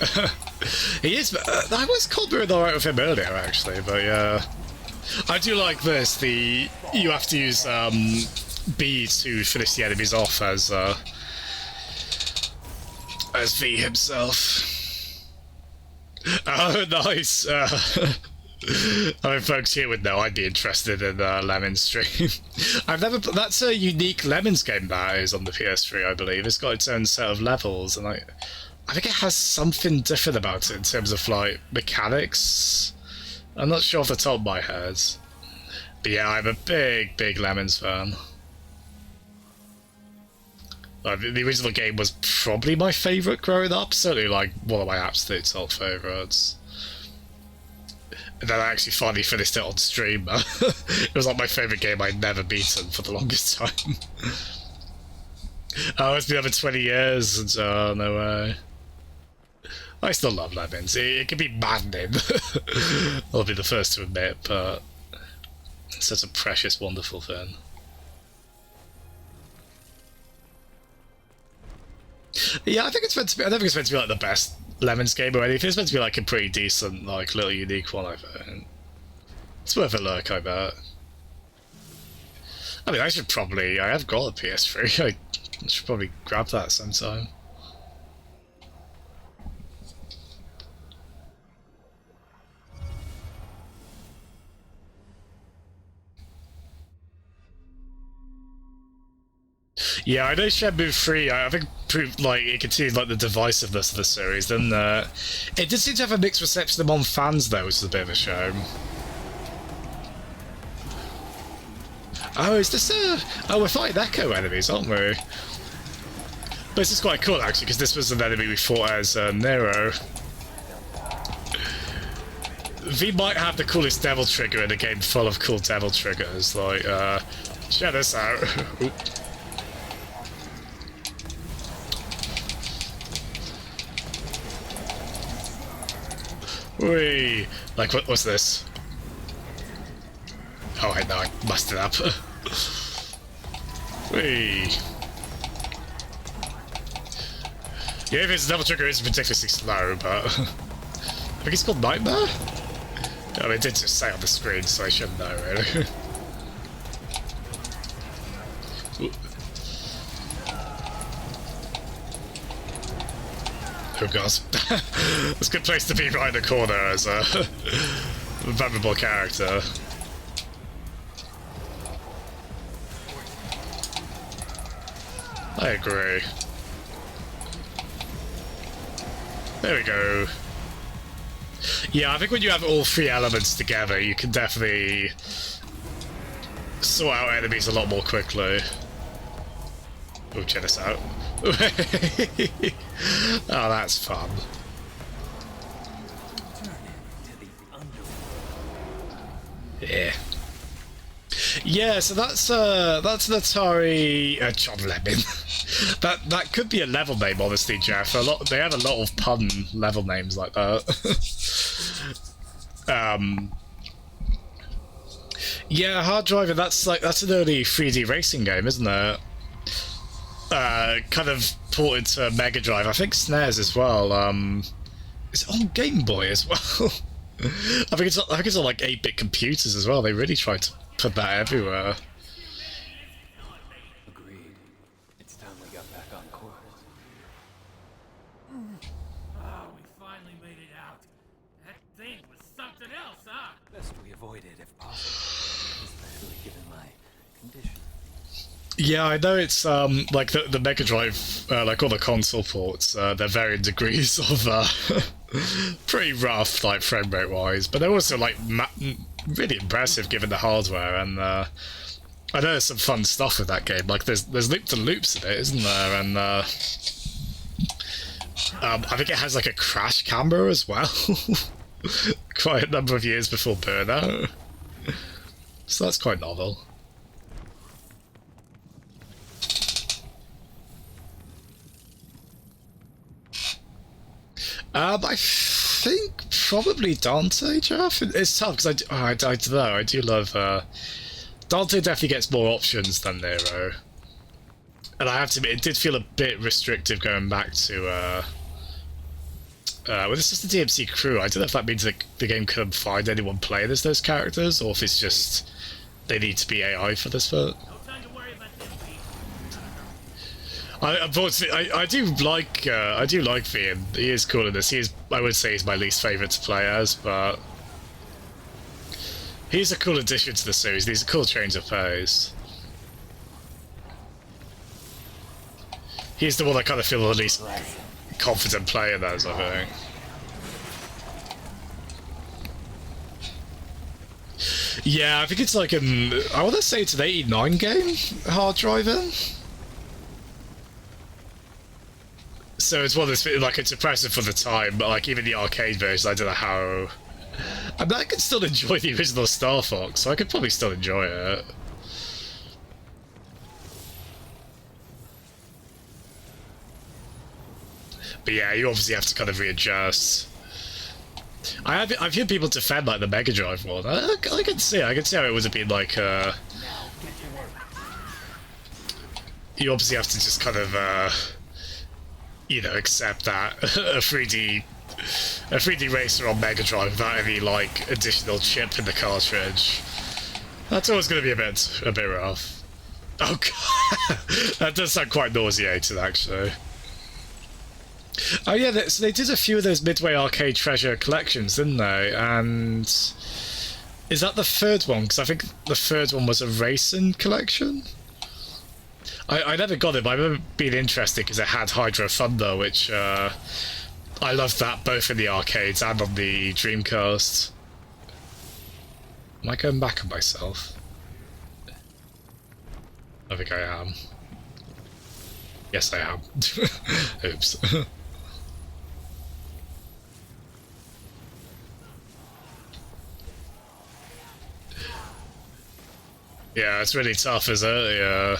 He is. I was comparing alright with him earlier, actually, but yeah. I do like this. You have to use B to finish the enemies off as V himself. Oh, nice. I mean, folks here would know I'd be interested in Lemon's stream. I've never. That's a unique Lemons game that is on the PS3, I believe. It's got its own set of levels, and I think it has something different about it in terms of like mechanics. I'm not sure off the top of my head. But yeah, I'm a big Lemons fan. Like, the original game was probably my favourite growing up, certainly like one of my absolute top favourites. And then I actually finally finished it on stream. It was like my favourite game I'd never beaten for the longest time. Oh, it's been over 20 years, and no way. I still love Lemons. It can be maddening. I'll be the first to admit, but it's such a precious, wonderful thing. Yeah, I think it's meant to be. I don't think it's meant to be like the best Lemons game or anything. It's meant to be like a pretty decent, like little unique one. I think it's worth a look. I bet. I mean, I should probably. I have got a PS3. I should probably grab that sometime. Yeah, I know Shenmue 3, I think proved like it continued like the divisiveness of the series, then it did seem to have a mixed reception among fans though, which is a bit of a shame. Oh, is this oh, we're fighting Echo enemies, aren't we? But this is quite cool actually, because this was an enemy we fought as Nero. V might have the coolest devil trigger in a game full of cool devil triggers, like, check this out. Oop. Whee! Like, what's this? Oh, I know, I messed it up. Whee! Yeah, if it's double trigger, it's ridiculously slow, but... I think it's called Nightmare? I mean, it did just say on the screen, so I shouldn't know, really. Oh god. It's a good place to be right in the corner as a memorable character. I agree. There we go. Yeah, I think when you have all three elements together, you can definitely sort out enemies a lot more quickly. Oh, check this out. Oh, that's fun. Yeah. Yeah, so that's an Atari John Lemon. that could be a level name, honestly, Jeff. They have a lot of pun level names like that. Yeah, Hard Driver. That's an early 3D racing game, isn't it? Kind of ported to Mega Drive. I think SNES as well. It's on Game Boy as well. I think it's on like 8-bit computers as well. They really tried to put that everywhere. Agreed. It's time we got back on course. Oh, we finally made it out. That thing was something else, huh? Best we avoid it if possible, especially given my condition. Yeah, I know it's like the Mega Drive, like all the console ports, they're varying degrees of pretty rough, like frame rate wise, but they're also like really impressive given the hardware. And I know there's some fun stuff with that game. Like there's loop to loops in it, isn't there? And I think it has like a crash camera as well. Quite a number of years before Burnout, so that's quite novel. I think probably Dante, Jeff. It's tough because I don't know. I do love Dante. Definitely gets more options than Nero, and I have to admit, it did feel a bit restrictive going back to well, this is the DMC crew. I don't know if that means that the game couldn't find anyone playing as those characters, or if it's just they need to be AI for this bit. Unfortunately, I do like Vian. He is cool in this. I would say he's my least favourite to play as, but he's a cool addition to the series. He's a cool change of pace. He's the one I kind of feel the least confident playing as, I think. Yeah, I think it's like an... I want to say it's an 89 game, hard driving. So it's one of those, like, it's impressive for the time, but like even the arcade version, I don't know how... I mean, I could still enjoy the original Star Fox, so I could probably still enjoy it. But yeah, you obviously have to kind of readjust. I've heard people defend like the Mega Drive one. I can see how it would have been like. You obviously have to just kind of, you know, accept that a 3D racer on Mega Drive without any like additional chip in the cartridge. That's always going to be a bit rough. Oh god, that does sound quite nauseating actually. Oh yeah, so they did a few of those Midway Arcade Treasure collections, didn't they? And is that the third one? Because I think the third one was a racing collection. I never got it, but I remember being interested because it had Hydro Thunder, which I loved that both in the arcades and on the Dreamcast. Am I going back on myself? I think I am. Yes, I am. Oops. Yeah, it's really tough, isn't it? Yeah.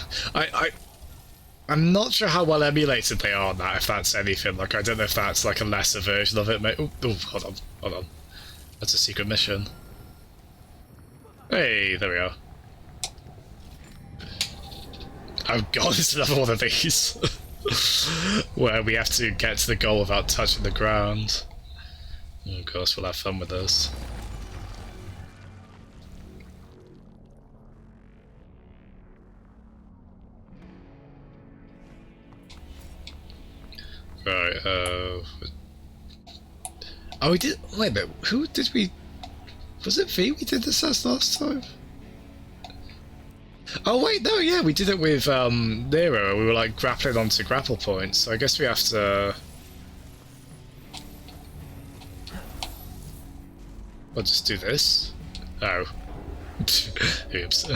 I'm not sure how well emulated they are on that, if that's anything. Like, I don't know if that's like a lesser version of it, mate. Oh, hold on. That's a secret mission. Hey, there we are. Oh god, it's another one of these. Where we have to get to the goal without touching the ground. Of course, we'll have fun with this. Right, oh, we did... Wait a minute, who did we... Was it V we did this as last time? Oh wait, no, yeah, we did it with Nero. We were like grappling onto grapple points, so I guess we have to... We'll just do this. Oh. Oops.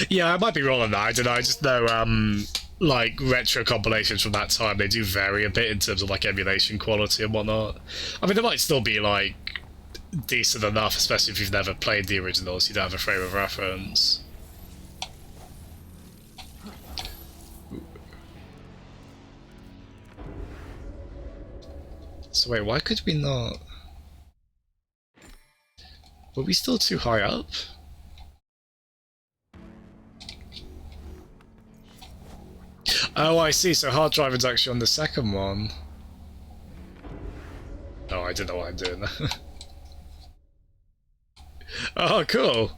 Yeah, I might be wrong on that, I don't know, I just know, like, retro compilations from that time, they do vary a bit in terms of, like, emulation quality and whatnot. I mean, they might still be, like, decent enough, especially if you've never played the originals, you don't have a frame of reference. So wait, why could we not... Were we still too high up? Oh, I see, so hard driving's actually on the second one. Oh, I don't know what I'm doing. Oh, cool.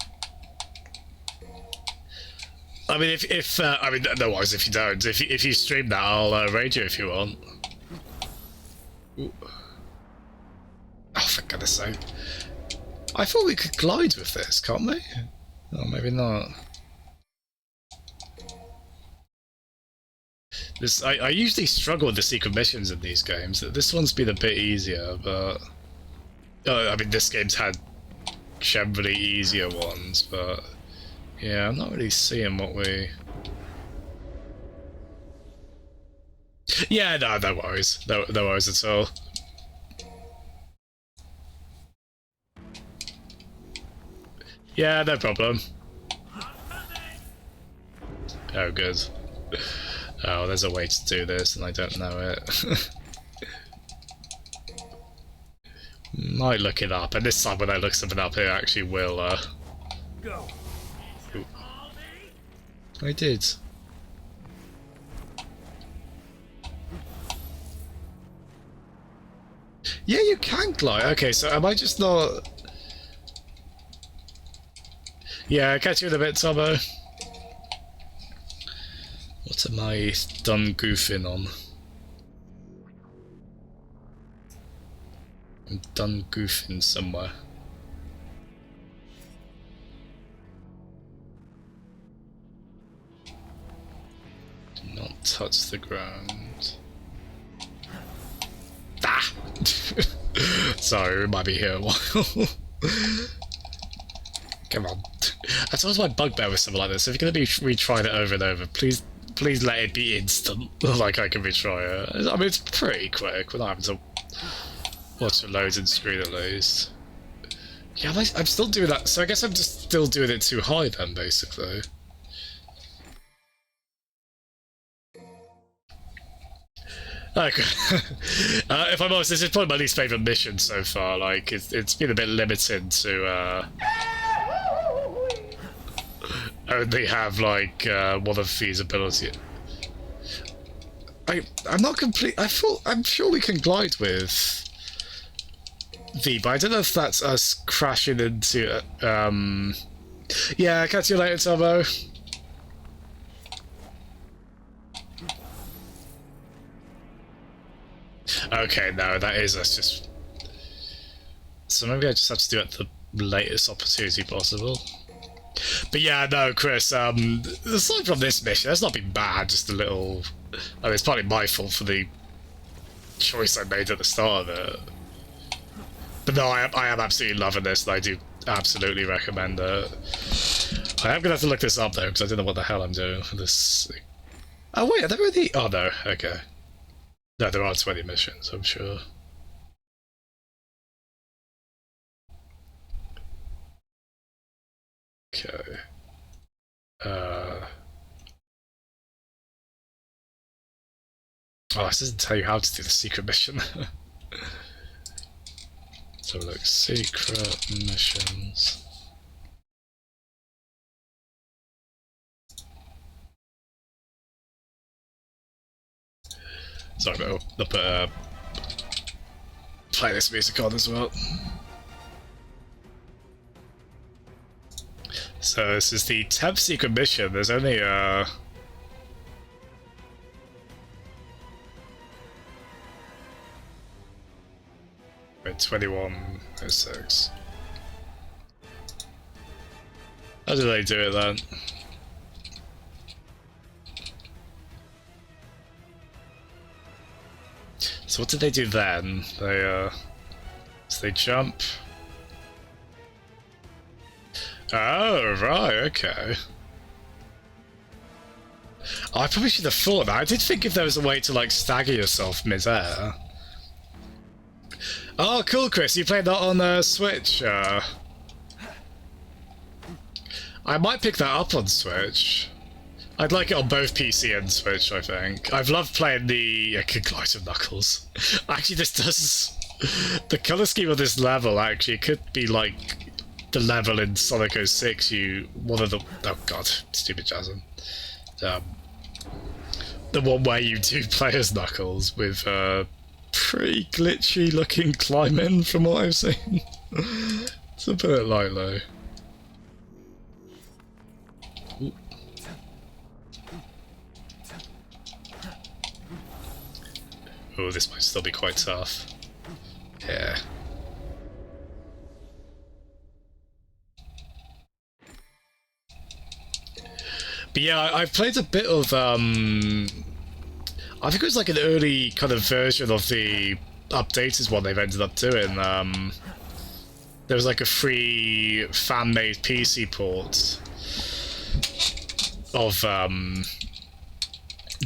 I mean, if I mean, no worries if you don't. If you stream that, I'll raid you if you want. Ooh. Oh, for goodness sake. I thought we could glide with this, can't we? Oh, maybe not. This I usually struggle with the secret missions in these games. This one's been a bit easier, but... I mean, this game's had generally easier ones, but... Yeah, I'm not really seeing what we... Yeah, no worries. No worries at all. Yeah, no problem. Oh, good. Oh, there's a way to do this, and I don't know it. Might look it up, and this time when I look something up, it actually will, Go. Ooh. I did. Yeah, you can glide. Okay, so am I just not... Yeah, I'll catch you in a bit, Tomo. What am I done goofing on? I'm done goofing somewhere. Do not touch the ground. Ah! Sorry, we might be here a while. Come on. That's always my bugbear with something like this. If you're going to be retrying it over and over, please let it be instant. Like I can retry it. I mean, it's pretty quick without having to watch a loading screen at least. Yeah, I'm still doing that, so I guess I'm just still doing it too high then, basically. Okay. If I'm honest, this is probably my least favourite mission so far. Like, it's been a bit limited to only have like one of feasibility. I'm not complete. I'm sure we can glide with V, but I don't know if that's us crashing into. Yeah, catch you later, Tomo. Okay, no, that is us just. So maybe I just have to do it at the latest opportunity possible. But yeah, no, Chris, aside from this mission, that's not been bad, just a little... I mean, it's partly my fault for the choice I made at the start of it. But no, I am absolutely loving this, and I do absolutely recommend it. I am going to have to look this up, though, because I don't know what the hell I'm doing for this... Oh, wait, are there really... Oh, no, okay. No, there are 20 missions, I'm sure. Okay. Oh, this doesn't tell you how to do the secret mission. So look, secret missions. Sorry, but I'll put play this music on as well. So this is the 10th secret mission. There's only 21:06. How do they do it then? So what did they do then? They so they jump. Oh, right, okay. Oh, I probably should have thought that. I did think if there was a way to, like, stagger yourself mid-air. Oh, cool, Chris. You played that on Switch. I might pick that up on Switch. I'd like it on both PC and Switch, I think. I've loved playing the Glide of Knuckles. Actually, this does... The colour scheme of this level, actually, could be, like... the level in Sonic 06, one of the... Oh god, stupid Jasmine. The one where you do play as Knuckles with pretty glitchy looking climbing from what I've seen. To put it lightly. Ooh. Oh, this might still be quite tough. Yeah. But yeah, I've played a bit of, I think it was like an early kind of version of the updated one they've ended up doing. There was like a free fan-made PC port of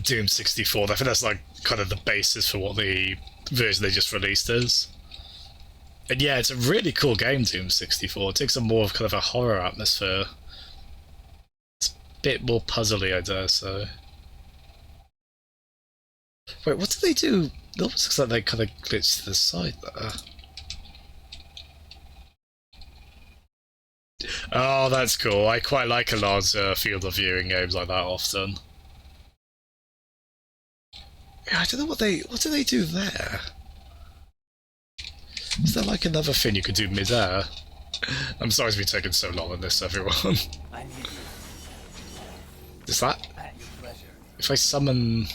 Doom 64. I think that's like kind of the basis for what the version they just released is. And yeah, it's a really cool game, Doom 64. It takes on more of kind of a horror atmosphere. Bit more puzzly, I dare say. Wait, what do they do? It almost looks like they kind of glitch to the side there. Oh, that's cool. I quite like a large field of view in games like that often. Yeah, I don't know what do they do there? Is there like another thing you could do mid-air? I'm sorry it's been taking so long on this, everyone. Is that... If I summon...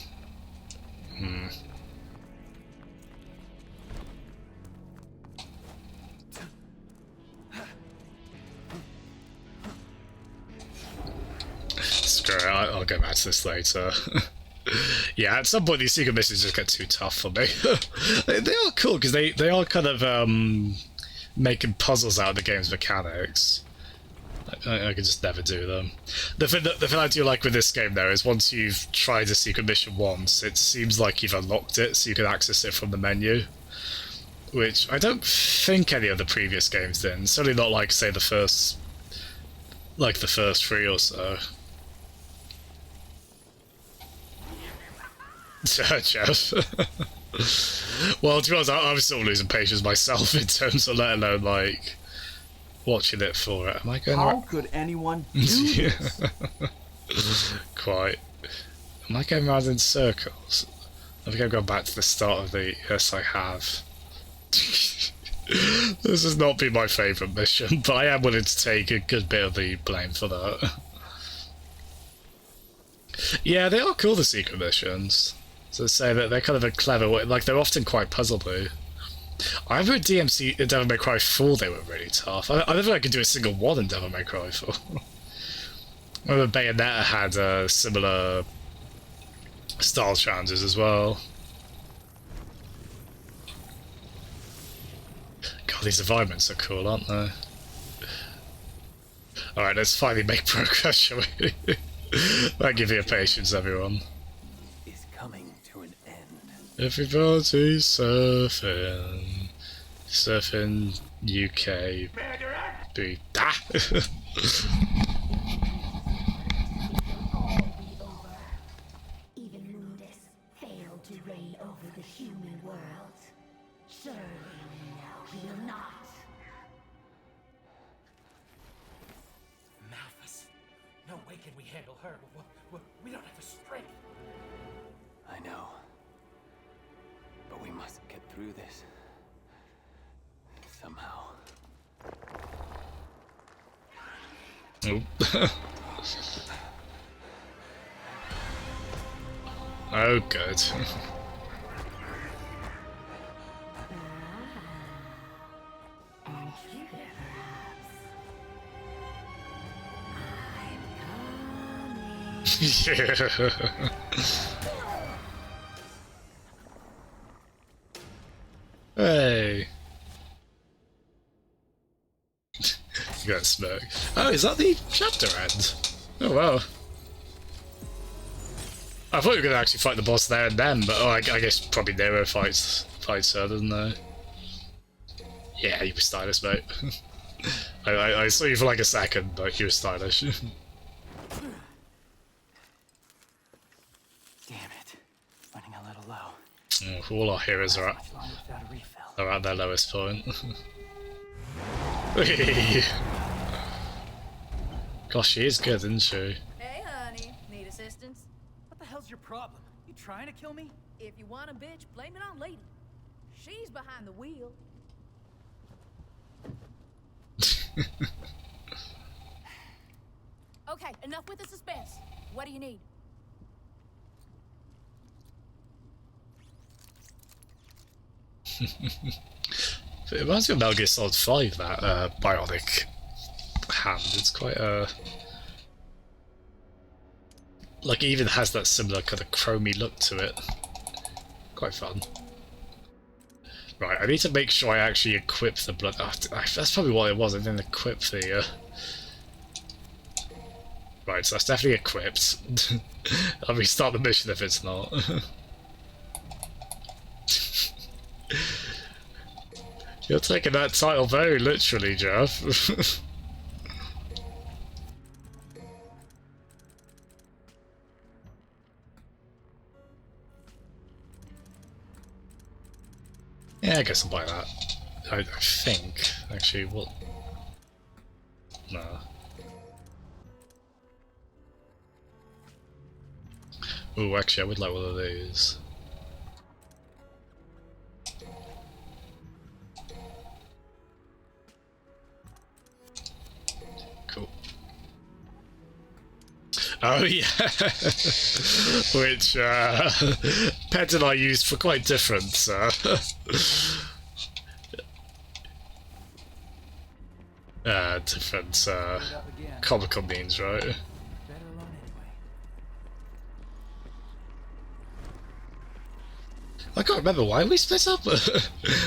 Screw it, I'll go back to this later. Yeah, at some point these secret missions just get too tough for me. They are cool because they are kind of making puzzles out of the game's mechanics. I can just never do them. The thing I do like with this game though is once you've tried a secret mission once, it seems like you've unlocked it, so you can access it from the menu. Which I don't think any of the previous games did. Certainly not like, say, the first 3 or so. Jeff. Well, to be honest, I'm still losing patience myself in terms of, let alone, like, watching it for it. Am I going How could anyone do this? Quite. Am I going around in circles? I think I've gone back to the start of the... Yes, I have. This has not been my favourite mission, but I am willing to take a good bit of the blame for that. Yeah, they are cool, the secret missions. So say that they're kind of a clever way, like they're often quite puzzly. I remember DMC in Devil May Cry 4 they were really tough. I don't think I could do a single one in Devil May Cry 4. I remember Bayonetta had similar style challenges as well. God, these environments are cool, aren't they? Alright, let's finally make progress, shall we? Thank you for your patience, everyone. Is coming to an end. Everybody's surfing. Surfing UK. Be ah! Even Mundus failed to reign over the human world. Surely he will not. Malphas. No way can we handle her. We don't have the strength. I know. But we must get through this. Somehow. Oh. Oh, good. Yeah. Hey. You got a smirk. Oh, is that the chapter end? Oh wow. I thought you were going to actually fight the boss there and then, but I guess probably Nero fights her, doesn't they? Yeah, you were stylish, mate. I saw you for like a second, but you were stylish. Damn it. Running a little low. Oh, all our heroes are at their lowest point. Gosh, she is good, isn't she? Hey, honey. Need assistance? What the hell's your problem? You trying to kill me? If you want a bitch, blame it on Lady. She's behind the wheel. Okay, enough with the suspense. What do you need? It reminds me of Metal Gear Solid 5, that bionic hand. It's quite like, it even has that similar kind of chromy look to it. Quite fun. Right, I need to make sure I actually equip the blood. Oh, that's probably what it was. I didn't equip the. Right, so that's definitely equipped. I'll restart the mission if it's not. You're taking that title very literally, Jeff. Yeah, I guess I'll buy that. I think, actually, what? No. Ooh, actually, I would like one of these. Cool. Oh yeah, which Ped and I used for quite different different comical means, right? Better alone anyway. can't remember why we split up.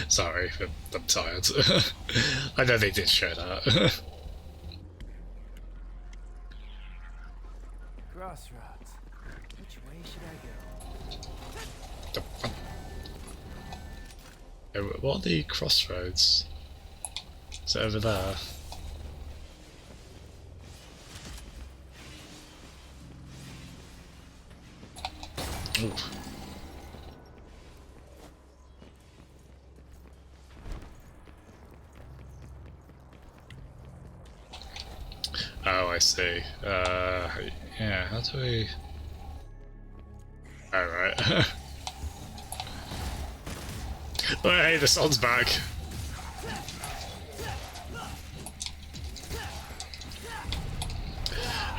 Sorry, I'm tired. I know they did show that. Crossroads. Which way should I go? What are the crossroads? Is it over there? Ooh. Oh, I see. Yeah, how do we... Alright. Oh, hey, the sun's back.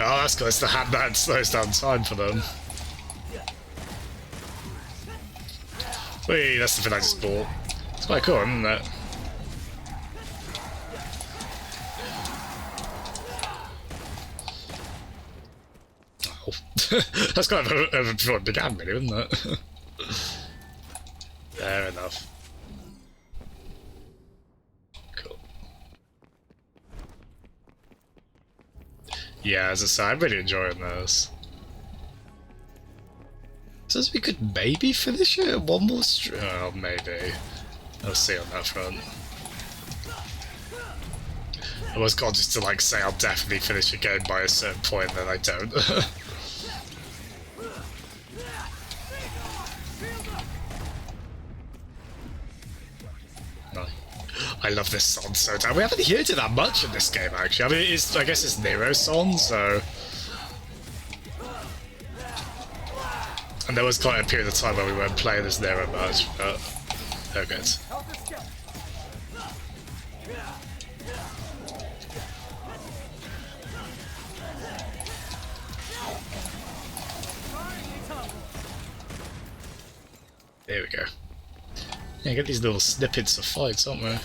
Oh, that's good. It's the hand that slows down time for them. Wait, that's the thing I just bought. It's quite cool, isn't it? Oh. That's kind of before it began, really, isn't it? Fair enough. Cool. Yeah, as I say, I'm really enjoying this. Says we could maybe finish it at one more oh, maybe. I'll see on that front. I was conscious to like say I'll definitely finish the game by a certain point, then I don't. No. I love this song so damn. We haven't heard it that much in this game actually. I mean, I guess it's Nero's song, so. And there was quite a period of time where we weren't playing this Nero much, but they're good. There we go. Yeah, get these little snippets of fights, aren't we?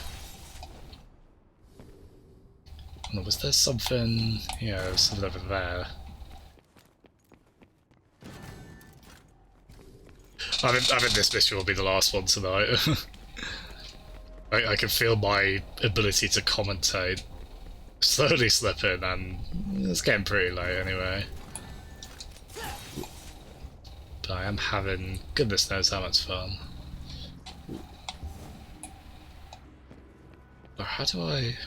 Oh, was there something? Yeah, there was something over there. I think this mission will be the last one tonight. I can feel my ability to commentate slowly slipping, and it's getting pretty late anyway. But I am having goodness knows how much fun. But how do I...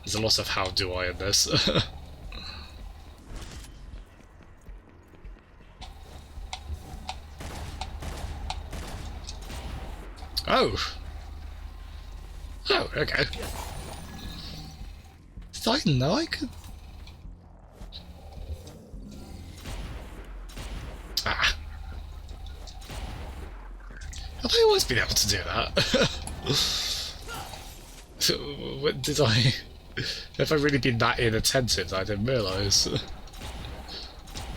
There's a lot of how do I in this. Oh! Oh, okay. Did I know I could... Ah. Have I always been able to do that? What did I... Have I really been that inattentive that I didn't realise?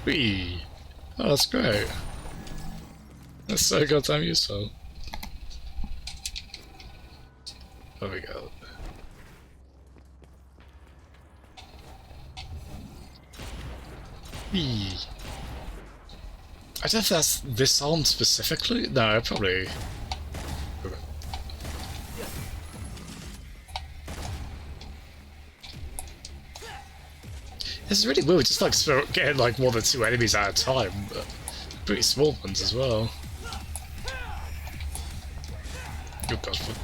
Whee! Oh, that's great. That's so goddamn useful. There we go. Whee! I don't know if that's this song specifically. No, probably. Okay. This is really weird, just like getting like more than 2 enemies at a time, but pretty small ones as well. Oh gosh, what?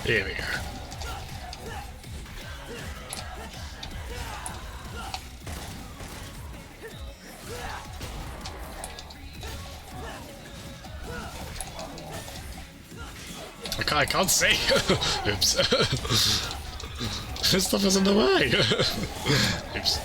Here we go. I can't see. Oops. This stuff is in the way. Oops.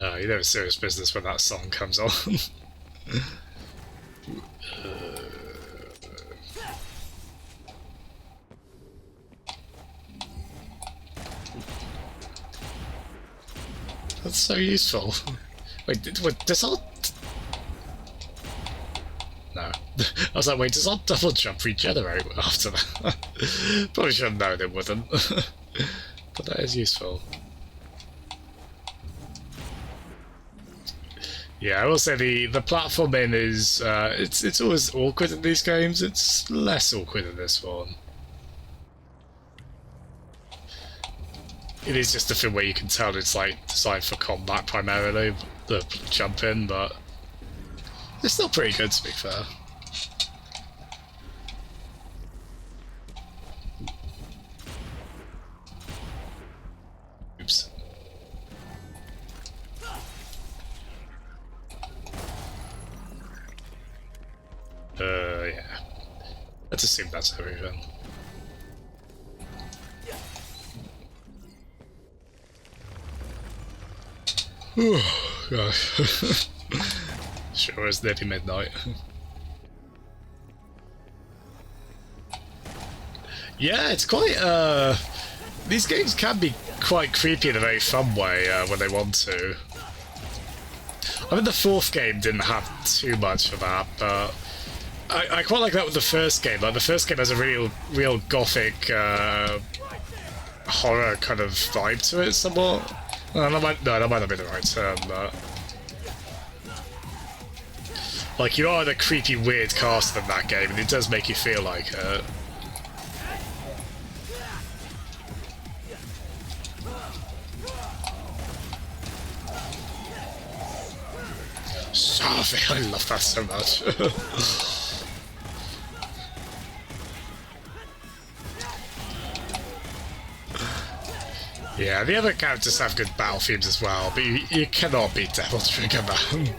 You know it's serious business when that song comes on. That's so useful. Wait, does all... No. I was like, wait, does our double jump regenerate after that? Probably should have known it wouldn't. But that is useful. Yeah, I will say the platforming is it's always awkward in these games. It's less awkward in this one. It is just a thing where you can tell it's like designed for combat primarily, the jumping, but it's still pretty good to be fair. Oops. Yeah. Let's assume that's everything. Oh, gosh. Sure is nearly midnight. Yeah, it's quite, these games can be quite creepy in a very fun way when they want to. I mean, the fourth game didn't have too much of that, but I quite like that with the first game. Like, the first game has a real gothic, horror kind of vibe to it somewhat. That might not be the right term, but... Like, you are in a creepy, weird castle in that game, and it does make you feel like it. Sarvi, I love that so much. Yeah, the other characters have good battle themes as well, but you cannot beat Devil Trigger, man.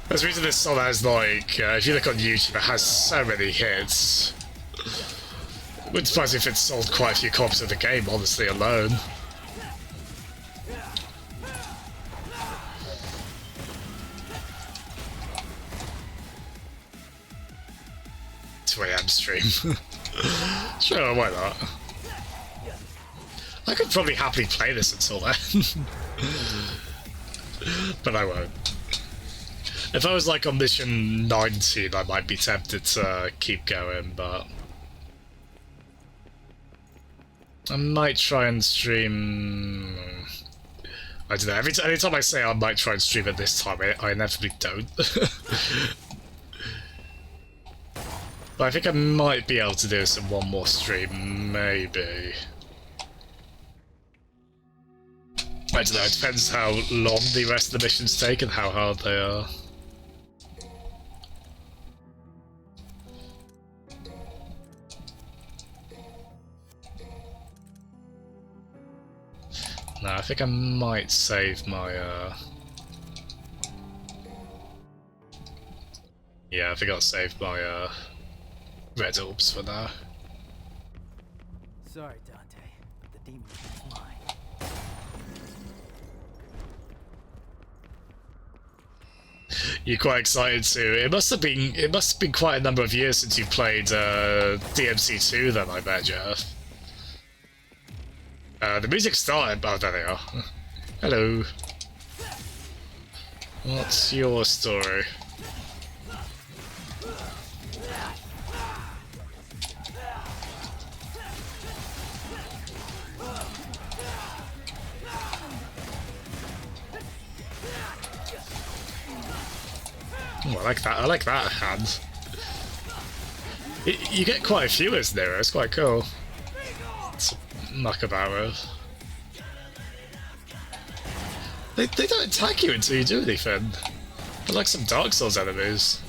There's a reason this song has, like, if you look on YouTube, it has so many hits. Wouldn't surprise me if it sold quite a few copies of the game, honestly, alone. AM stream. Sure, why not? I could probably happily play this until then. But I won't. If I was like on mission 19, I might be tempted to keep going, but I might try and stream... I don't know, every time I say I might try and stream at this time, I inevitably don't. But I think I might be able to do this in one more stream, maybe. I don't know, it depends how long the rest of the missions take and how hard they are. No, I think I might save my, yeah, I think I'll save my, red orbs for now. Sorry, Dante, but the demon is mine. You're quite excited too. It must have been quite a number of years since you played DMC2 then, I bet, Jeff. The music started. Oh, there they are. Hello. What's your story? Oh, I like that. I like that hand. You get quite a few as Nero. It's quite cool. It's muck about with. They don't attack you until you do anything. They're like some Dark Souls enemies.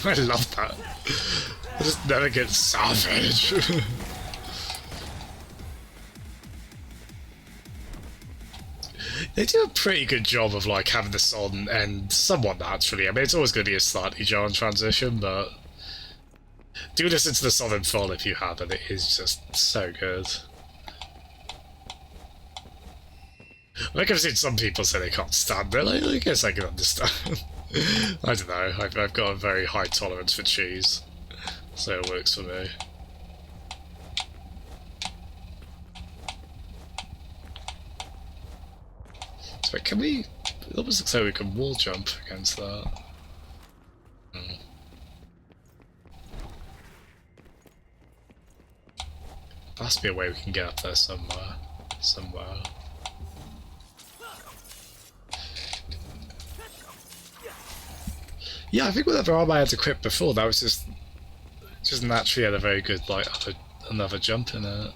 I love that. I just never get savage. They do a pretty good job of like having the song end somewhat naturally. I mean, it's always going to be a slightly jarring transition, but do listen to the song in full if you haven't. It is just so good. Like I've seen some people say they can't stand it. Like, I guess I can understand. I don't know. I've got a very high tolerance for cheese, so it works for me. So can we? It almost looks like we can wall jump against that. Hmm. There has to be a way we can get up there somewhere. Yeah, I think whatever arm I had equipped before, that was just naturally had a very good like another jump in it.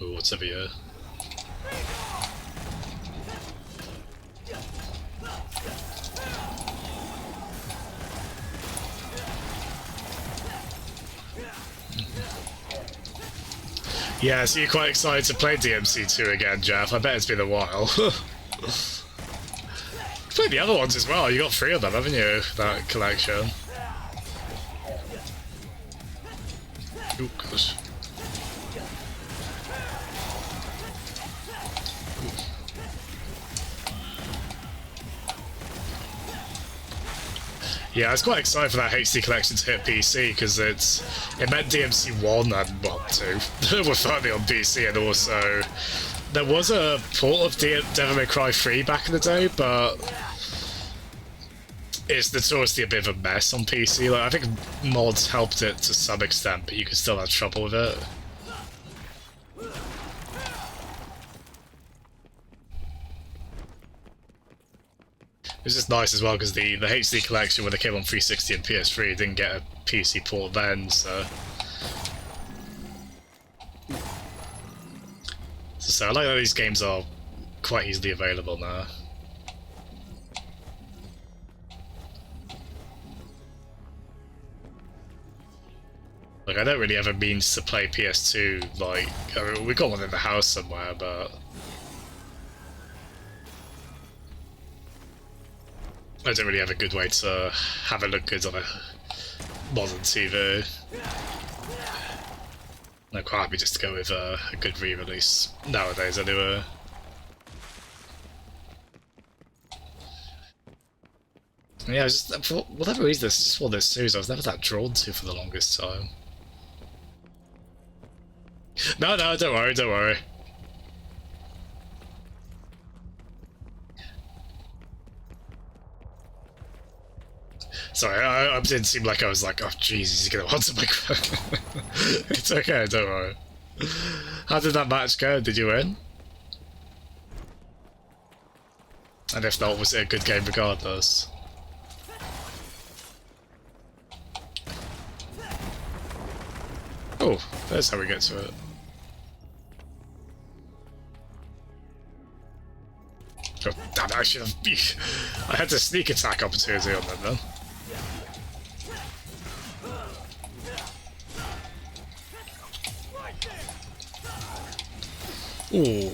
Ooh, what's over here? Yeah, so you're quite excited to play DMC2 again, Jeff. I bet it's been a while. Played the other ones as well. You got 3 of them, haven't you? That collection. Oh gosh. Yeah, I was quite excited for that HD collection to hit PC because it meant DMC 1 and well 2 were finally on PC, and also there was a port of Devil May Cry 3 back in the day, but it's notoriously a bit of a mess on PC. Like, I think mods helped it to some extent, but you can still have trouble with it. It was just nice as well because the HD collection when it came on 360 and PS3 didn't get a PC port then, so I like that these games are quite easily available now. Like, I don't really ever mean to play PS2, like, I mean, we got one in the house somewhere, but I don't really have a good way to have it look good on a modern TV. I'm quite happy just to go with a good re-release nowadays anyway. Yeah, just, for whatever reason, it's just one of those series I was never that drawn to for the longest time. No, don't worry, don't worry. Sorry, I didn't seem like I was like, oh jeez, he's gonna want to microphone. It's okay, don't worry. How did that match go? Did you win? And if not, was it a good game regardless? Oh, there's how we get to it. Oh, damn it, I should have... I had a sneak attack opportunity on them then. Ooh.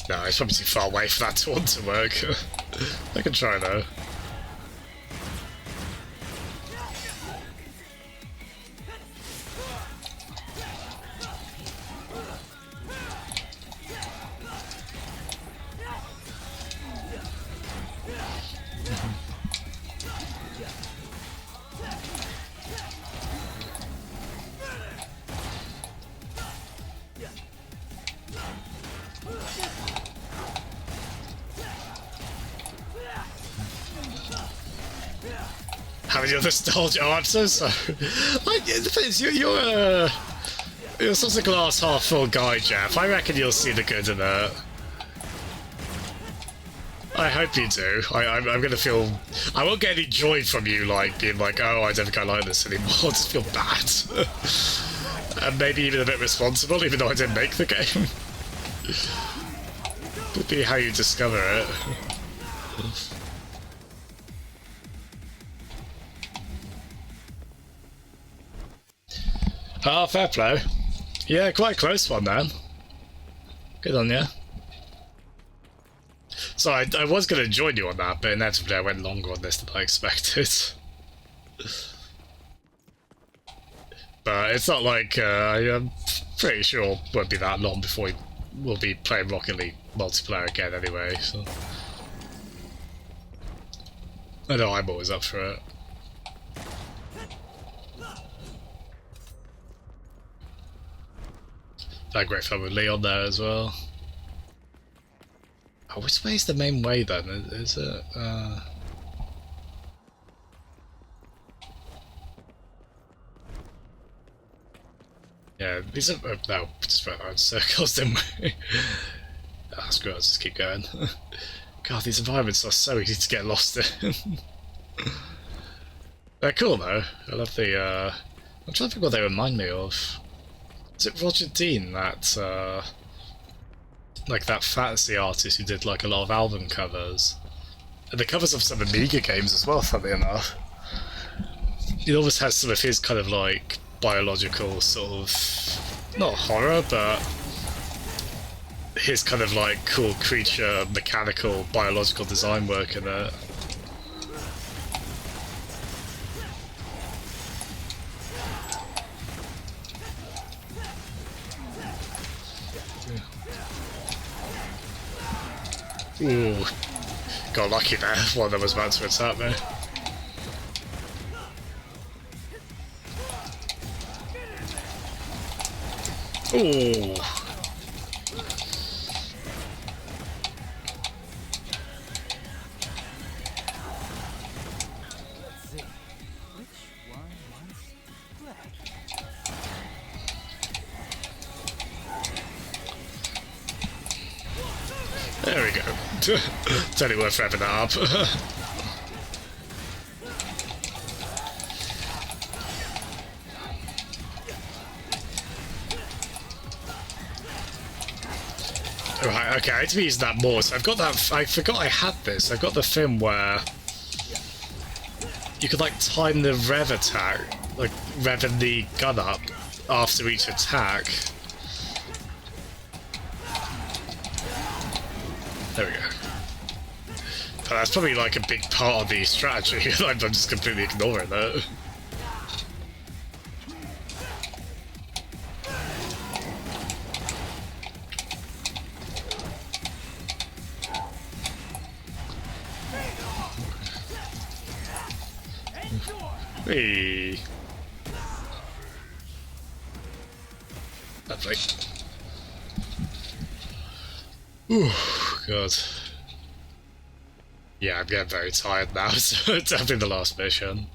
No, it's probably too far away for that taunt to work. I can try though. Having your nostalgia. Oh, I'm so sorry. Like, the thing is, you're such a glass half full guy, Jeff. I reckon you'll see the good in it. I hope you do. I'm gonna feel... I won't get any joy from you, like, being like, oh, I don't think I like this anymore. I'll just feel bad. And maybe even a bit responsible, even though I didn't make the game. Could be how you discover it. Ah, fair play. Yeah, quite a close one, then. Good on you. So I was going to join you on that, but inevitably I went longer on this than I expected. But it's not like, I'm pretty sure it won't be that long before we'll be playing Rocket League multiplayer again anyway, so... I know I'm always up for it. That great fun with Leon there as well. Oh, which way is the main way then? Is it, Yeah, these are... no, just went around circles, didn't we? Ah, screw it, let's just keep going. God, these environments are so easy to get lost in. They're cool though. I love the, I'm trying to think what they remind me of. Is it Roger Dean, that, like that fantasy artist who did like a lot of album covers? And the covers of some Amiga games as well, funnily enough. He always has some of his kind of like biological sort of, not horror, but his kind of like cool creature, mechanical, biological design work in it. Ooh, got lucky there, one of them was about to attack me. Ooh. There we go. Totally worth wrapping that up. Right, okay, I need to be using that more. So I've got that. I forgot I had this. I've got the thing where you could like time the rev attack, like revving the gun up after each attack. There we go. But that's probably like a big part of the strategy. I'm just completely ignoring that. Hey. Lovely. Ooh, God. Yeah, I'm getting very tired now, so it's definitely the last mission.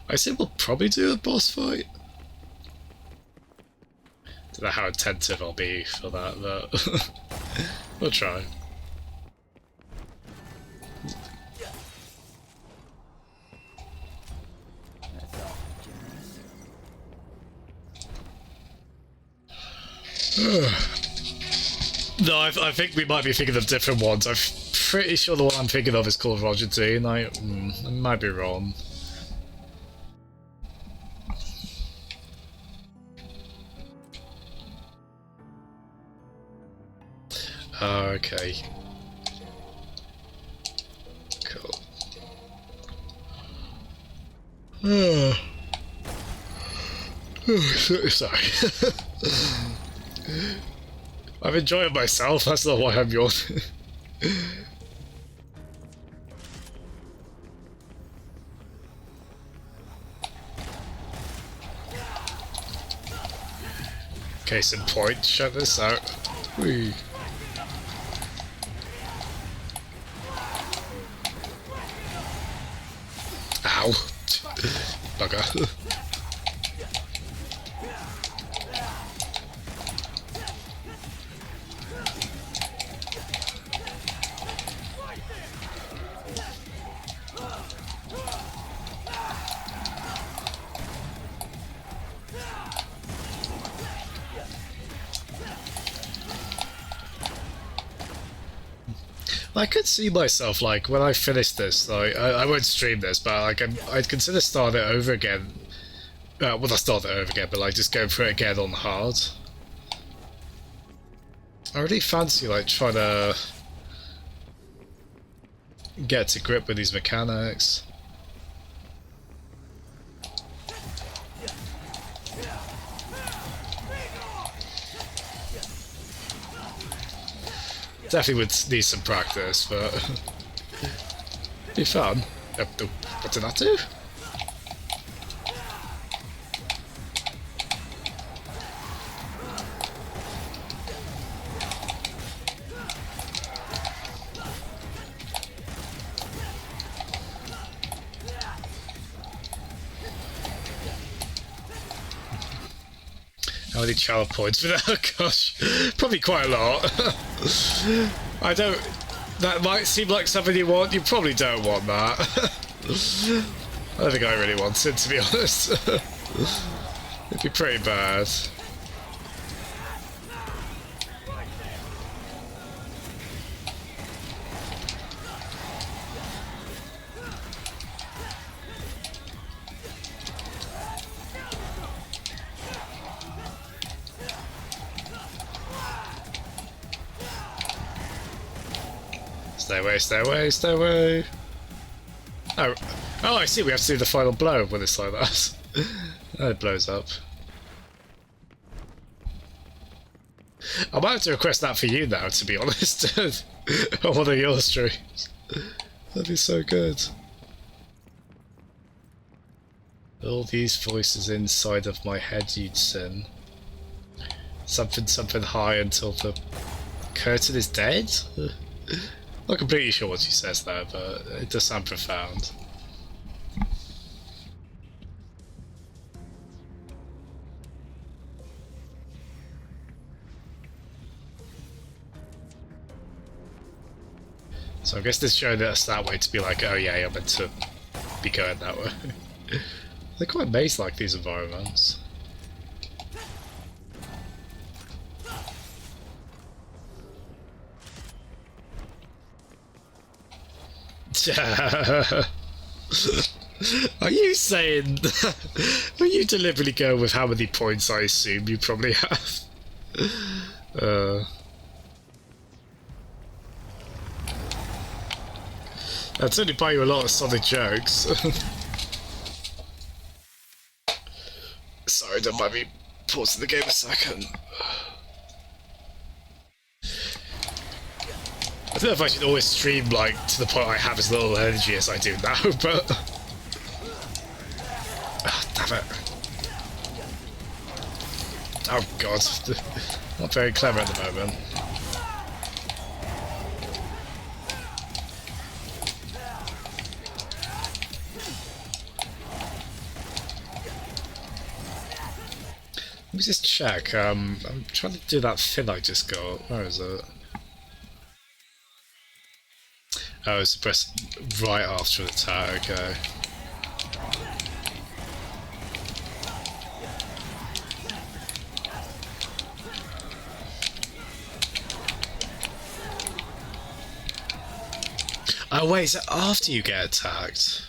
I say we'll probably do a boss fight. Don't know how attentive I'll be for that, but we'll try. No, I think we might be thinking of different ones. I'm pretty sure the one I'm thinking of is called Roger Dean. I might be wrong. Okay. Cool. Sorry. I'm enjoying myself, that's not why I'm yawning. Case in point, check this out. Whee. Ow. Bugger. I could see myself, like, when I finish this, like, I won't stream this, but, like, I'd consider starting it over again. Well, not start it over again, but, like, just going through it again on hard. I really fancy, like, trying to get to grip with these mechanics. Definitely would need some practice, but it'd be fun. What did that do? How many channel points for that? Gosh, probably quite a lot. I don't... That might seem like something you want. You probably don't want that. I don't think I really want it, to be honest. It'd be pretty bad. Stay away, stay away, stay away. Oh, I see, we have to do the final blow when it's like that. It blows up. I might have to request that for you now, to be honest. On one of your streams. That'd be so good. All these voices inside of my head you'd sin. Something, something high until the curtain is dead? Not completely sure what she says there, but it does sound profound. So I guess this showed us that way to be like, oh yeah, you're meant to be going that way. They're quite maze-like, these environments. Are you saying... Are you deliberately going with how many points I assume you probably have? That's only buy you a lot of solid jokes. Sorry, don't mind me pausing the game a second. I don't know if I should always stream, like, to the point I have as little energy as I do now, but... Oh, damn it. Oh, God. Not very clever at the moment. Let me just check. I'm trying to do that thing I just got. Where is it? Oh, it's press right after an attack, okay. Oh wait, is it after you get attacked?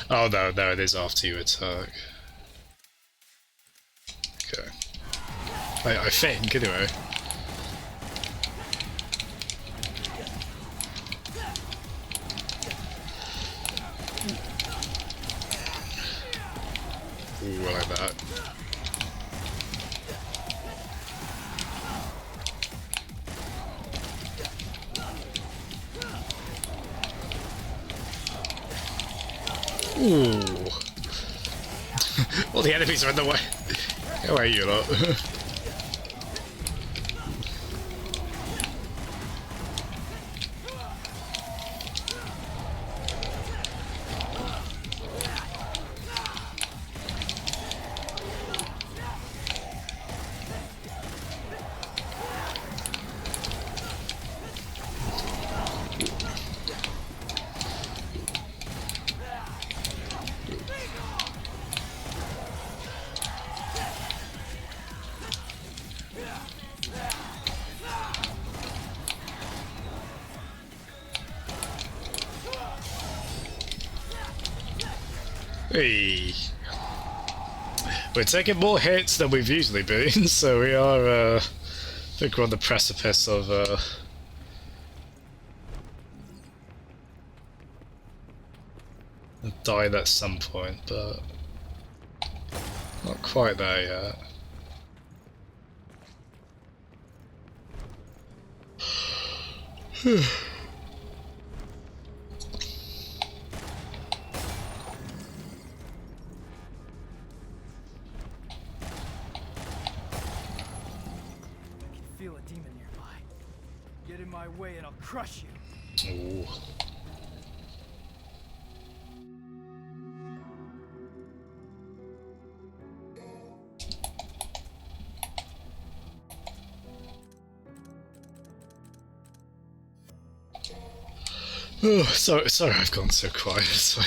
Oh no, no, it is after you attack. Okay. I think, anyway. Ooh, I like that. Ooh. All the enemies are in the way. How are you lot? Hey. We're taking more hits than we've usually been, so we are, I think we're on the precipice of, dying at some point, but not quite there yet. Feel a demon nearby. Get in my way and I'll crush you. Ooh. Oh, sorry I've gone so quiet.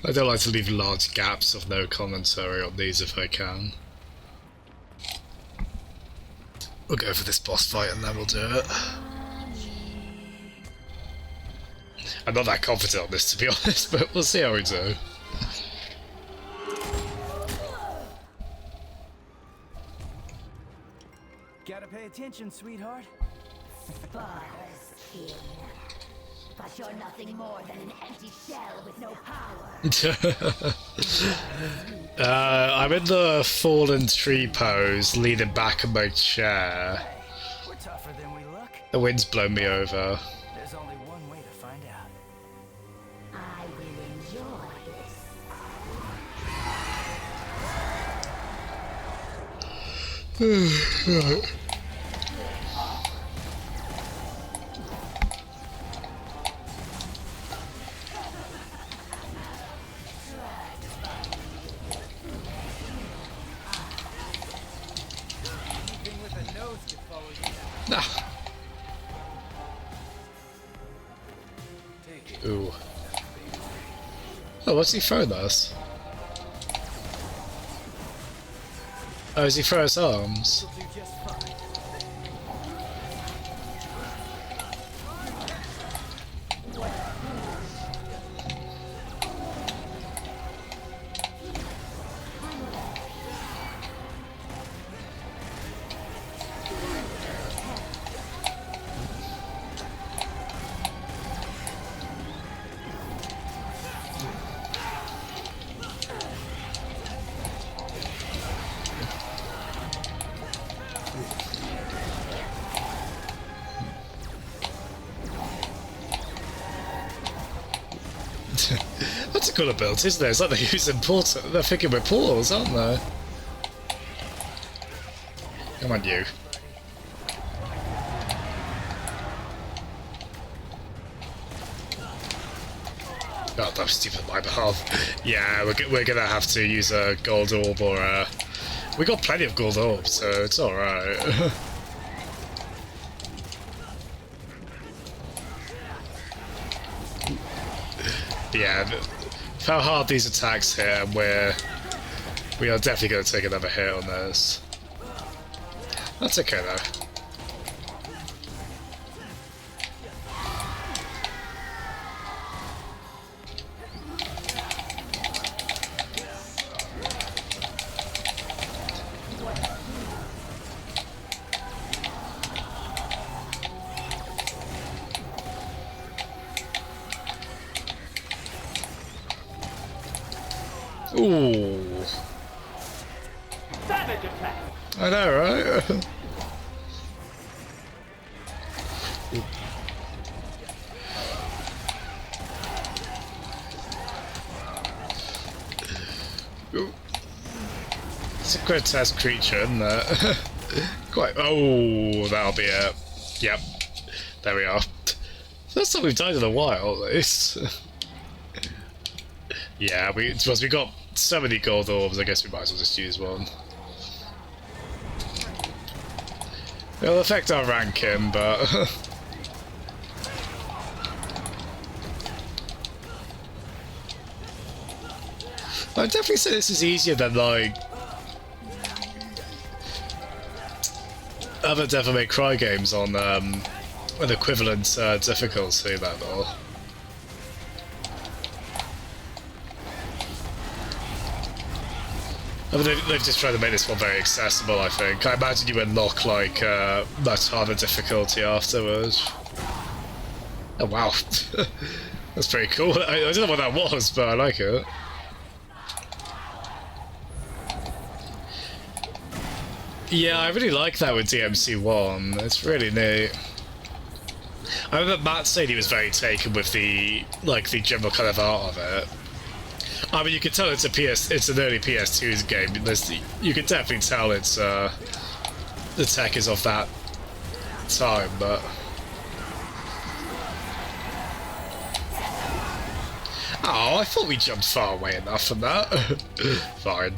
I don't like to leave large gaps of no commentary on these if I can. We'll go for this boss fight and then we'll do it. I'm not that confident on this, to be honest, but we'll see how we do. Gotta pay attention, sweetheart. Sparta's king. But you're nothing more than an empty shell with no power. I'm in the fallen tree pose, leaning back in my chair. We're tougher than we look. The wind's blown me over. There's only one way to find out. I will enjoy this. Right. Ooh. Oh, what's he throwing us? Oh, is he throwing his arms? That's a cool ability, isn't it? It's like they're using portal. They're thinking with portals, aren't they? Come on, you. Oh, that was stupid on my behalf. Yeah, we're gonna have to use a gold orb or a... We got plenty of gold orbs, so it's alright. Yeah, how hard these attacks hit, and we are definitely going to take another hit on this. That's okay though. Ooh. I know, right? It's a grotesque creature, isn't it? Quite. Oh, that'll be it. Yep. There we are. First time we've died in a while, at least. Yeah, we got so many gold orbs, I guess we might as well just use one. It'll affect our ranking, but... I'd definitely say this is easier than, like... other Devil May Cry games on an equivalent difficulty level. I mean, they've just tried to make this one very accessible, I think. I imagine you unlock, like, much harder difficulty afterwards. Oh, wow. That's pretty cool. I don't know what that was, but I like it. Yeah, I really like that with DMC1. It's really neat. I remember Matt said he was very taken with the, like, the general kind of art of it. I mean, you can tell it's an early PS2's game. You can definitely tell it's, the tech is of that time, but... Oh, I thought we jumped far away enough from that. Fine.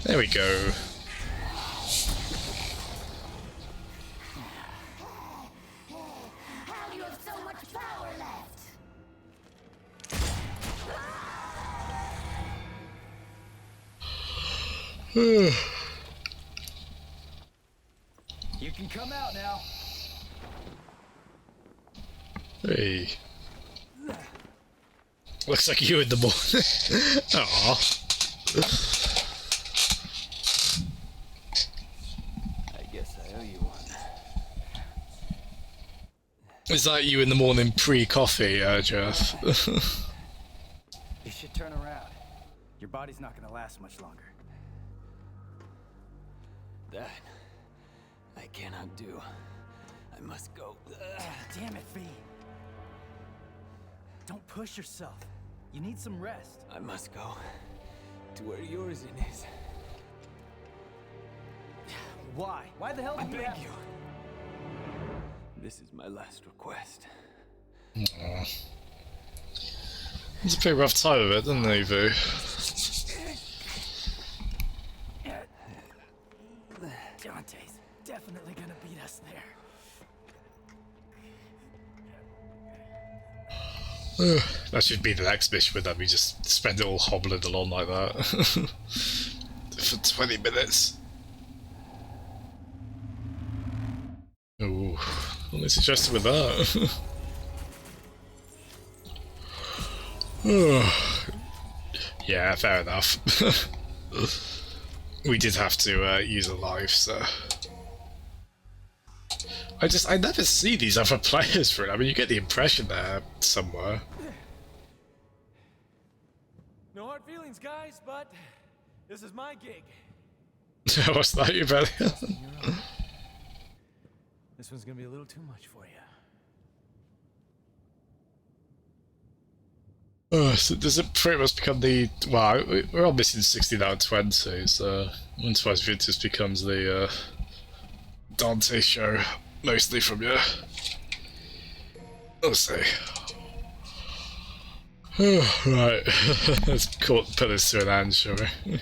There we go. How do you have so much power left? You can come out now. Hey. Looks like you in the morning. Aww. I guess I owe you one. Is that you in the morning pre-coffee, Jeff? You should turn around. Your body's not gonna last much longer. That I cannot do. I must go. Damn it, V. Don't push yourself. You need some rest. I must go to where Yorzin is. Why? Why the hell I did you beg have you. This is my last request. Aww. It's a pretty rough time of it, doesn't it, Vu? Dante's definitely gonna beat us there. That should be the next mission with them. We just spend it all hobbling along like that for 20 minutes. Ooh, only suggested with that. Yeah, fair enough. We did have to use a life, so. I never see these other players for it. I mean, you get the impression there somewhere. No hard feelings, guys, but this is my gig. What's that, you brother? This one's gonna be a little too much for you. So does it pretty much become the... Well, we're all missing 16 out of 20, so I'm surprised if it just becomes the Dante show, mostly from you. Let's see. Right, let's put this to an end, shall we?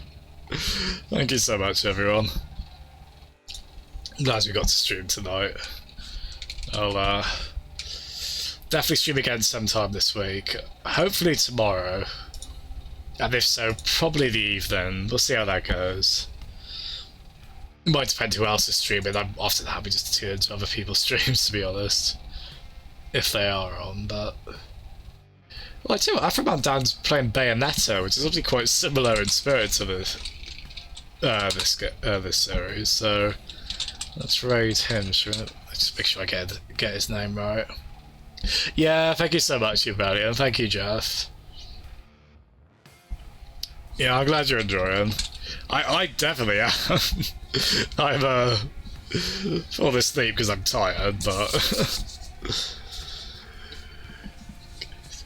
Thank you so much, everyone. I'm glad we got to stream tonight. I'll definitely stream again sometime this week. Hopefully tomorrow. And if so, probably the evening. We'll see how that goes. It might depend who else is streaming. I'm often happy just to tune into other people's streams, to be honest. If they are on, but... Well, I tell you what, Afroman Dan's playing Bayonetta, which is obviously quite similar in spirit to this series, so... Let's raid him, sure. Let's just make sure I get his name right. Yeah, thank you so much, Uvalio, and thank you, Jeff. Yeah, I'm glad you're enjoying. I definitely am. I'm falling asleep because I'm tired, but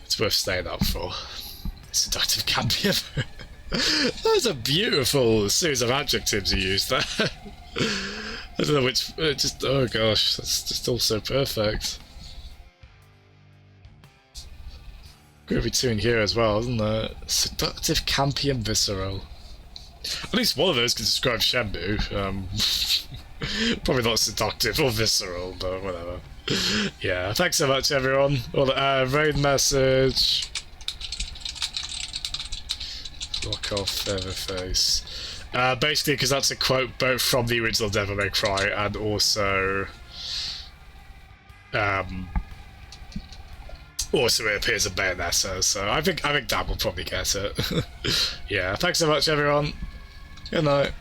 it's worth staying up for. Seductive campion. That's a beautiful series of adjectives you used there. I don't know which. Just oh gosh, that's just all so perfect. Groovy tune here as well, isn't it? Seductive, campy, and visceral. At least one of those can describe Shenmue. Probably not seductive or visceral, but whatever. Yeah, thanks so much, everyone. Well, raid message. Lock off Featherface. Basically, because that's a quote both from the original Devil May Cry and also also it appears a Bayonetta, so I think that will probably get it. Yeah, thanks so much everyone. Good night.